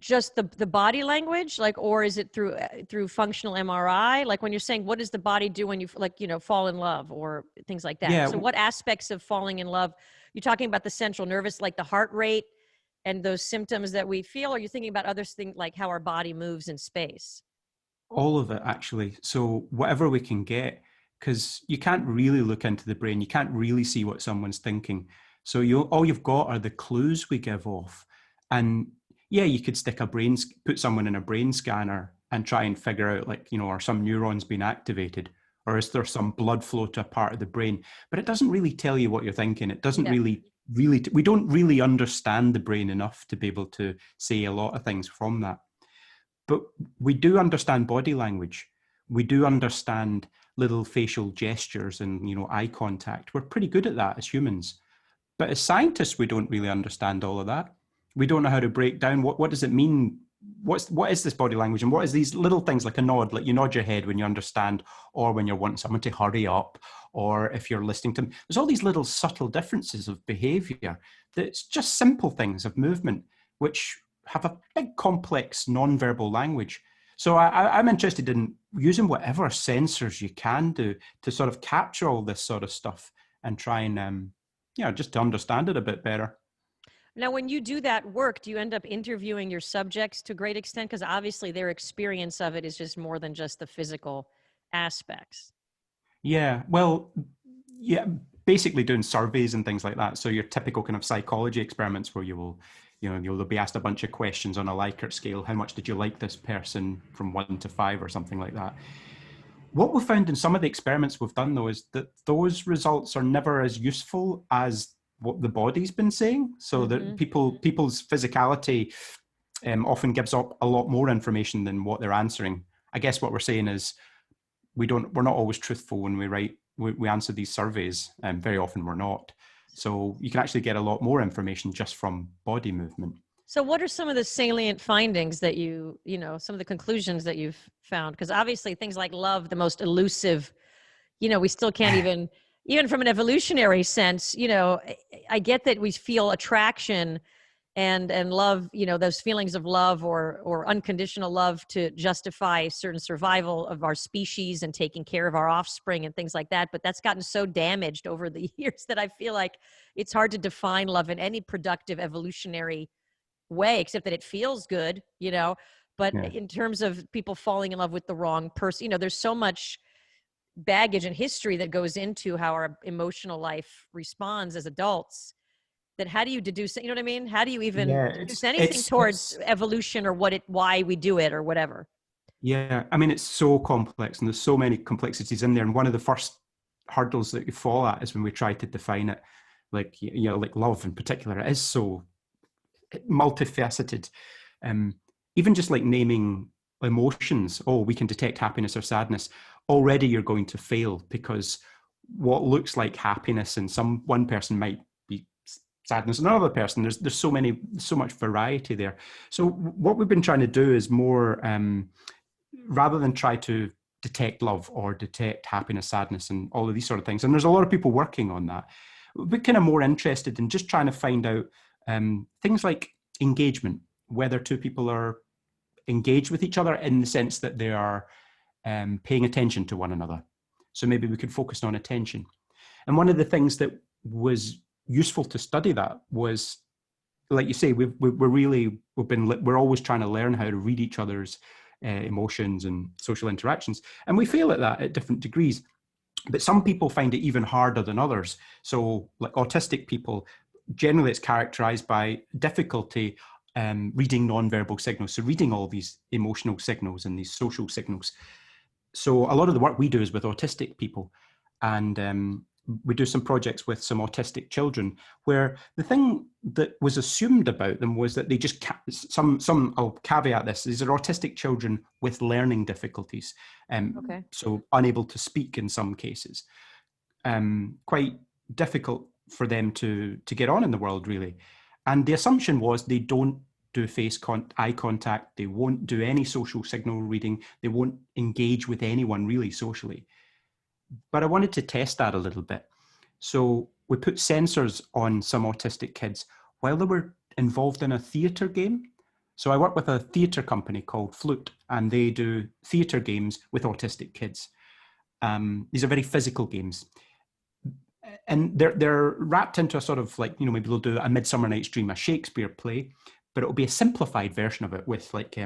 [SPEAKER 1] just the body language, like, or is it through functional MRI? Like when you're saying, what does the body do when you like, fall in love or things like that?
[SPEAKER 3] Yeah,
[SPEAKER 1] So what aspects of falling in love, you're talking about the central nervous, like the heart rate and those symptoms that we feel, or you're thinking about other things like how our body moves in space?
[SPEAKER 3] all of it actually. So whatever we can get, because you can't really look into the brain, you can't really see what someone's thinking. So all you've got are the clues we give off. And yeah, you could put someone in a brain scanner and try and figure out like, are some neurons being activated? Or is there some blood flow to a part of the brain? But it doesn't really tell you what you're thinking. It doesn't
[SPEAKER 1] Yeah.
[SPEAKER 3] we don't really understand the brain enough to be able to say a lot of things from that. But we do understand body language. We do understand little facial gestures and eye contact. We're pretty good at that as humans. But as scientists, we don't really understand all of that. We don't know how to break down what does it mean? What is this body language, and what is these little things like a nod, like you nod your head when you understand, or when you're wanting someone to hurry up, or if you're listening to them. There's all these little subtle differences of behavior that's just simple things of movement, which have a big complex non-verbal language. So I'm interested in using whatever sensors you can do to sort of capture all this sort of stuff and try and just to understand it a bit better.
[SPEAKER 1] Now, when you do that work, do you end up interviewing your subjects to a great extent? Because obviously their experience of it is just more than just the physical aspects.
[SPEAKER 3] Yeah, well, yeah, basically doing surveys and things like that. So your typical kind of psychology experiments where you'll be asked a bunch of questions on a Likert scale. How much did you like this person from 1 to 5 or something like that? What we found in some of the experiments we've done, though, is that those results are never as useful as what the body's been saying. So that people's physicality often gives up a lot more information than what they're answering. I guess what we're saying is we're not always truthful when we answer these surveys, and very often we're not. So you can actually get a lot more information just from body movement.
[SPEAKER 1] So what are some of the salient findings that some of the conclusions that you've found? Because obviously things like love, the most elusive, we still can't even from an evolutionary sense, I get that we feel attraction and love, those feelings of love or unconditional love to justify certain survival of our species and taking care of our offspring and things like that. But that's gotten so damaged over the years that I feel like it's hard to define love in any productive evolutionary way, except that it feels good, but
[SPEAKER 3] Yeah.
[SPEAKER 1] in terms of people falling in love with the wrong person, there's so much baggage and history that goes into how our emotional life responds as adults, that how do you deduce it? You know what I mean? How do you even
[SPEAKER 3] Yeah,
[SPEAKER 1] deduce anything towards evolution or why we do it or whatever?
[SPEAKER 3] Yeah, I mean, it's so complex and there's so many complexities in there. And one of the first hurdles that you fall at is when we try to define it, like, like love in particular, it is so multifaceted. Even just like naming emotions, oh, we can detect happiness or sadness. already you're going to fail, because what looks like happiness in one person might be sadness in another person. There's so much variety there. So what we've been trying to do is more, rather than try to detect love or detect happiness, sadness, and all of these sort of things, and there's a lot of people working on that, we're kind of more interested in just trying to find out things like engagement, whether two people are engaged with each other in the sense that they are paying attention to one another. So maybe we could focus on attention. And one of the things that was useful to study that was, like you say, we're always trying to learn how to read each other's emotions and social interactions, and we fail at that at different degrees. But some people find it even harder than others. So, like autistic people, generally it's characterized by difficulty reading non-verbal signals. So reading all these emotional signals and these social signals. So a lot of the work we do is with autistic people, and we do some projects with some autistic children where the thing that was assumed about them was that they just I'll caveat this, these are autistic children with learning difficulties,
[SPEAKER 1] Okay.
[SPEAKER 3] so unable to speak in some cases, quite difficult for them to get on in the world, really. And the assumption was they don't do eye contact, they won't do any social signal reading, they won't engage with anyone really socially. But I wanted to test that a little bit. So we put sensors on some autistic kids while they were involved in a theatre game. So I work with a theatre company called Flute, and they do theatre games with autistic kids. These are very physical games. And they're wrapped into a sort of like, maybe they'll do a Midsummer Night's Dream, a Shakespeare play, but it'll be a simplified version of it with when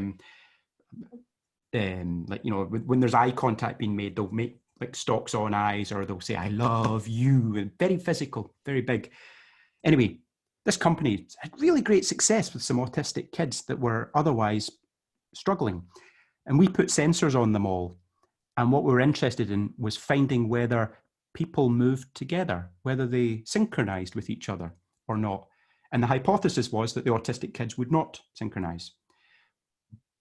[SPEAKER 3] there's eye contact being made, they'll make like stalks on eyes, or they'll say, I love you, and very physical, very big. Anyway, this company had really great success with some autistic kids that were otherwise struggling. And we put sensors on them all. And what we were interested in was finding whether people moved together, whether they synchronized with each other or not. And the hypothesis was that the autistic kids would not synchronize.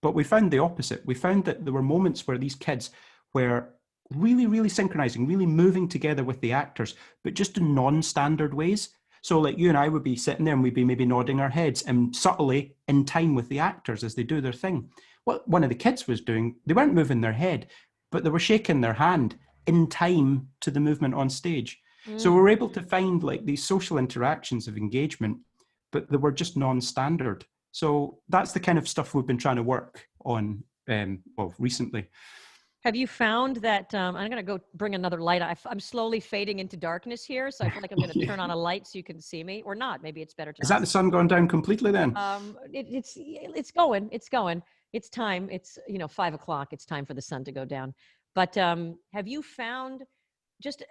[SPEAKER 3] But we found the opposite. We found that there were moments where these kids were really, really synchronizing, really moving together with the actors, but just in non-standard ways. So like you and I would be sitting there and we'd be maybe nodding our heads and subtly in time with the actors as they do their thing. What one of the kids was doing, they weren't moving their head, but they were shaking their hand in time to the movement on stage. So we were able to find like these social interactions of engagement, but they were just non-standard. So that's the kind of stuff we've been trying to work on recently.
[SPEAKER 1] Have you found that, I'm going to go bring another light. I'm slowly fading into darkness here, so I feel like I'm going to turn on a light so you can see me, or not. Maybe it's better to.
[SPEAKER 3] Is that the sun gone down completely then?
[SPEAKER 1] It's going. It's time. It's 5 o'clock. It's time for the sun to go down. But have you found, just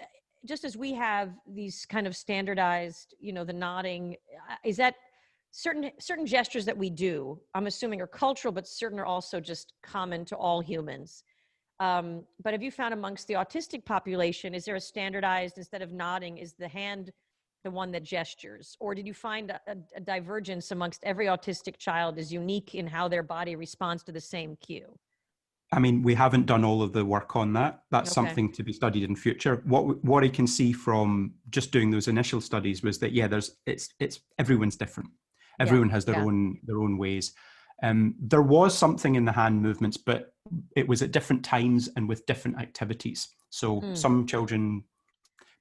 [SPEAKER 1] as we have these kind of standardized, the nodding, is that certain gestures that we do, I'm assuming are cultural, but certain are also just common to all humans. But have you found amongst the autistic population, is there a standardized, instead of nodding, is the hand the one that gestures? Or did you find a divergence amongst every autistic child is unique in how their body responds to the same cue?
[SPEAKER 3] I mean, we haven't done all of the work on that. That's something to be studied in future. What I can see from just doing those initial studies was that, it's everyone's different. Everyone has their own ways. There was something in the hand movements, but it was at different times and with different activities. So some children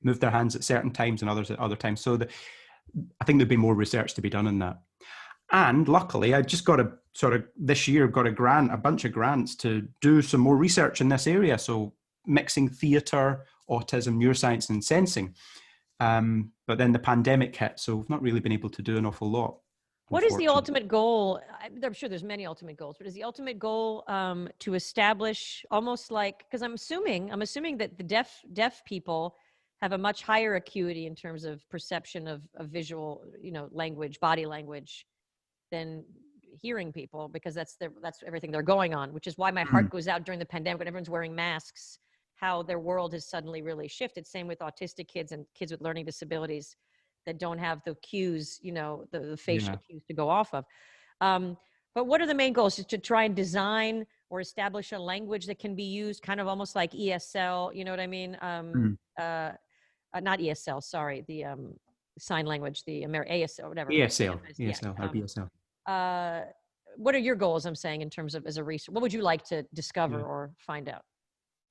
[SPEAKER 3] moved their hands at certain times and others at other times. So I think there'd be more research to be done on that. And luckily, I just this year got a bunch of grants to do some more research in this area. So mixing theatre, autism, neuroscience, and sensing. But then the pandemic hit, so we've not really been able to do an awful lot.
[SPEAKER 1] What is the ultimate goal? I'm sure there's many ultimate goals, but is the ultimate goal to establish almost like, because I'm assuming that the deaf people have a much higher acuity in terms of perception of visual, language, body language, than hearing people, because that's everything they're going on, which is why my heart goes out during the pandemic when everyone's wearing masks, how their world has suddenly really shifted. Same with autistic kids and kids with learning disabilities that don't have the cues, the facial cues to go off of. But what are the main goals? Is to try and design or establish a language that can be used kind of almost like ESL, you know what I mean?
[SPEAKER 3] Mm.
[SPEAKER 1] Not ESL, sorry, the sign language, the ASL, whatever.
[SPEAKER 3] ASL,
[SPEAKER 1] Yeah.
[SPEAKER 3] ASL, or BSL.
[SPEAKER 1] What are your goals, I'm saying, in terms of as a research? What would you like to discover
[SPEAKER 3] Yeah.
[SPEAKER 1] or find out?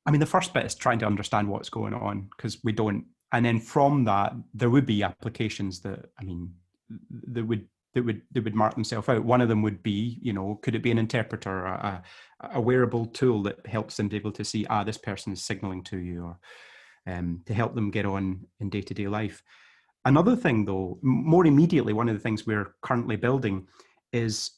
[SPEAKER 3] I mean, the first bit is trying to understand what's going on, because we don't. And then from that, there would be applications that, I mean, that would mark themselves out. One of them would be, you know, could it be an interpreter, a wearable tool that helps them be able to see, this person is signaling to you, or to help them get on in day-to-day life. Another thing, though, more immediately, one of the things we're currently building is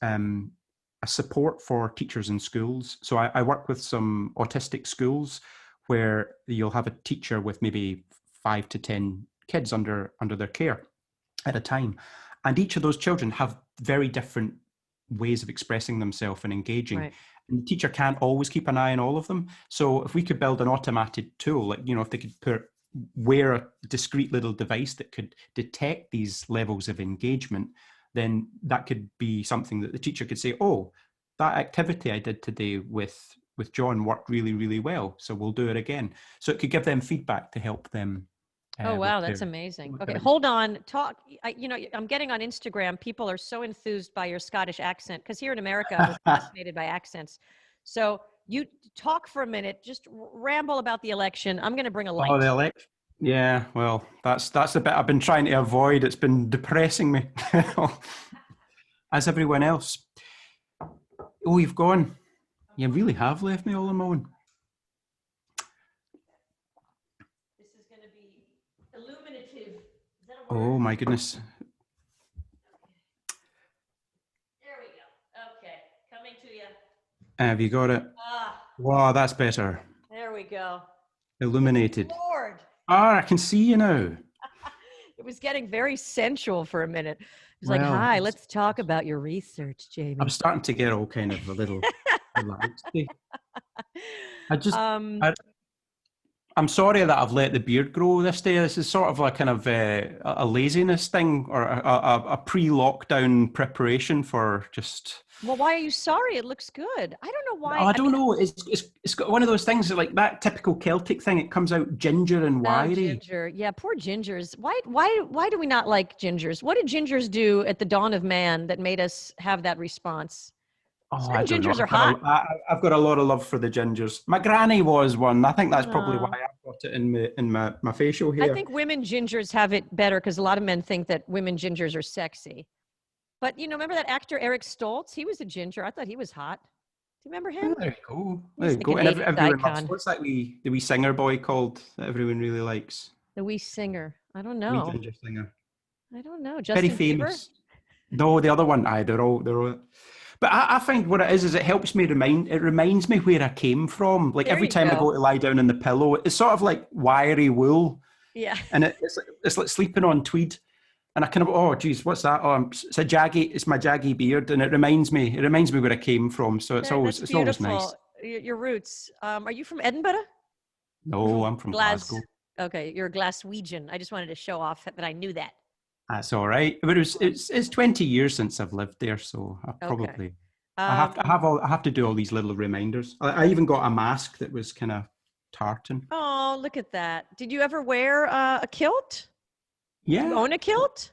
[SPEAKER 3] a support for teachers in schools. So I work with some autistic schools where you'll have a teacher with maybe 5 to 10 kids under their care at a time. And each of those children have very different ways of expressing themselves and engaging.
[SPEAKER 1] Right.
[SPEAKER 3] And the teacher can't always keep an eye on all of them. So if we could build an automated tool, like, you know, if they could wear a discrete little device that could detect these levels of engagement, then that could be something that the teacher could say, oh, that activity I did today with John worked really, really well, so we'll do it again. So it could give them feedback to help them.
[SPEAKER 1] Oh, wow, that's amazing. Okay, hold on. You know, I'm getting on Instagram. People are so enthused by your Scottish accent, because here in America, we're fascinated by accents. So you talk for a minute, just ramble about the election. I'm going to bring a light.
[SPEAKER 3] Oh, the election. Yeah, well, that's the bit I've been trying to avoid. It's been depressing me, as everyone else. Oh, you've gone. You really have left me all alone.
[SPEAKER 1] This is going to be illuminative. Is that a word?
[SPEAKER 3] Oh my goodness.
[SPEAKER 1] There we go. Okay, coming to you.
[SPEAKER 3] Have you got it? Wow, that's better.
[SPEAKER 1] There we go.
[SPEAKER 3] Illuminated.
[SPEAKER 1] Lord.
[SPEAKER 3] I can see you now.
[SPEAKER 1] It was getting very sensual for a minute. It was like, hi, let's talk about your research, Jamie.
[SPEAKER 3] I'm starting to get all kind of a little relaxed. I'm sorry that I've let the beard grow this day. This is sort of like kind of a laziness thing, or a pre-lockdown preparation for just.
[SPEAKER 1] Well, why are you sorry? It looks good. I don't know why.
[SPEAKER 3] I don't know. It's got one of those things like that typical Celtic thing. It comes out ginger and wiry.
[SPEAKER 1] Ginger. Yeah, poor gingers. Why do we not like gingers? What did gingers do at the dawn of man that made us have that response?
[SPEAKER 3] Oh,
[SPEAKER 1] I don't know. Gingers are hot.
[SPEAKER 3] I've got a lot of love for the gingers. My granny was one. I think that's probably why I've got it in my facial hair.
[SPEAKER 1] I think women gingers have it better, because a lot of men think that women gingers are sexy. But, you know, remember that actor Eric Stoltz? He was a ginger. I thought he was hot. Do you remember him?
[SPEAKER 3] Oh, there you go.
[SPEAKER 1] There you go.
[SPEAKER 3] And everyone loves, what's that the wee singer boy called that everyone really likes?
[SPEAKER 1] The wee singer. I don't know.
[SPEAKER 3] Wee ginger singer.
[SPEAKER 1] I don't know. Justin
[SPEAKER 3] Very famous.
[SPEAKER 1] Bieber?
[SPEAKER 3] No, the other one. They're all. But I find what it is it helps me it reminds me where I came from. Like every time I go to lie down on the pillow, it's sort of like wiry wool.
[SPEAKER 1] Yeah.
[SPEAKER 3] And it's like sleeping on tweed. And I kind of, oh, geez, what's that? Oh, it's my jaggy beard. And it reminds me where I came from. So it's always nice.
[SPEAKER 1] Your roots. Are you from Edinburgh?
[SPEAKER 3] No, I'm from Glasgow.
[SPEAKER 1] Okay, you're a Glaswegian. I just wanted to show off that I knew that.
[SPEAKER 3] That's all right. But it's 20 years since I've lived there, so I probably I have to do all these little reminders. I even got a mask that was kind of tartan.
[SPEAKER 1] Oh, look at that! Did you ever wear a kilt?
[SPEAKER 3] Yeah.
[SPEAKER 1] Do you own a kilt?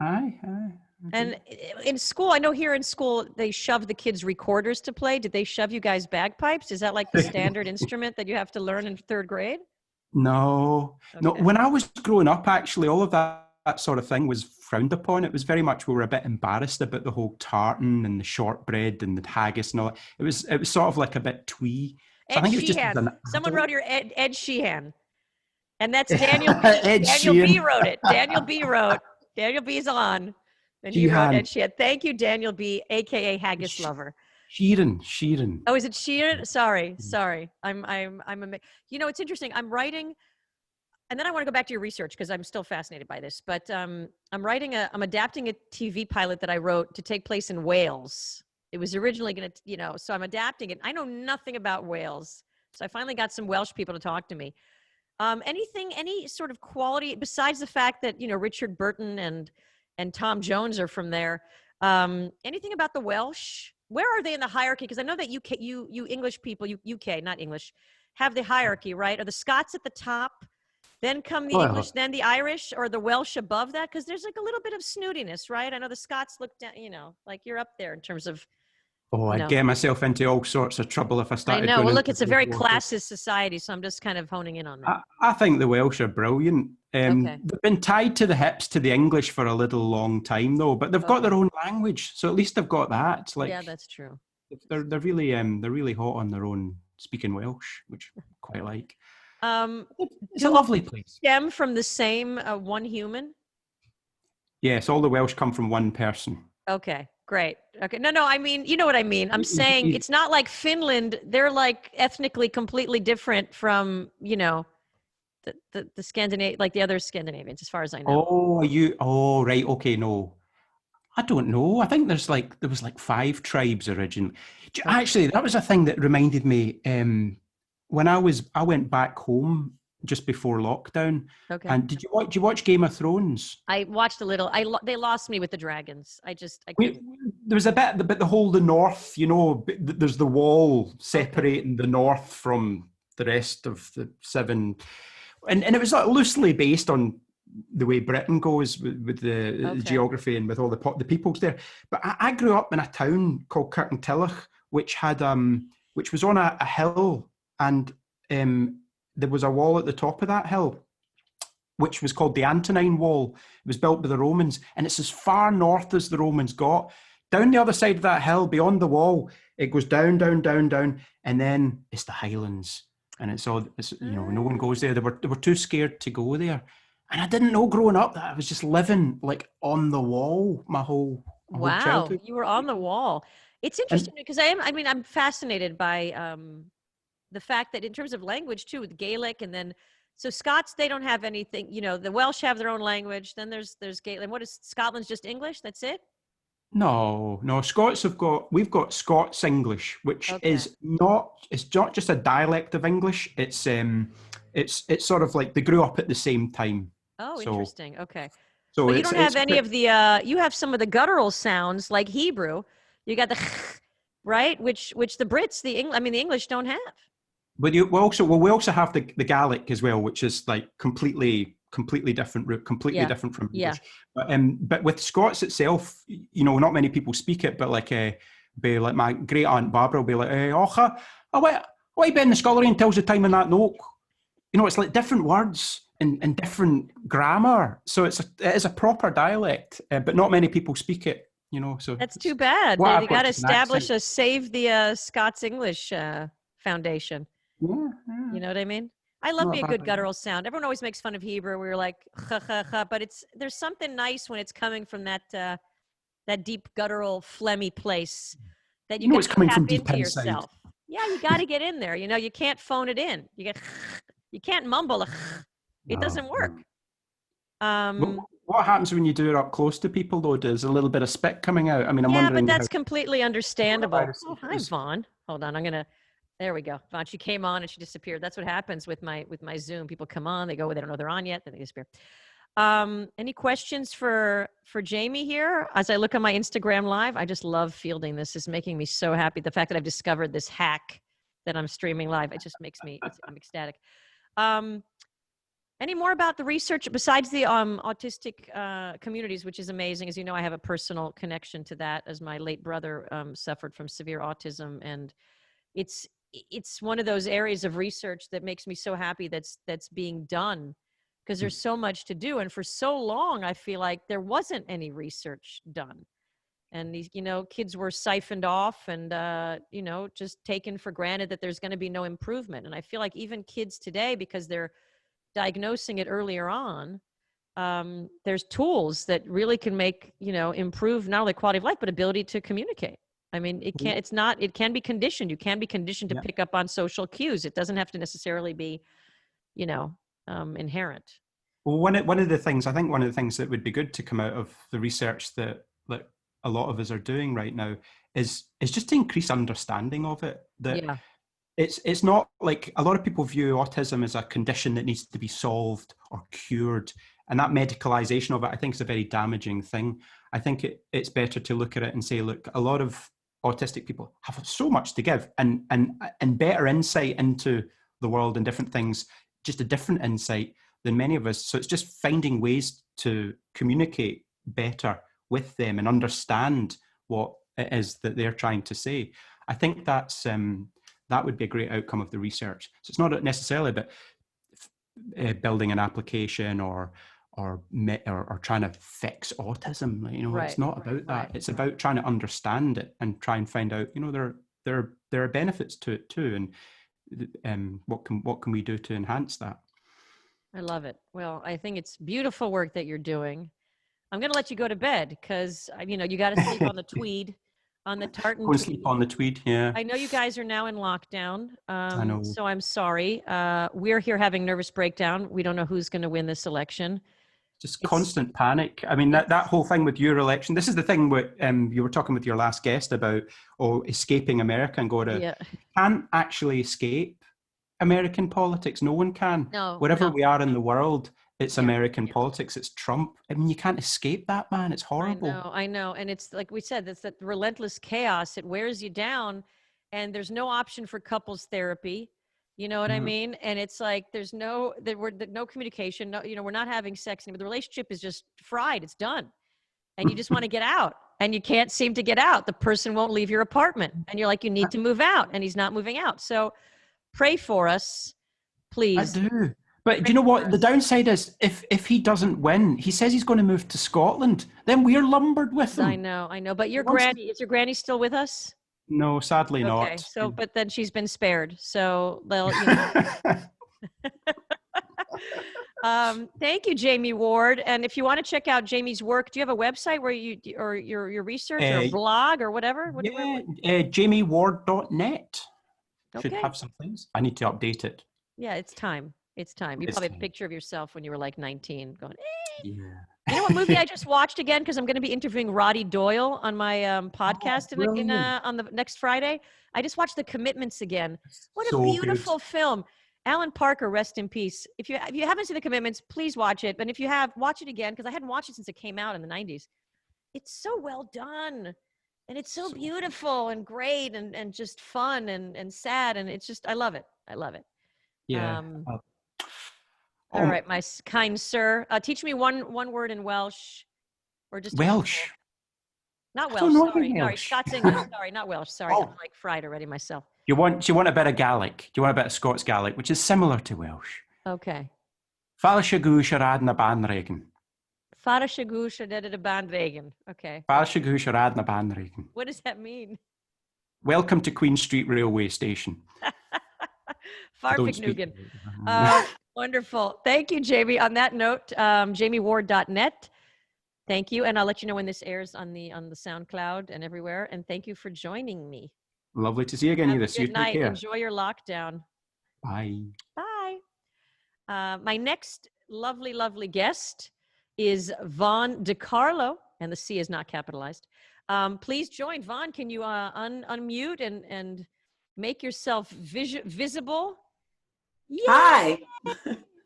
[SPEAKER 3] Aye.
[SPEAKER 1] And in school, I know here in school they shove the kids recorders to play. Did they shove you guys bagpipes? Is that like the standard instrument that you have to learn in third grade?
[SPEAKER 3] No.
[SPEAKER 1] Okay.
[SPEAKER 3] No. When I was growing up, actually, all of that sort of thing was frowned upon. It was very much, we were a bit embarrassed about the whole tartan and the shortbread and the haggis and all that. It was sort of like a bit twee. So I think it was just
[SPEAKER 1] someone wrote here Ed Sheehan. And that's Daniel B. Daniel B. wrote it. Daniel B. wrote. Daniel B's on. And he wrote Ed Sheehan. Thank you, Daniel B., a.k.a. Haggis Lover.
[SPEAKER 3] Sheeran.
[SPEAKER 1] Oh, is it Sheeran? Sorry. You know, it's interesting. I'm writing, and then I want to go back to your research because I'm still fascinated by this. But I'm adapting a TV pilot that I wrote to take place in Wales. It was originally going to, so I'm adapting it. I know nothing about Wales. So I finally got some Welsh people to talk to me. Any sort of quality besides the fact that, Richard Burton and Tom Jones are from there. Anything about the Welsh where are they in the hierarchy? Because I know that you English people, UK, not English, have the hierarchy, right? Are the Scots at the top? Then come the English, then the Irish, or the Welsh above that? Because there's like a little bit of snootiness, right? I know the Scots look down, like you're up there in terms of,
[SPEAKER 3] I'd get myself into all sorts of trouble if I
[SPEAKER 1] I
[SPEAKER 3] started
[SPEAKER 1] know.
[SPEAKER 3] going
[SPEAKER 1] Well,
[SPEAKER 3] into
[SPEAKER 1] look, it's a very
[SPEAKER 3] those
[SPEAKER 1] classist society, so I'm just kind of honing in on that.
[SPEAKER 3] I think the Welsh are brilliant.
[SPEAKER 1] Okay.
[SPEAKER 3] They've been tied to the hips to the English for a little long time, though. But they've got their own language, so at least they've got that. It's like,
[SPEAKER 1] yeah, that's true.
[SPEAKER 3] they're really hot on their own speaking Welsh, which I quite like. It's a lovely place.
[SPEAKER 1] Stem from the same one human?
[SPEAKER 3] Yes, all the Welsh come from one person.
[SPEAKER 1] Okay, great. Okay, no, I mean, you know what I mean. I'm saying it's not like Finland. They're like ethnically completely different from, the Scandinavian, like the other Scandinavians, as far as I know.
[SPEAKER 3] Right, okay, no. I don't know. I think there was like 5 tribes originally. Actually, that was a thing that reminded me when I went back home just before lockdown.
[SPEAKER 1] Okay.
[SPEAKER 3] And did you watch Game of Thrones?
[SPEAKER 1] I watched a little. They lost me with the dragons. I couldn't.
[SPEAKER 3] There was a bit, but the north, there's the wall separating the north from the rest of the 7, and it was like loosely based on the way Britain goes with the geography and with all the peoples there. But I grew up in a town called Kirkentillach, which was on a hill, and there was a wall at the top of that hill, which was called the Antonine Wall. It was built by the Romans, and it's as far north as the Romans got. Down the other side of that hill, beyond the wall, it goes down, down, down, down, and then it's the Highlands, and no one goes there. They were too scared to go there. And I didn't know growing up that I was just living like on the wall my whole childhood.
[SPEAKER 1] You were on the wall. It's interesting because I'm fascinated by the fact that in terms of language too, with Gaelic, and then so Scots, they don't have anything. The Welsh have their own language. Then there's Gaelic. And what is Scotland's just English? That's it?
[SPEAKER 3] No. Scots we've got Scots English, which is not. It's not just a dialect of English. It's sort of like they grew up at the same time.
[SPEAKER 1] Oh, interesting. Okay.
[SPEAKER 3] So
[SPEAKER 1] but you don't have any of the, you have some of the guttural sounds like Hebrew. You got the, right? Which the Brits, the English don't have.
[SPEAKER 3] But we also have the Gaelic as well, which is like completely different root, different from English. Yeah. But with Scots itself, not many people speak it, but like my great aunt Barbara will be like, "Ocha, why Ben the scullery and tells the time in that note." It's like different words and different grammar. So it is a proper dialect, but not many people speak it. So
[SPEAKER 1] that's too bad. They got to establish Save the Scots English Foundation.
[SPEAKER 3] Yeah.
[SPEAKER 1] You know what I mean? I love me a good guttural sound. Everyone always makes fun of Hebrew. We were like, ha, ha, ha, but there's something nice when it's coming from that deep guttural phlegmy place that you
[SPEAKER 3] it's coming from deep
[SPEAKER 1] into
[SPEAKER 3] inside.
[SPEAKER 1] Yourself. Yeah, you got to get in there. You can't phone it in. You can't mumble. It doesn't work.
[SPEAKER 3] What happens when you do it up close to people, though? Does a little bit of spit coming out? I'm wondering.
[SPEAKER 1] But that's completely understandable. Oh, hi, Vaughn. Hold on. There we go. Vaughn, she came on and she disappeared. That's what happens with my Zoom. People come on, they go, they don't know they're on yet, then they disappear. Any questions for Jamei here? As I look on my Instagram live, I just love fielding this. It's making me so happy. The fact that I've discovered this hack that I'm streaming live, it just makes I'm ecstatic. Any more about the research besides the autistic communities, which is amazing? As you know, I have a personal connection to that, as my late brother suffered from severe autism, and it's one of those areas of research that makes me so happy that's being done, because there's so much to do, and for so long I feel like there wasn't any research done, and these kids were siphoned off and just taken for granted that there's going to be no improvement. And I feel like even kids today, because they're diagnosing it earlier on, there's tools that really can make improve not only quality of life but ability to communicate. I mean, it can be conditioned. You can be conditioned to pick up on social cues. It doesn't have to necessarily be, inherent.
[SPEAKER 3] Well, one of the things that would be good to come out of the research that a lot of us are doing right now is just to increase understanding of it. It's not like a lot of people view autism as a condition that needs to be solved or cured. And that medicalization of it, I think, is a very damaging thing. I think it's better to look at it and say, look, a lot of autistic people have so much to give, and better insight into the world and different things, just a different insight than many of us. So it's just finding ways to communicate better with them and understand what it is that they're trying to say. I think that's that would be a great outcome of the research. So it's not necessarily about building an application or trying to fix autism. You know, it's not about that. It's about trying to understand it and try and find out, you know, there are benefits to it too, and what can we do to enhance that.
[SPEAKER 1] I love it. Well, I think it's beautiful work that you're doing. I'm going to let you go to bed because, you know, you got to sleep on the tweed, on the tartan
[SPEAKER 3] Go and
[SPEAKER 1] tweed.
[SPEAKER 3] sleep on the tweed, yeah.
[SPEAKER 1] I know you guys are now in lockdown,
[SPEAKER 3] I know.
[SPEAKER 1] so I'm sorry. We're here having nervous breakdown. We don't know who's going to win this election.
[SPEAKER 3] Just constant panic. I mean, that whole thing with your election, this is the thing what you were talking with your last guest about, escaping America and go to, you can't actually escape American politics. No one can.
[SPEAKER 1] No.
[SPEAKER 3] Wherever we are in the world, it's American politics. It's Trump. I mean, you can't escape that, man. It's horrible.
[SPEAKER 1] I know. And it's like we said, it's that relentless chaos. It wears you down, and there's no option for couples therapy. You know what I mean? And it's like there's no communication. No, you know, we're not having sex anymore. The relationship is just fried. It's done, and you just want to get out, and you can't seem to get out. The person won't leave your apartment, and you're like, you need to move out, and he's not moving out. So, pray for us, please.
[SPEAKER 3] I do. But do you know what? The downside is if he doesn't win, he says he's going to move to Scotland, then we're lumbered with him.
[SPEAKER 1] I know. But your granny, is your granny still with us?
[SPEAKER 3] No, sadly not.
[SPEAKER 1] Okay, so, but then she's been spared. So they'll, you know. Thank you, Jamei Ward. And if you want to check out Jamie's work, do you have a website where you, or your research or a blog or whatever?
[SPEAKER 3] JameiWard.net.
[SPEAKER 1] Okay.
[SPEAKER 3] Should have some things. I need to update it.
[SPEAKER 1] Yeah, it's time. It's time. You probably have a picture of yourself when you were like 19 going,
[SPEAKER 3] Yeah.
[SPEAKER 1] You know what movie I just watched again? Because I'm going to be interviewing Roddy Doyle on my podcast on the next Friday. I just watched The Commitments again. What a beautiful film. Alan Parker, rest in peace. If you haven't seen The Commitments, please watch it. And if you have, watch it again, because I hadn't watched it since it came out in the 90s. It's so well done. And it's so beautiful and great and just fun and sad. And it's just, I love it. I love it.
[SPEAKER 3] Yeah.
[SPEAKER 1] All right, my kind sir. Teach me one word in Welsh, or just
[SPEAKER 3] Welsh.
[SPEAKER 1] Not Welsh. Sorry, Scots English. Sorry, not Welsh. Sorry, I'm like fried already myself.
[SPEAKER 3] Do you want a bit of Gaelic? Do you want a bit of Scots Gaelic, which is similar to Welsh?
[SPEAKER 1] Okay.
[SPEAKER 3] Fala siagú siarad na banregan.
[SPEAKER 1] Fala siagú siarad na banregan. Okay.
[SPEAKER 3] Fala siagú siarad na banregan.
[SPEAKER 1] What does that mean?
[SPEAKER 3] Welcome to Queen Street Railway Station.
[SPEAKER 1] Farpignugan. Wonderful. Thank you, Jamie. On that note, JameiWard.net. Thank you. And I'll let you know when this airs on the SoundCloud and everywhere. And thank you for joining me.
[SPEAKER 3] Lovely to see you again, Edith.
[SPEAKER 1] Good night. Enjoy your lockdown.
[SPEAKER 3] Bye.
[SPEAKER 1] Bye. My next lovely, lovely guest is Vaughn Decarlo, and the C is not capitalized. Please join. Vaughn, can you unmute and make yourself visible? Yay!
[SPEAKER 4] Hi.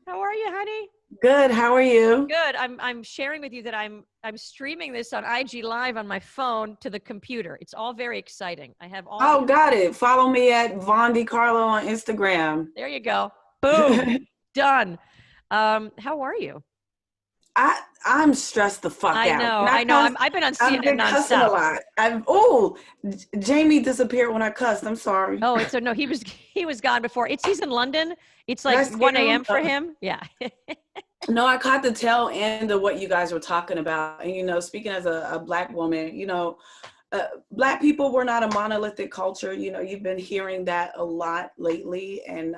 [SPEAKER 1] How are you, honey?
[SPEAKER 4] Good. How are you?
[SPEAKER 1] Good. I'm sharing with you that I'm streaming this on IG Live on my phone to the computer. It's all very exciting. I have all.
[SPEAKER 4] Oh, got it. Follow me at Vaughn Decarlo on Instagram.
[SPEAKER 1] There you go. Boom. Done. How are you?
[SPEAKER 4] I'm stressed the fuck out.
[SPEAKER 1] I know. I've been on CNN nonstop.
[SPEAKER 4] A lot. Jamie disappeared when I cussed. I'm sorry.
[SPEAKER 1] Oh, no. He was gone before. He's in London. It's like 1 a.m. for him. Yeah.
[SPEAKER 4] No, I caught the tail end of what you guys were talking about. And, speaking as a Black woman, Black people were not a monolithic culture. You've been hearing that a lot lately. And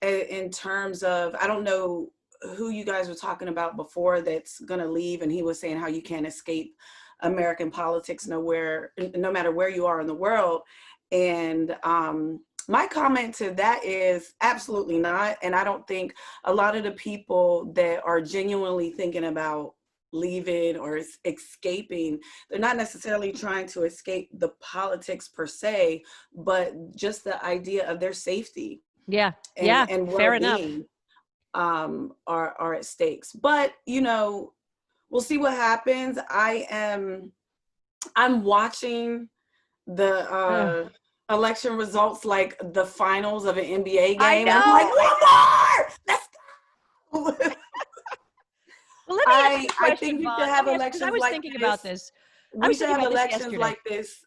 [SPEAKER 4] in terms of, I don't know who you guys were talking about before that's going to leave, and he was saying how you can't escape American politics no matter where you are in the world. And my comment to that is absolutely not. And I don't think a lot of the people that are genuinely thinking about leaving or escaping, they're not necessarily trying to escape the politics per se, but just the idea of their safety.
[SPEAKER 1] Yeah.
[SPEAKER 4] And
[SPEAKER 1] fair enough.
[SPEAKER 4] Are at stakes. But we'll see what happens. I'm watching the election results like the finals of an NBA
[SPEAKER 1] I
[SPEAKER 4] game.
[SPEAKER 1] know.
[SPEAKER 4] And I'm like, Lamar, let's go.
[SPEAKER 1] Well, let me ask you a
[SPEAKER 4] I
[SPEAKER 1] question,
[SPEAKER 4] think we
[SPEAKER 1] Vaughn.
[SPEAKER 4] should have
[SPEAKER 1] Let me ask, because I
[SPEAKER 4] elections
[SPEAKER 1] was
[SPEAKER 4] like
[SPEAKER 1] thinking
[SPEAKER 4] this.
[SPEAKER 1] about this. I
[SPEAKER 4] We
[SPEAKER 1] was
[SPEAKER 4] should
[SPEAKER 1] thinking
[SPEAKER 4] have
[SPEAKER 1] about this
[SPEAKER 4] elections
[SPEAKER 1] yesterday.
[SPEAKER 4] like this,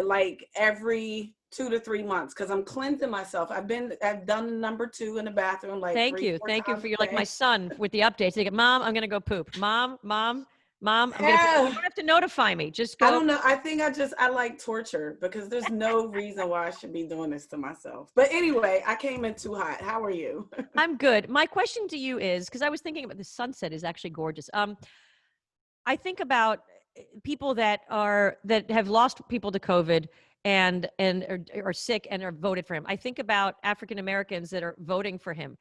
[SPEAKER 4] like every 2 to 3 months, because I'm cleansing myself. I've done number 2 in the bathroom like
[SPEAKER 1] Thank
[SPEAKER 4] 3,
[SPEAKER 1] you.
[SPEAKER 4] 4
[SPEAKER 1] Thank you
[SPEAKER 4] times
[SPEAKER 1] for
[SPEAKER 4] a
[SPEAKER 1] your, like
[SPEAKER 4] day.
[SPEAKER 1] my son with the updates. They go, Mom, I'm going to go poop. Mom, I'm going to
[SPEAKER 4] Yeah.
[SPEAKER 1] poop. You don't have to notify me. Just go.
[SPEAKER 4] I don't know. I think I like torture because there's no reason why I should be doing this to myself. But anyway, I came in too hot. How are you?
[SPEAKER 1] I'm good. My question to you is, because I was thinking about the sunset is actually gorgeous. I think about people that have lost people to COVID and are sick and are voted for him. I think about African Americans that are voting for him.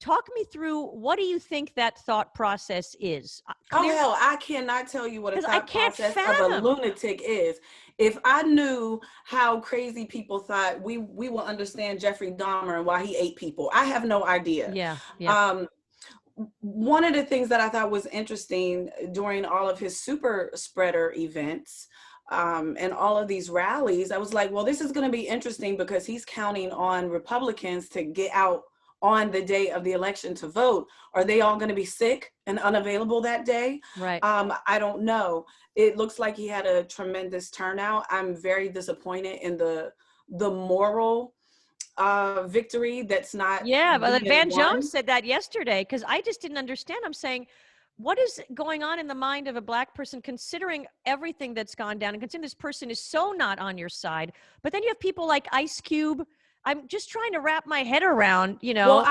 [SPEAKER 1] Talk me through, what do you think that thought process is?
[SPEAKER 4] Oh, hell, I cannot tell you what a
[SPEAKER 1] Because I
[SPEAKER 4] thought
[SPEAKER 1] can't
[SPEAKER 4] process of a
[SPEAKER 1] fathom.
[SPEAKER 4] lunatic is. If I knew how crazy people thought, we will understand Jeffrey Dahmer and why he ate people. I have no idea.
[SPEAKER 1] Yeah.
[SPEAKER 4] One of the things that I thought was interesting during all of his super spreader events, and all of these rallies, I was like, well, this is going to be interesting because he's counting on Republicans to get out on the day of the election to vote. Are they all going to be sick and unavailable that day?
[SPEAKER 1] Right.
[SPEAKER 4] I don't know. It looks like he had a tremendous turnout. I'm very disappointed in the moral victory that's not.
[SPEAKER 1] Yeah, but
[SPEAKER 4] being
[SPEAKER 1] Van
[SPEAKER 4] won.
[SPEAKER 1] Jones said that yesterday, because I just didn't understand. I'm saying, what is going on in the mind of a Black person, considering everything that's gone down and considering this person is so not on your side? But then you have people like Ice Cube. I'm just trying to wrap my head around,
[SPEAKER 4] Well,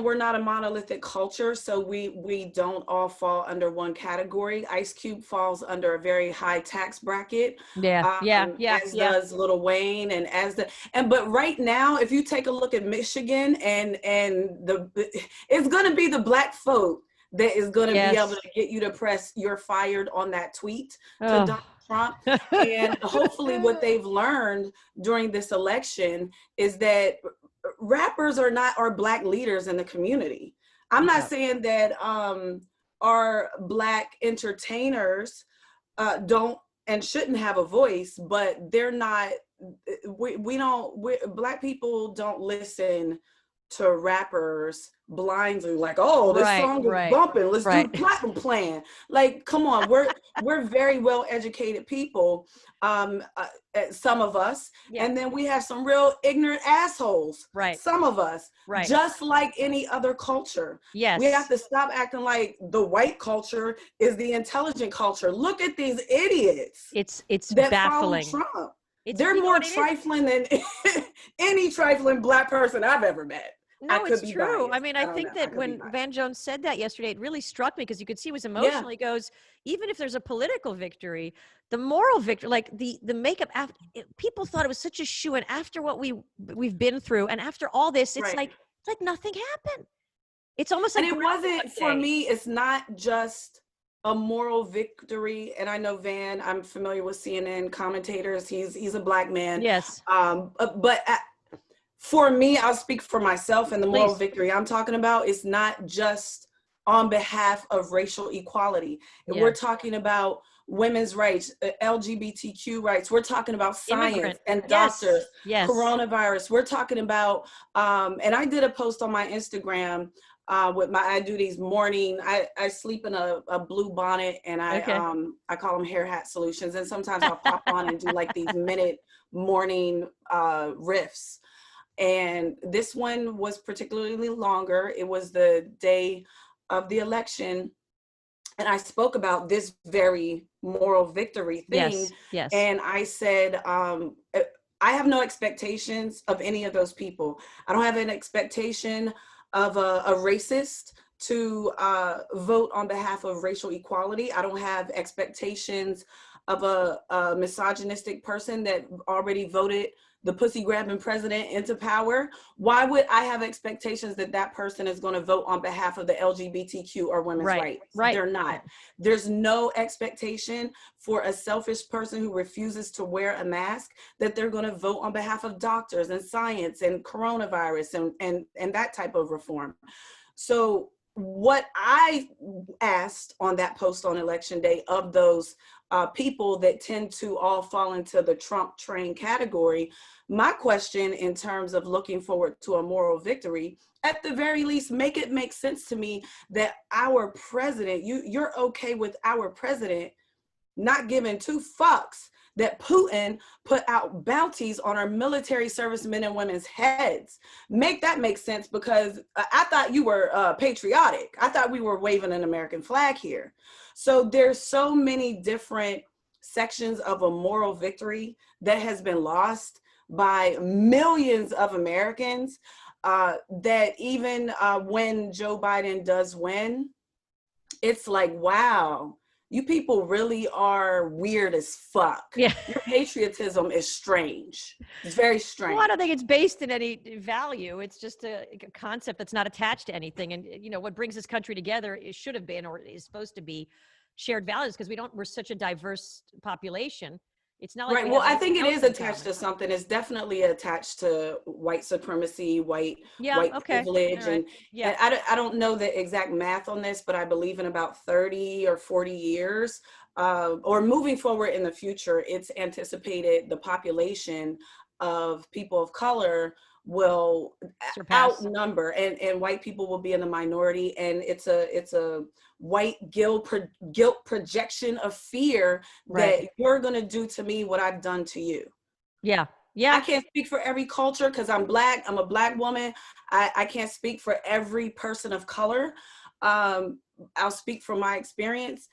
[SPEAKER 4] we're not a monolithic culture, so we don't all fall under one category. Ice Cube falls under a very high tax bracket.
[SPEAKER 1] Yeah.
[SPEAKER 4] As does Lil Wayne, but right now, if you take a look at Michigan and it's gonna be the Black vote that is gonna be able to get you to press "you're fired" on that tweet to Donald Trump. And hopefully what they've learned during this election is that rappers are Black leaders in the community. I'm not saying that our Black entertainers don't and shouldn't have a voice, but they're not. Black people don't listen to rappers blindly, like, oh, this song is bumping, let's do the platinum plan. Like, come on, we're very well educated people, some of us, and then we have some real ignorant assholes, some of us, just like any other culture. We have to stop acting like the white culture is the intelligent culture. Look at these idiots.
[SPEAKER 1] It's
[SPEAKER 4] that
[SPEAKER 1] baffling.
[SPEAKER 4] follow Trump. They're more trifling than any trifling Black person I've ever met.
[SPEAKER 1] No, it's true.
[SPEAKER 4] Biased.
[SPEAKER 1] I mean, I think that when Van Jones said that yesterday, it really struck me, because you could see he was emotional. He goes, even if there's a political victory, the moral victory, like the makeup, after people thought it was such a shoo, and after what we've been through, and after all this, it's like nothing happened. It's almost like,
[SPEAKER 4] and it wasn't for me. It's not just a moral victory. And I know Van, I'm familiar with CNN commentators. He's a Black man.
[SPEAKER 1] Yes.
[SPEAKER 4] But for me, I'll speak for myself, and the moral victory I'm talking about is not just on behalf of racial equality. We're talking about women's rights, LGBTQ rights. We're talking about science and doctors, coronavirus. We're talking about, and I did a post on my Instagram I do these morning, I sleep in a blue bonnet, and I call them hair hat solutions. And sometimes I'll pop on and do like these minute morning riffs. And this one was particularly longer. It was the day of the election. And I spoke about this very moral victory thing.
[SPEAKER 1] Yes.
[SPEAKER 4] And I said, I have no expectations of any of those people. I don't have an expectation of a racist to vote on behalf of racial equality. I don't have expectations of a misogynistic person that already voted the pussy grabbing president into power. Why would I have expectations that that person is going to vote on behalf of the LGBTQ or women's rights? They're not. There's no expectation for a selfish person who refuses to wear a mask that they're going to vote on behalf of doctors and science and coronavirus and that type of reform. So what I asked on that post on election day of those people that tend to all fall into the Trump train category, my question in terms of looking forward to a moral victory, at the very least, make it make sense to me that our president, you're okay with our president not giving two fucks that Putin put out bounties on our military servicemen and women's heads. Make that make sense, because I thought you were patriotic. I thought we were waving an American flag here. So there's so many different sections of a moral victory that has been lost by millions of Americans, that even when Joe Biden does win, it's like, wow, you people really are weird as fuck.
[SPEAKER 1] Yeah.
[SPEAKER 4] Your patriotism is strange. It's very strange.
[SPEAKER 1] Well, I don't think it's based in any value. It's just a concept that's not attached to anything. And, you know, what brings this country together, it should have been, or is supposed to be, shared values, because we're such a diverse population. It's not like
[SPEAKER 4] right. Well, I think it is attached to something. It's definitely attached to white supremacy, white privilege.
[SPEAKER 1] Right.
[SPEAKER 4] And I don't know the exact math on this, but I believe in about 30 or 40 years, or moving forward in the future, it's anticipated the population of people of color will outnumber, and white people will be in the minority. And it's a white guilt projection of fear that you're going to do to me what I've done to you.
[SPEAKER 1] Yeah.
[SPEAKER 4] I can't speak for every culture because I'm Black. I'm a Black woman. I can't speak for every person of color. I'll speak from my experience.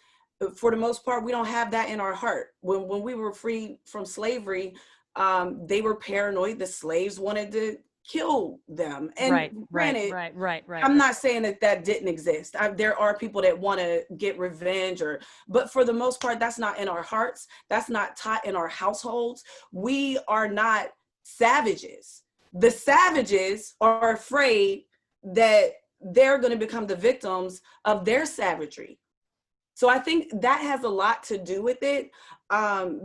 [SPEAKER 4] For the most part, we don't have that in our heart. When we were free from slavery, they were paranoid. The slaves wanted to kill them. And granted, I'm not saying that didn't exist. There are people that want to get revenge, but for the most part, that's not in our hearts. That's not taught in our households. We are not savages. The savages are afraid that they're going to become the victims of their savagery. So I think that has a lot to do with it,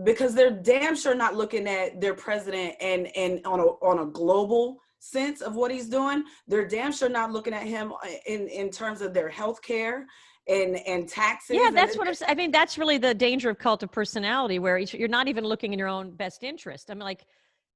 [SPEAKER 4] because they're damn sure not looking at their president and on a global sense of what he's doing. They're damn sure not looking at him in terms of their health care and taxes.
[SPEAKER 1] Yeah, that's what I'm saying. I mean, that's really the danger of cult of personality, where you're not even looking in your own best interest. I mean, like,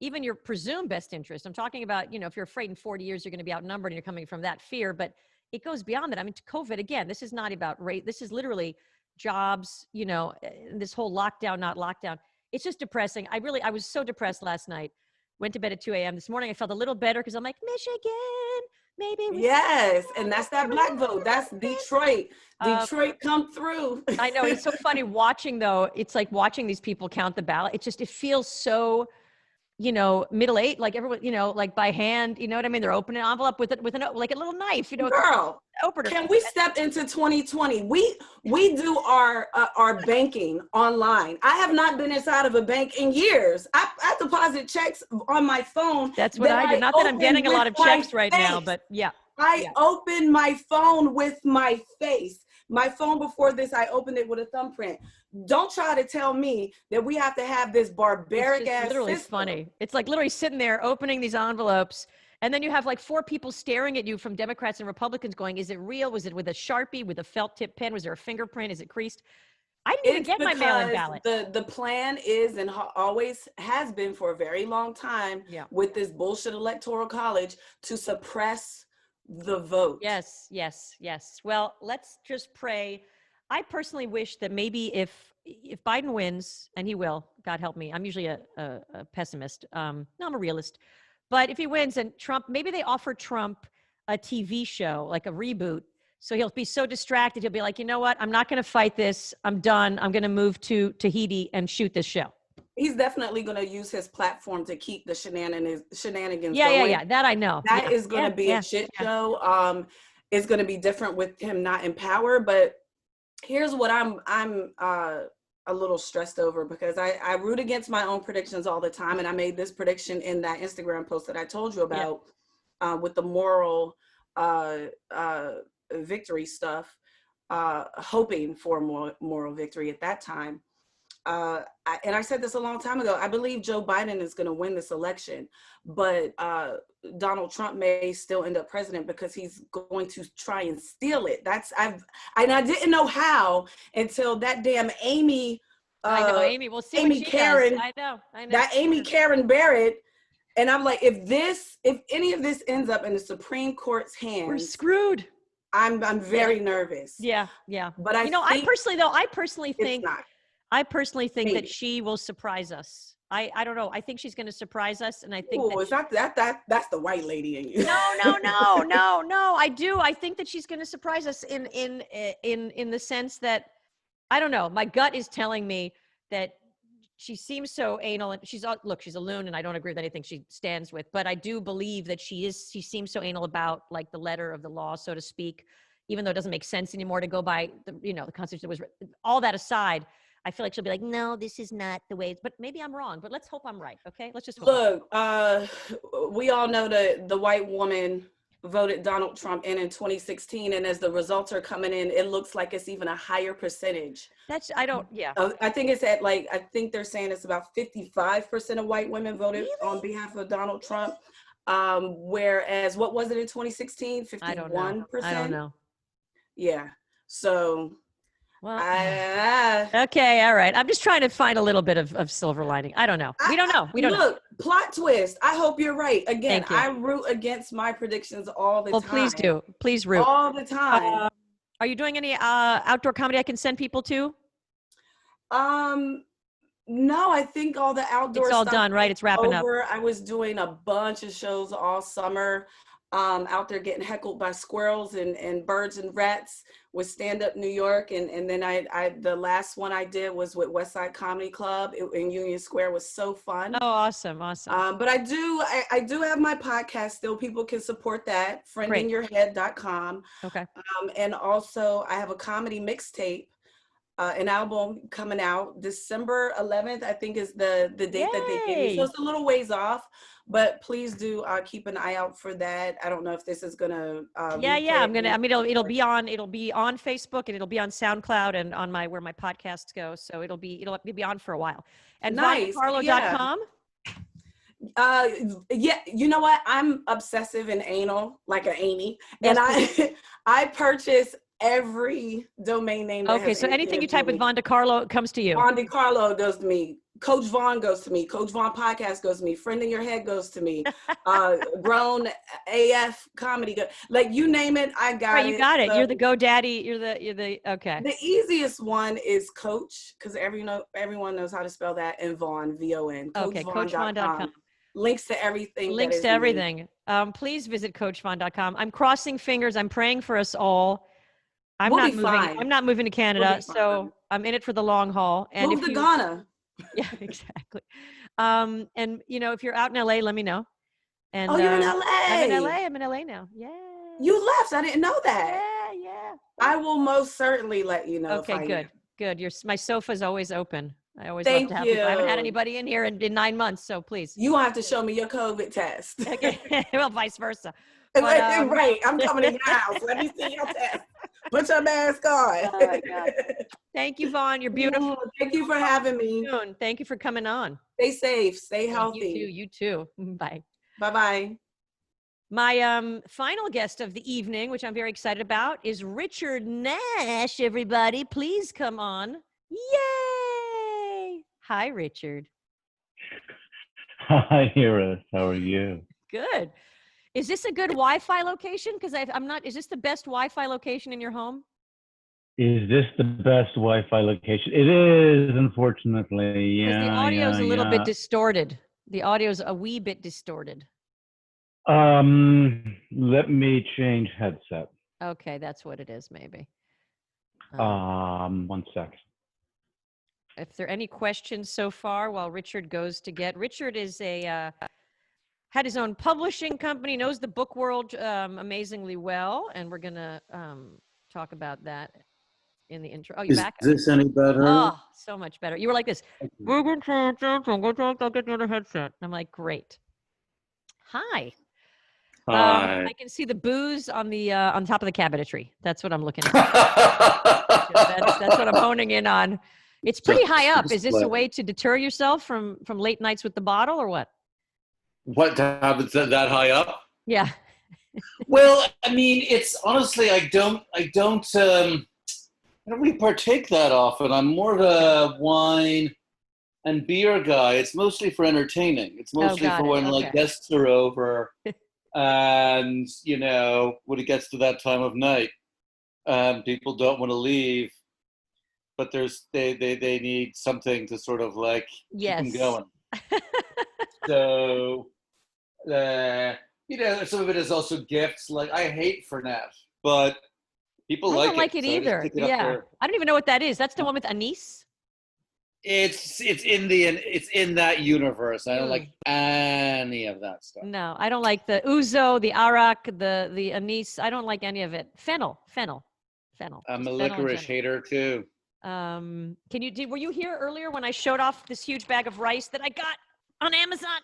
[SPEAKER 1] even your presumed best interest. I'm talking about, you know, if you're afraid in 40 years you're going to be outnumbered and you're coming from that fear, but it goes beyond that. I mean, COVID, again, this is not about race. This is literally jobs, you know, this whole lockdown, not lockdown. It's just depressing. I was so depressed last night. Went to bed at 2 a.m. This morning I felt a little better because I'm like, Michigan, maybe.
[SPEAKER 4] Yes, and that's that Black vote. That's Detroit. Detroit come through.
[SPEAKER 1] I know. It's so funny watching, though. It's like watching these people count the ballot. It feels so, you know, middle-aged, like everyone, you know, like by hand, you know what I mean? They're opening an envelope with like a little knife, you know.
[SPEAKER 4] Girl, can we step into 2020? We do our banking online. I have not been inside of a bank in years. I deposit checks on my phone.
[SPEAKER 1] That's what I do. Not that I'm getting a lot of checks right now, but yeah.
[SPEAKER 4] I open my phone with my face. My phone before this, I opened it with a thumbprint. Don't try to tell me that we have to have this barbaric ass
[SPEAKER 1] literally
[SPEAKER 4] system.
[SPEAKER 1] Funny. It's like literally sitting there opening these envelopes, and then you have like 4 people staring at you from Democrats and Republicans going, is it real? Was it with a Sharpie, with a felt tip pen? Was there a fingerprint? Is it creased? I didn't even get my mail-in ballot.
[SPEAKER 4] The plan is, and always has been for a very long time, with this bullshit electoral college, to suppress the vote.
[SPEAKER 1] Yes. Well, let's just pray. I personally wish that maybe if Biden wins, and he will, God help me, I'm usually a pessimist. No, I'm a realist. But if he wins and Trump, maybe they offer Trump a TV show, like a reboot. So he'll be so distracted. He'll be like, you know what? I'm not going to fight this. I'm done. I'm going to move to Tahiti and shoot this show.
[SPEAKER 4] He's definitely going to use his platform to keep the shenanigans going.
[SPEAKER 1] Yeah. That I know.
[SPEAKER 4] That is going to be a shit show. It's going to be different with him not in power. But here's what I'm a little stressed over, because I root against my own predictions all the time. And I made this prediction in that Instagram post that I told you about, with the moral victory stuff, hoping for moral victory at that time. and I said this a long time ago, I believe Joe Biden is going to win this election, but Donald Trump may still end up president because he's going to try and steal it. I didn't know how until that damn Amy.
[SPEAKER 1] I know Amy. We'll see
[SPEAKER 4] Amy
[SPEAKER 1] what she
[SPEAKER 4] Karen.
[SPEAKER 1] does. I know.
[SPEAKER 4] That Amy Karen Barrett. And I'm like, if any of this ends up in the Supreme Court's hands,
[SPEAKER 1] we're screwed.
[SPEAKER 4] I'm very nervous.
[SPEAKER 1] Yeah.
[SPEAKER 4] But
[SPEAKER 1] I personally think
[SPEAKER 4] Maybe.
[SPEAKER 1] that she will surprise us. I don't know. I think she's going to surprise us, and I think
[SPEAKER 4] that's the white lady in you.
[SPEAKER 1] No. I do. I think that she's going to surprise us in the sense that, I don't know. My gut is telling me that she seems so anal, and she's a loon, and I don't agree with anything she stands with, but I do believe that she seems so anal about like the letter of the law, so to speak, even though it doesn't make sense anymore to go by the Constitution that was written. All that aside, I feel like she'll be like, no, this is not the way. But maybe I'm wrong. But let's hope I'm right. Okay, let's just hope.
[SPEAKER 4] Look, we all know that the white woman voted Donald Trump in 2016, and as the results are coming in, it looks like it's even a higher percentage.
[SPEAKER 1] I
[SPEAKER 4] think it's at I think they're saying it's about 55% of white women voted on behalf of Donald Trump. Whereas what was it in 2016? 51%.
[SPEAKER 1] I don't know.
[SPEAKER 4] Yeah. So.
[SPEAKER 1] Well, okay, all right. I'm just trying to find a little bit of silver lining. I don't know. We don't know.
[SPEAKER 4] Look, plot twist. I hope you're right. Again, I root against my predictions all the time.
[SPEAKER 1] Well, please do. Please root.
[SPEAKER 4] All the time.
[SPEAKER 1] Are you doing any outdoor comedy I can send people to?
[SPEAKER 4] No, I think all the outdoor
[SPEAKER 1] It's all
[SPEAKER 4] stuff
[SPEAKER 1] done, right? It's wrapping up.
[SPEAKER 4] I was doing a bunch of shows all summer. Out there getting heckled by squirrels and birds and rats with Stand Up New York, and then I the last one I did was with West Side Comedy Club in Union Square. Was so fun.
[SPEAKER 1] Oh, awesome.
[SPEAKER 4] But I do have my podcast still. People can support that, friendinyourhead.com.
[SPEAKER 1] Okay.
[SPEAKER 4] And also I have a comedy mixtape, an album coming out December 11th, I think is the date that they gave me. So it's a little ways off, but please do keep an eye out for that. I don't know if this is gonna. It'll be on Facebook, and it'll be on SoundCloud and on where my podcasts go. So it'll be on for a while. And
[SPEAKER 2] Nice.
[SPEAKER 1] Decarlo.com.
[SPEAKER 4] You know what? I'm obsessive and anal, like an Amy, and I purchase every domain name.
[SPEAKER 1] Okay, so anything you type with Von Decarlo comes to you.
[SPEAKER 4] Von Decarlo goes to me. Coach Vaughn goes to me. Coach Vaughn podcast goes to me. Friend in Your Head goes to me. Grown AF comedy, like you name it, I got it.
[SPEAKER 1] Right, you got it. You're the GoDaddy. You're the okay.
[SPEAKER 4] The easiest one is Coach, because everyone knows how to spell that, and Vaughn, VON.
[SPEAKER 1] Okay, CoachVaughn.com.
[SPEAKER 4] Links to everything.
[SPEAKER 1] Links to everything. Please visit CoachVaughn.com. I'm crossing fingers. I'm praying for us all. I'm not moving to Canada, so I'm in it for the long haul. And
[SPEAKER 4] move to Ghana.
[SPEAKER 1] Yeah, exactly. And if you're out in LA, let me know. And
[SPEAKER 4] you're in LA.
[SPEAKER 1] I'm in LA now. Yeah.
[SPEAKER 4] You left. I didn't know that.
[SPEAKER 1] Yeah.
[SPEAKER 4] I will most certainly let you know.
[SPEAKER 1] Okay, good. My sofa's always open. I always
[SPEAKER 4] Thank
[SPEAKER 1] love to have
[SPEAKER 4] you.
[SPEAKER 1] people. I haven't had anybody in here in 9 months, so please.
[SPEAKER 4] You will have to show me your COVID test.
[SPEAKER 1] Okay. Well, vice versa.
[SPEAKER 4] But, right. I'm coming to your house. Let me see your test. Put your mask on.
[SPEAKER 1] Oh my God. Thank you, Vaughn. You're beautiful.
[SPEAKER 4] Thank you for having me.
[SPEAKER 1] Thank you for coming on.
[SPEAKER 4] Stay safe. Stay healthy.
[SPEAKER 1] You too. Bye.
[SPEAKER 4] Bye-bye.
[SPEAKER 1] My final guest of the evening, which I'm very excited about, is Richard Nash, everybody. Please come on. Yay! Hi, Richard.
[SPEAKER 5] Hi, Iris. How are you?
[SPEAKER 1] Good. Is this a good Wi-Fi location? Because is this the best Wi-Fi location in your home?
[SPEAKER 5] Is this the best Wi-Fi location? It is, unfortunately. Yeah.
[SPEAKER 1] Because the audio is a little bit distorted. The audio is a wee bit distorted.
[SPEAKER 5] Let me change headset.
[SPEAKER 1] Okay, that's what it is, maybe.
[SPEAKER 5] 1 sec.
[SPEAKER 1] If there are any questions so far while Richard goes to get... Richard is had his own publishing company, knows the book world amazingly well, and we're going to talk about that in the intro. Oh, you're back?
[SPEAKER 6] Is this any better?
[SPEAKER 1] Oh, so much better. You were like this. I'll get another headset. I'm like, great. Hi.
[SPEAKER 6] Hi.
[SPEAKER 1] I can see the booze on top of the cabinetry. That's what I'm looking at. That's what I'm honing in on. It's pretty
[SPEAKER 6] Just
[SPEAKER 1] high up. Is this a
[SPEAKER 6] display.
[SPEAKER 1] way to deter yourself from late nights with the bottle or what?
[SPEAKER 6] What happens that high up?
[SPEAKER 1] Yeah.
[SPEAKER 6] Well, I mean, it's honestly, I don't really partake that often. I'm more of a wine and beer guy. It's mostly for entertaining. It's mostly
[SPEAKER 1] got
[SPEAKER 6] for
[SPEAKER 1] it.
[SPEAKER 6] when
[SPEAKER 1] Okay.
[SPEAKER 6] like guests are over, and when it gets to that time of night, people don't want to leave, but they need something to sort of like keep them
[SPEAKER 1] Yes.
[SPEAKER 6] going. So, some of it is also gifts. Like I hate Fernet, but people
[SPEAKER 1] I
[SPEAKER 6] like
[SPEAKER 1] don't like it
[SPEAKER 6] so I just
[SPEAKER 1] either.
[SPEAKER 6] pick it up
[SPEAKER 1] Yeah.
[SPEAKER 6] there.
[SPEAKER 1] I don't even know what that is. That's the one with anise?
[SPEAKER 6] It's in that universe. I don't like any of that stuff.
[SPEAKER 1] No, I don't like the ouzo, the arak, the anise. I don't like any of it. Fennel.
[SPEAKER 6] I'm
[SPEAKER 1] Just
[SPEAKER 6] a
[SPEAKER 1] fennel in
[SPEAKER 6] licorice
[SPEAKER 1] general.
[SPEAKER 6] hater too.
[SPEAKER 1] Were you here earlier when I showed off this huge bag of rice that I got on Amazon?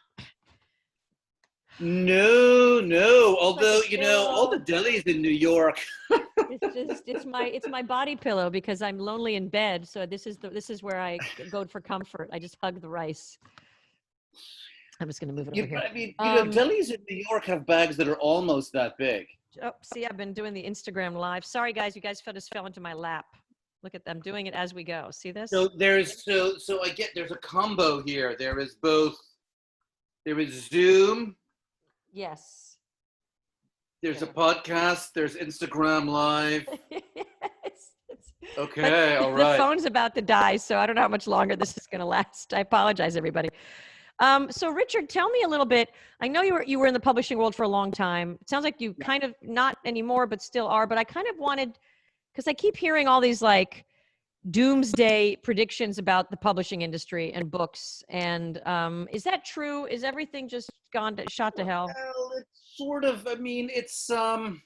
[SPEAKER 6] No. Although
[SPEAKER 1] pillow.
[SPEAKER 6] all the delis in New York.
[SPEAKER 1] It's my body pillow because I'm lonely in bed. So this is where I go for comfort. I just hug the rice. I'm just going to move it over here.
[SPEAKER 6] I mean,
[SPEAKER 1] Um,
[SPEAKER 6] delis in New York have bags that are almost that big.
[SPEAKER 1] Oh, see, I've been doing the Instagram live. Sorry, guys, you guys just fell into my lap. Look at them doing it as we go. See this?
[SPEAKER 6] So there's there's a combo here. There is Zoom.
[SPEAKER 1] Yes.
[SPEAKER 6] There's a
[SPEAKER 1] Yeah.
[SPEAKER 6] podcast. There's Instagram Live. Okay,
[SPEAKER 1] But
[SPEAKER 6] all right.
[SPEAKER 1] The phone's about to die, so I don't know how much longer this is going to last. I apologize, everybody. So Richard, tell me a little bit. I know you were in the publishing world for a long time. It sounds like you kind of not anymore, but still are. But I kind of wanted, because I keep hearing all these like doomsday predictions about the publishing industry and books. And is that true? Is everything just shot to hell?
[SPEAKER 6] Well, it's sort of. I mean, it's look,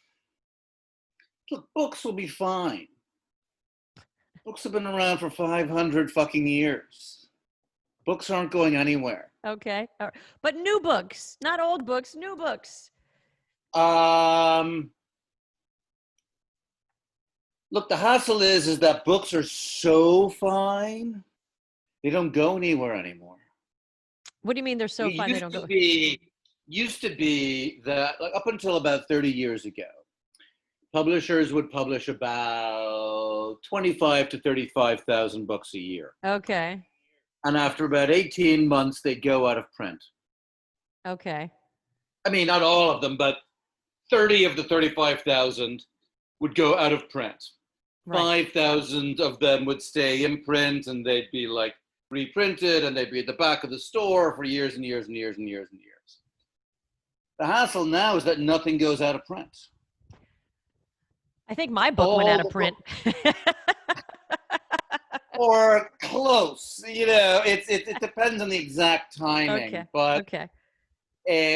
[SPEAKER 6] books will be fine. Books have been around for 500 fucking years. Books aren't going anywhere.
[SPEAKER 1] Okay. All right. But new books, not old books, new books.
[SPEAKER 6] Look, the hassle is that books are so fine, they don't go anywhere anymore.
[SPEAKER 1] What do you mean they're so fine they don't go?
[SPEAKER 6] Used to be that, like, up until about 30 years ago, publishers would publish about 25 to 35,000 books a year.
[SPEAKER 1] Okay.
[SPEAKER 6] And after about 18 months, they'd go out of print.
[SPEAKER 1] Okay.
[SPEAKER 6] I mean, not all of them, but 30 of the 35,000 would go out of print.
[SPEAKER 1] Right.
[SPEAKER 6] 5,000 of them would stay in print, and they'd be like reprinted, and they'd be at the back of the store for years and years and years and years and years. The hassle now is that nothing goes out of print.
[SPEAKER 1] I think my book went out of print.
[SPEAKER 6] Or close, it depends on the exact timing.
[SPEAKER 1] Okay.
[SPEAKER 6] But
[SPEAKER 1] Okay.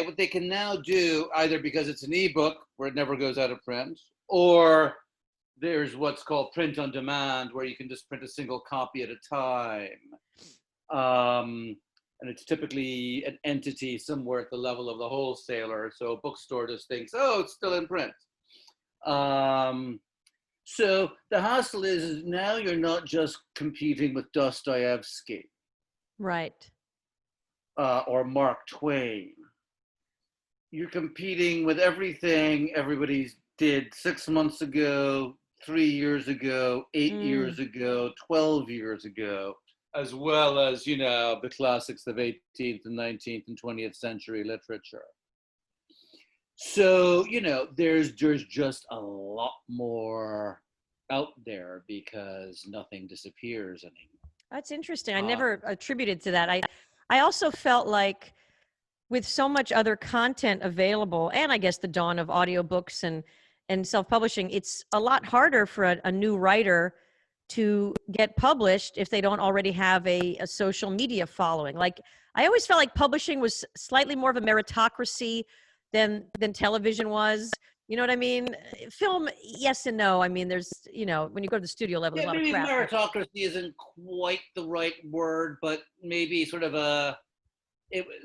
[SPEAKER 6] what they can now do, either because it's an ebook where it never goes out of print, or there's what's called print on demand, where you can just print a single copy at a time. And it's typically an entity somewhere at the level of the wholesaler. So a bookstore just thinks, oh, it's still in print. So the hassle is now you're not just competing with Dostoevsky.
[SPEAKER 1] Right.
[SPEAKER 6] Or Mark Twain. You're competing with everything everybody did 6 months ago, 3 years ago, 8 years ago, 12 years ago, as well as, the classics of 18th and 19th and 20th century literature. So, there's just a lot more out there because nothing disappears anymore.
[SPEAKER 1] That's interesting. I never attributed to that. I also felt like with so much other content available, and I guess the dawn of audiobooks and self-publishing, it's a lot harder for a new writer to get published if they don't already have a social media following. Like, I always felt like publishing was slightly more of a meritocracy than television was. You know what I mean? Film, yes and no. I mean, there's, when you go to the studio level, there's a lot of crap.
[SPEAKER 6] Maybe meritocracy isn't quite the right word, but maybe sort of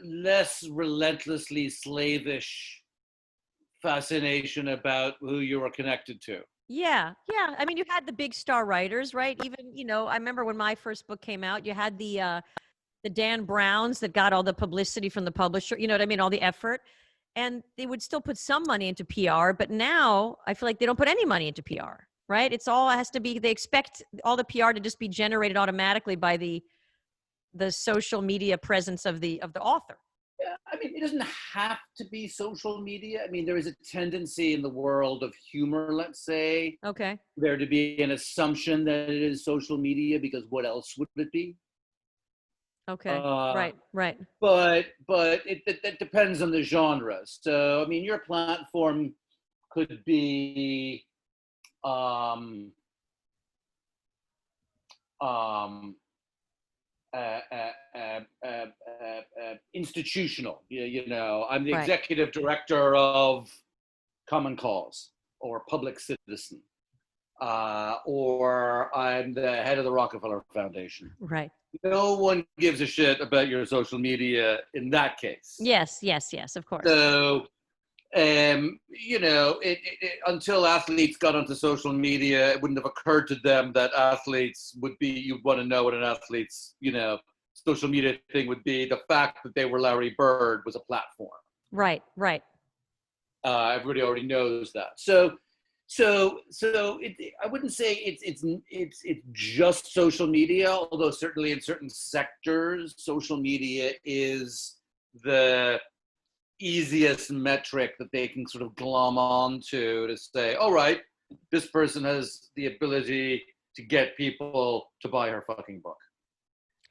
[SPEAKER 6] less relentlessly slavish fascination about who you are connected to.
[SPEAKER 1] Yeah, yeah. I mean, you had the big star writers, right? Even, I remember when my first book came out, you had the Dan Browns that got all the publicity from the publisher, you know what I mean, all the effort. And they would still put some money into PR, but now I feel like they don't put any money into PR, right? It has to be, they expect all the PR to just be generated automatically by the social media presence of the author.
[SPEAKER 6] Yeah, I mean, it doesn't have to be social media. I mean, there is a tendency in the world of humor, let's say,
[SPEAKER 1] Okay.
[SPEAKER 6] there to be an assumption that it is social media because what else would it be?
[SPEAKER 1] Okay. Right.
[SPEAKER 6] But it depends on the genre. So I mean, your platform could be um, um, institutional. I'm the
[SPEAKER 1] Right.
[SPEAKER 6] executive director of Common Cause or Public Citizen, or I'm the head of the Rockefeller Foundation.
[SPEAKER 1] Right.
[SPEAKER 6] No one gives a shit about your social media in that case.
[SPEAKER 1] Yes, of course.
[SPEAKER 6] So, until athletes got onto social media, it wouldn't have occurred to them that athletes would be, you'd want to know what an athlete's, social media thing would be. The fact that they were Larry Bird was a platform.
[SPEAKER 1] Right.
[SPEAKER 6] Everybody already knows that. So I wouldn't say it's just social media, although certainly in certain sectors, social media is the easiest metric that they can sort of glom onto to say, all right, this person has the ability to get people to buy her fucking book.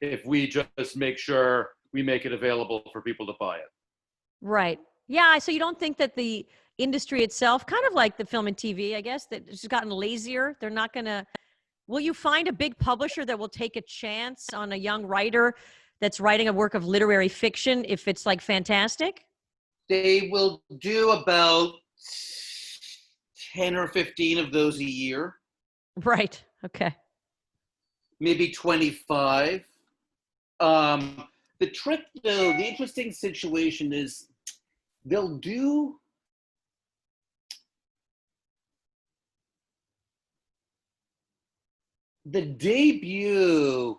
[SPEAKER 6] If we just make sure we make it available for people to buy it.
[SPEAKER 1] Right. Yeah. So you don't think that the industry itself, kind of like the film and TV, I guess, that it's gotten lazier? They're not going to, will you find a big publisher that will take a chance on a young writer that's writing a work of literary fiction if it's like fantastic?
[SPEAKER 6] They will do about 10 or 15 of those a year.
[SPEAKER 1] Right. Okay.
[SPEAKER 6] Maybe 25. The trick, though, the interesting situation is they'll do the debut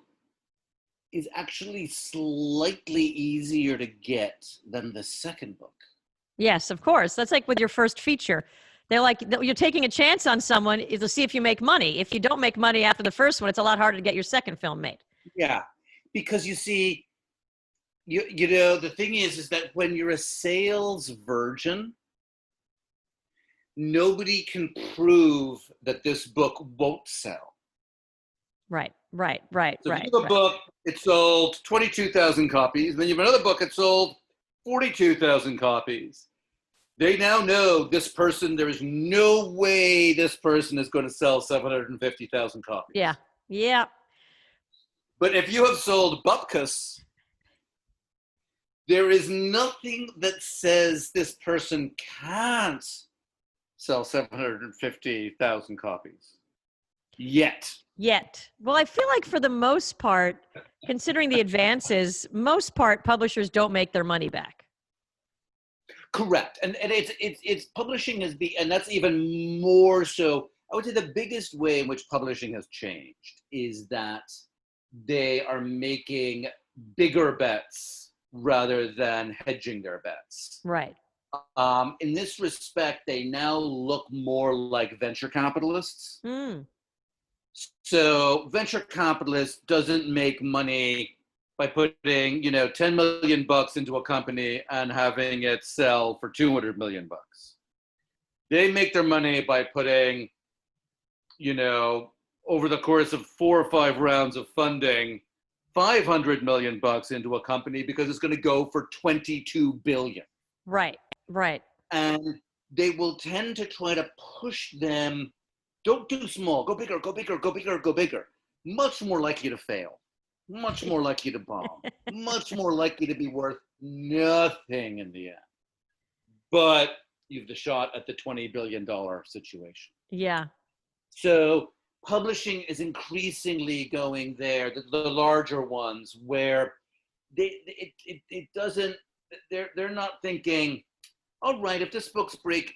[SPEAKER 6] is actually slightly easier to get than the second book.
[SPEAKER 1] Yes, of course. That's like with your first feature. They're like, you're taking a chance on someone to see if you make money. If you don't make money after the first one, it's a lot harder to get your second film made.
[SPEAKER 6] Yeah, because you see, the thing is that when you're a sales virgin, nobody can prove that this book won't sell.
[SPEAKER 1] Right.
[SPEAKER 6] So if you have a book, it sold 22,000 copies. Then you have another book, it sold 42,000 copies. They now know this person, there is no way this person is going to sell 750,000 copies.
[SPEAKER 1] Yeah.
[SPEAKER 6] But if you have sold Bupkis, there is nothing that says this person can't sell 750,000 copies. Yet.
[SPEAKER 1] Well, I feel like for the most part, considering the advances, most part publishers don't make their money back.
[SPEAKER 6] Correct. And it's publishing and that's even more so. I would say the biggest way in which publishing has changed is that they are making bigger bets rather than hedging their bets.
[SPEAKER 1] Right.
[SPEAKER 6] In this respect, they now look more like venture capitalists. So venture capitalist doesn't make money by putting, $10 million into a company and having it sell for $200 million. They make their money by putting, over the course of 4 or 5 rounds of funding, $500 million into a company because it's going to go for $22 billion.
[SPEAKER 1] Right.
[SPEAKER 6] And they will tend to try to push them. Don't do small, go bigger, go bigger, go bigger, go bigger. Much more likely to fail, much more likely to bomb, much more likely to be worth nothing in the end. But you've the shot at the $20 billion situation.
[SPEAKER 1] Yeah.
[SPEAKER 6] So publishing is increasingly going there, the larger ones, where it doesn't, they're not thinking, all right, if this book's break,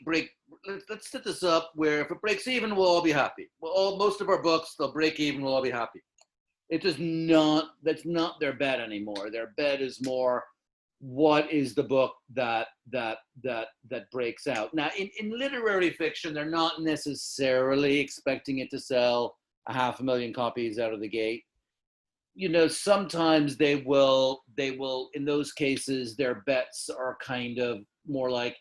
[SPEAKER 6] let's set this up where if it breaks even, we'll all be happy. Well, most of our books, they'll break even, we'll all be happy. It is not, that's not their bet anymore. Their bet is more, what is the book that breaks out? Now, in literary fiction, they're not necessarily expecting it to sell 500,000 copies out of the gate. You know, sometimes they will, in those cases, their bets are kind of more like,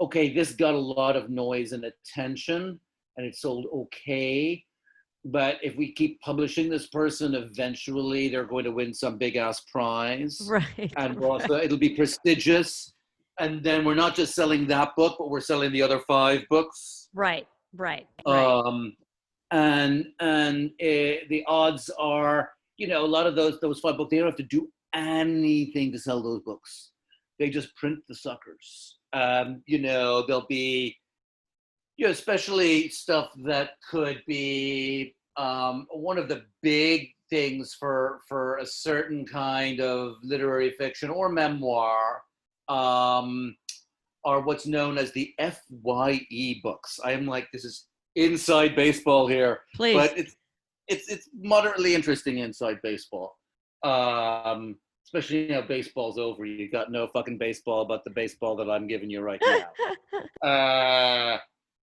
[SPEAKER 6] okay, this got a lot of noise and attention and it sold okay, but if we keep publishing this person, eventually they're going to win some big ass prize.
[SPEAKER 1] Right.
[SPEAKER 6] And also it'll be prestigious. And then we're not just selling that book, but we're selling the other 5 books.
[SPEAKER 1] Right. Right.
[SPEAKER 6] And the odds are, you know, a lot of those 5 books, they don't have to do anything to sell those books. They just print the suckers. You know, there'll be, you know, especially stuff that could be one of the big things for a certain kind of literary fiction or memoir are what's known as the FYE books. I am like, this is inside baseball here,
[SPEAKER 1] Please.
[SPEAKER 6] But it's moderately interesting inside baseball. Especially now baseball's over. You got no fucking baseball but the baseball that I'm giving you right now.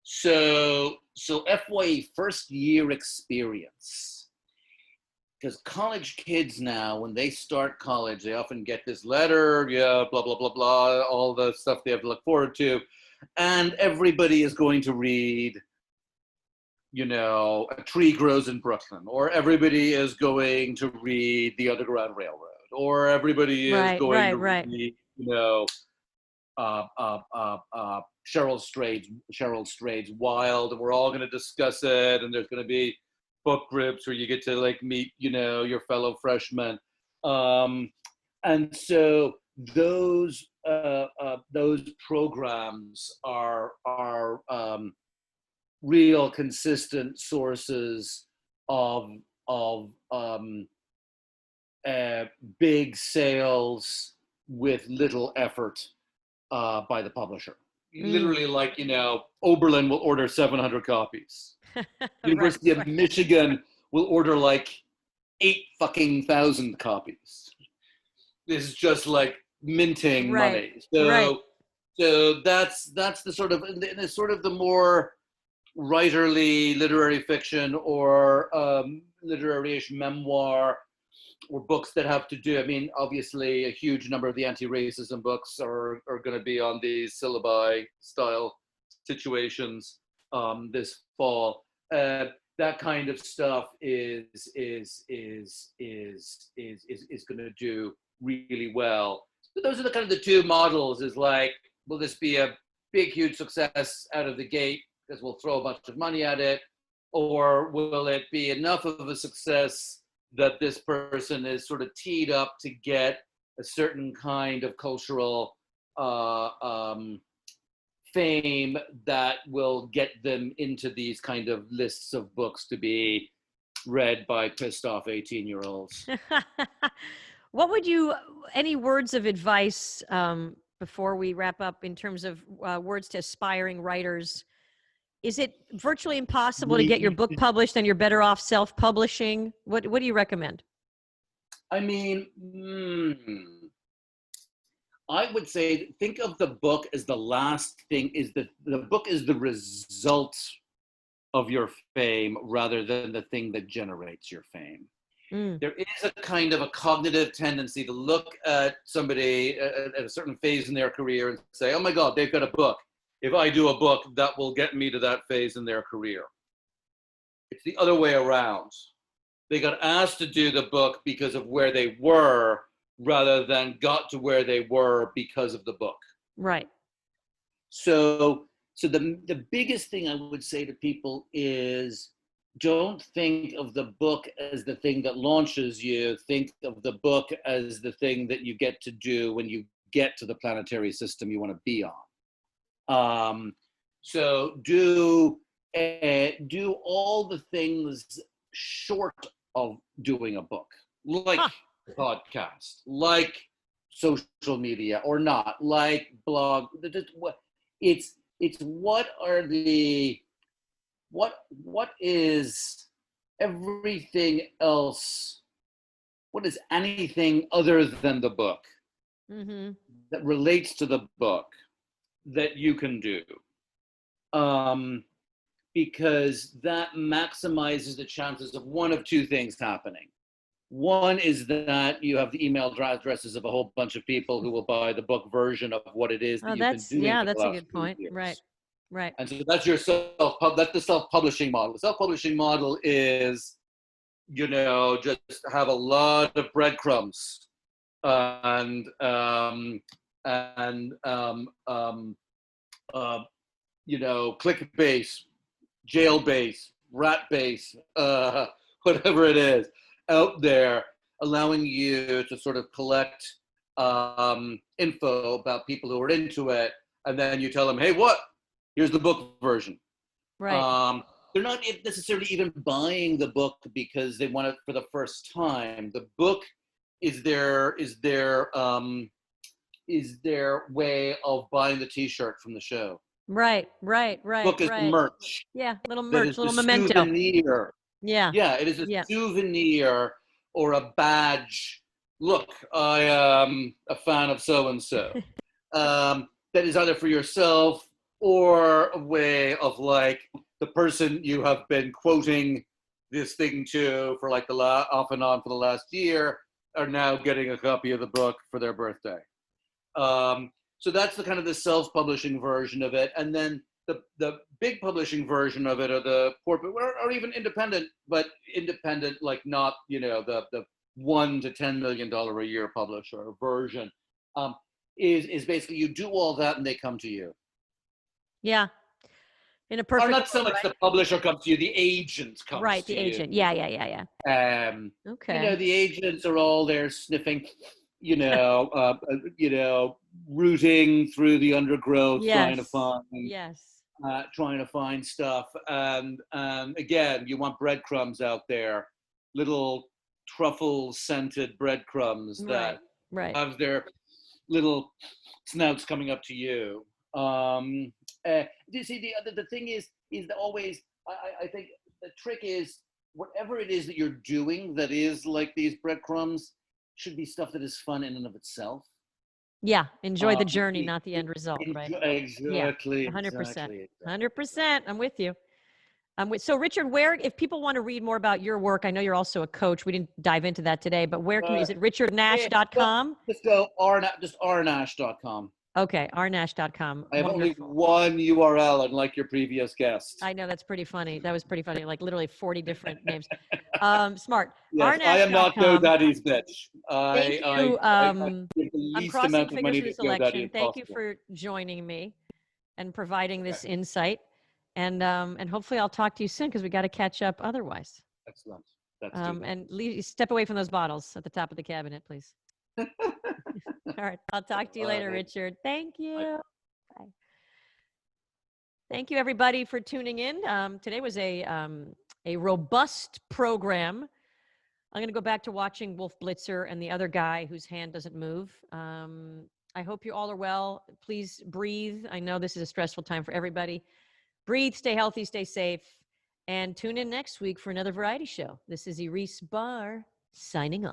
[SPEAKER 6] So FYE, first year experience. Because college kids now, when they start college, they often get this letter, yeah, blah, blah, blah, blah, all the stuff they have to look forward to. And everybody is going to read, you know, A Tree Grows in Brooklyn, or everybody is going to read The Underground Railroad, or everybody is going to read, you know, Cheryl Strayed's Wild, and we're all going to discuss it, and there's going to be book groups where you get to like meet, you know, your fellow freshmen, and so those programs are real consistent sources of big sales with little effort by the publisher. Literally, like, you know, Oberlin will order 700 copies. University of Michigan will order like 8,000 copies. This is just like minting money. So that's the sort of the more writerly literary fiction or literary-ish memoir or books that have to do, I mean, obviously a huge number of the anti-racism books are going to be on these syllabi style situations this fall. That kind of stuff is going to do really well. So those are the kind of the 2 models, is like, will this be a big, huge success out of the gate because we'll throw a bunch of money at it, or will it be enough of a success that this person is sort of teed up to get a certain kind of cultural fame that will get them into these kind of lists of books to be read by pissed off 18-year-olds.
[SPEAKER 1] What would you, any words of advice before we wrap up in terms of words to aspiring writers? Is it virtually impossible to get your book published and you're better off self-publishing? What do you recommend?
[SPEAKER 6] I mean, I would say think of the book as the last thing, is the book is the result of your fame rather than the thing that generates your fame. There is a kind of a cognitive tendency to look at somebody at a certain phase in their career and say, oh my God, they've got a book. If I do a book, that will get me to that phase in their career. It's the other way around. They got asked to do the book because of where they were, rather than got to where they were because of the book.
[SPEAKER 1] Right.
[SPEAKER 6] So the biggest thing I would say to people is, don't think of the book as the thing that launches you. Think of the book as the thing that you get to do when you get to the planetary system you want to be on. So do all the things short of doing a book, like podcast, like social media, or not, like blog. it's what are the what is everything else, what is anything other than the book that relates to the book that you can do, because that maximizes the chances of one of two things happening. One is that you have the email addresses of a whole bunch of people who will buy the book version of what it is that you've been doing.
[SPEAKER 1] Yeah,
[SPEAKER 6] for
[SPEAKER 1] that's
[SPEAKER 6] the
[SPEAKER 1] a
[SPEAKER 6] last
[SPEAKER 1] good
[SPEAKER 6] 2
[SPEAKER 1] point.
[SPEAKER 6] years.
[SPEAKER 1] Right.
[SPEAKER 6] And so that's your that's the self-publishing model. The self-publishing model is, you know, just have a lot of breadcrumbs and you know, clickbait, jailbait, ratbait, whatever it is out there, allowing you to sort of collect info about people who are into it, and then you tell them, hey, what? Here's the book version.
[SPEAKER 1] Right.
[SPEAKER 6] They're not necessarily even buying the book because they want it for the first time. The book is their way of buying the T-shirt from the show.
[SPEAKER 1] Right.
[SPEAKER 6] Book is merch.
[SPEAKER 1] Yeah, little
[SPEAKER 6] That
[SPEAKER 1] merch,
[SPEAKER 6] is
[SPEAKER 1] little
[SPEAKER 6] the
[SPEAKER 1] memento.
[SPEAKER 6] souvenir.
[SPEAKER 1] Yeah.
[SPEAKER 6] Yeah, it is a souvenir or a badge. Look, I am a fan of so-and-so. That is either for yourself or a way of like the person you have been quoting this thing to for like off and on for the last year are now getting a copy of the book for their birthday. So that's the kind of the self-publishing version of it. And then the big publishing version of it, or the corporate, or even independent, but independent, like not, you know, the $1 to $10 million a year publisher version, is basically you do all that and they come to you.
[SPEAKER 1] Yeah. In a perfect.
[SPEAKER 6] Or not so much the publisher comes to you, the agent comes to you.
[SPEAKER 1] Right, the agent. Yeah.
[SPEAKER 6] Okay. You know, the agents are all there sniffing, you know, rooting through the undergrowth, trying to find stuff. And again, you want breadcrumbs out there, little truffle-scented breadcrumbs that have their little snouts coming up to you. You see, the thing is that always, I think the trick is whatever it is that you're doing that is like these breadcrumbs should be stuff that is fun in and of itself.
[SPEAKER 1] Yeah, enjoy the journey, not the end result, right?
[SPEAKER 6] Exactly.
[SPEAKER 1] Yeah, 100%. 100%. I'm with you. So Richard, where, if people want to read more about your work, I know you're also a coach. We didn't dive into that today, but where can is it richardnash.com?
[SPEAKER 6] Just go rnash.com.
[SPEAKER 1] Okay, rnash.com.
[SPEAKER 6] I have only one URL, unlike your previous guest.
[SPEAKER 1] I know, that's pretty funny. That was pretty funny. Like literally 40 different names. Smart.
[SPEAKER 6] Yes, I am not GoDaddy's bitch.
[SPEAKER 1] Thank you.
[SPEAKER 6] I give the least amount of money to GoDaddy as
[SPEAKER 1] Thank you
[SPEAKER 6] possible.
[SPEAKER 1] for joining me and providing this insight. And hopefully I'll talk to you soon because we got to catch up otherwise.
[SPEAKER 6] Excellent.
[SPEAKER 1] And step away from those bottles at the top of the cabinet, please. All right. I'll talk to you later, Richard. Thank you. Bye. Thank you, everybody, for tuning in. Today was a robust program. I'm going to go back to watching Wolf Blitzer and the other guy whose hand doesn't move. I hope you all are well. Please breathe. I know this is a stressful time for everybody. Breathe, stay healthy, stay safe, and tune in next week for another variety show. This is Bahr signing off.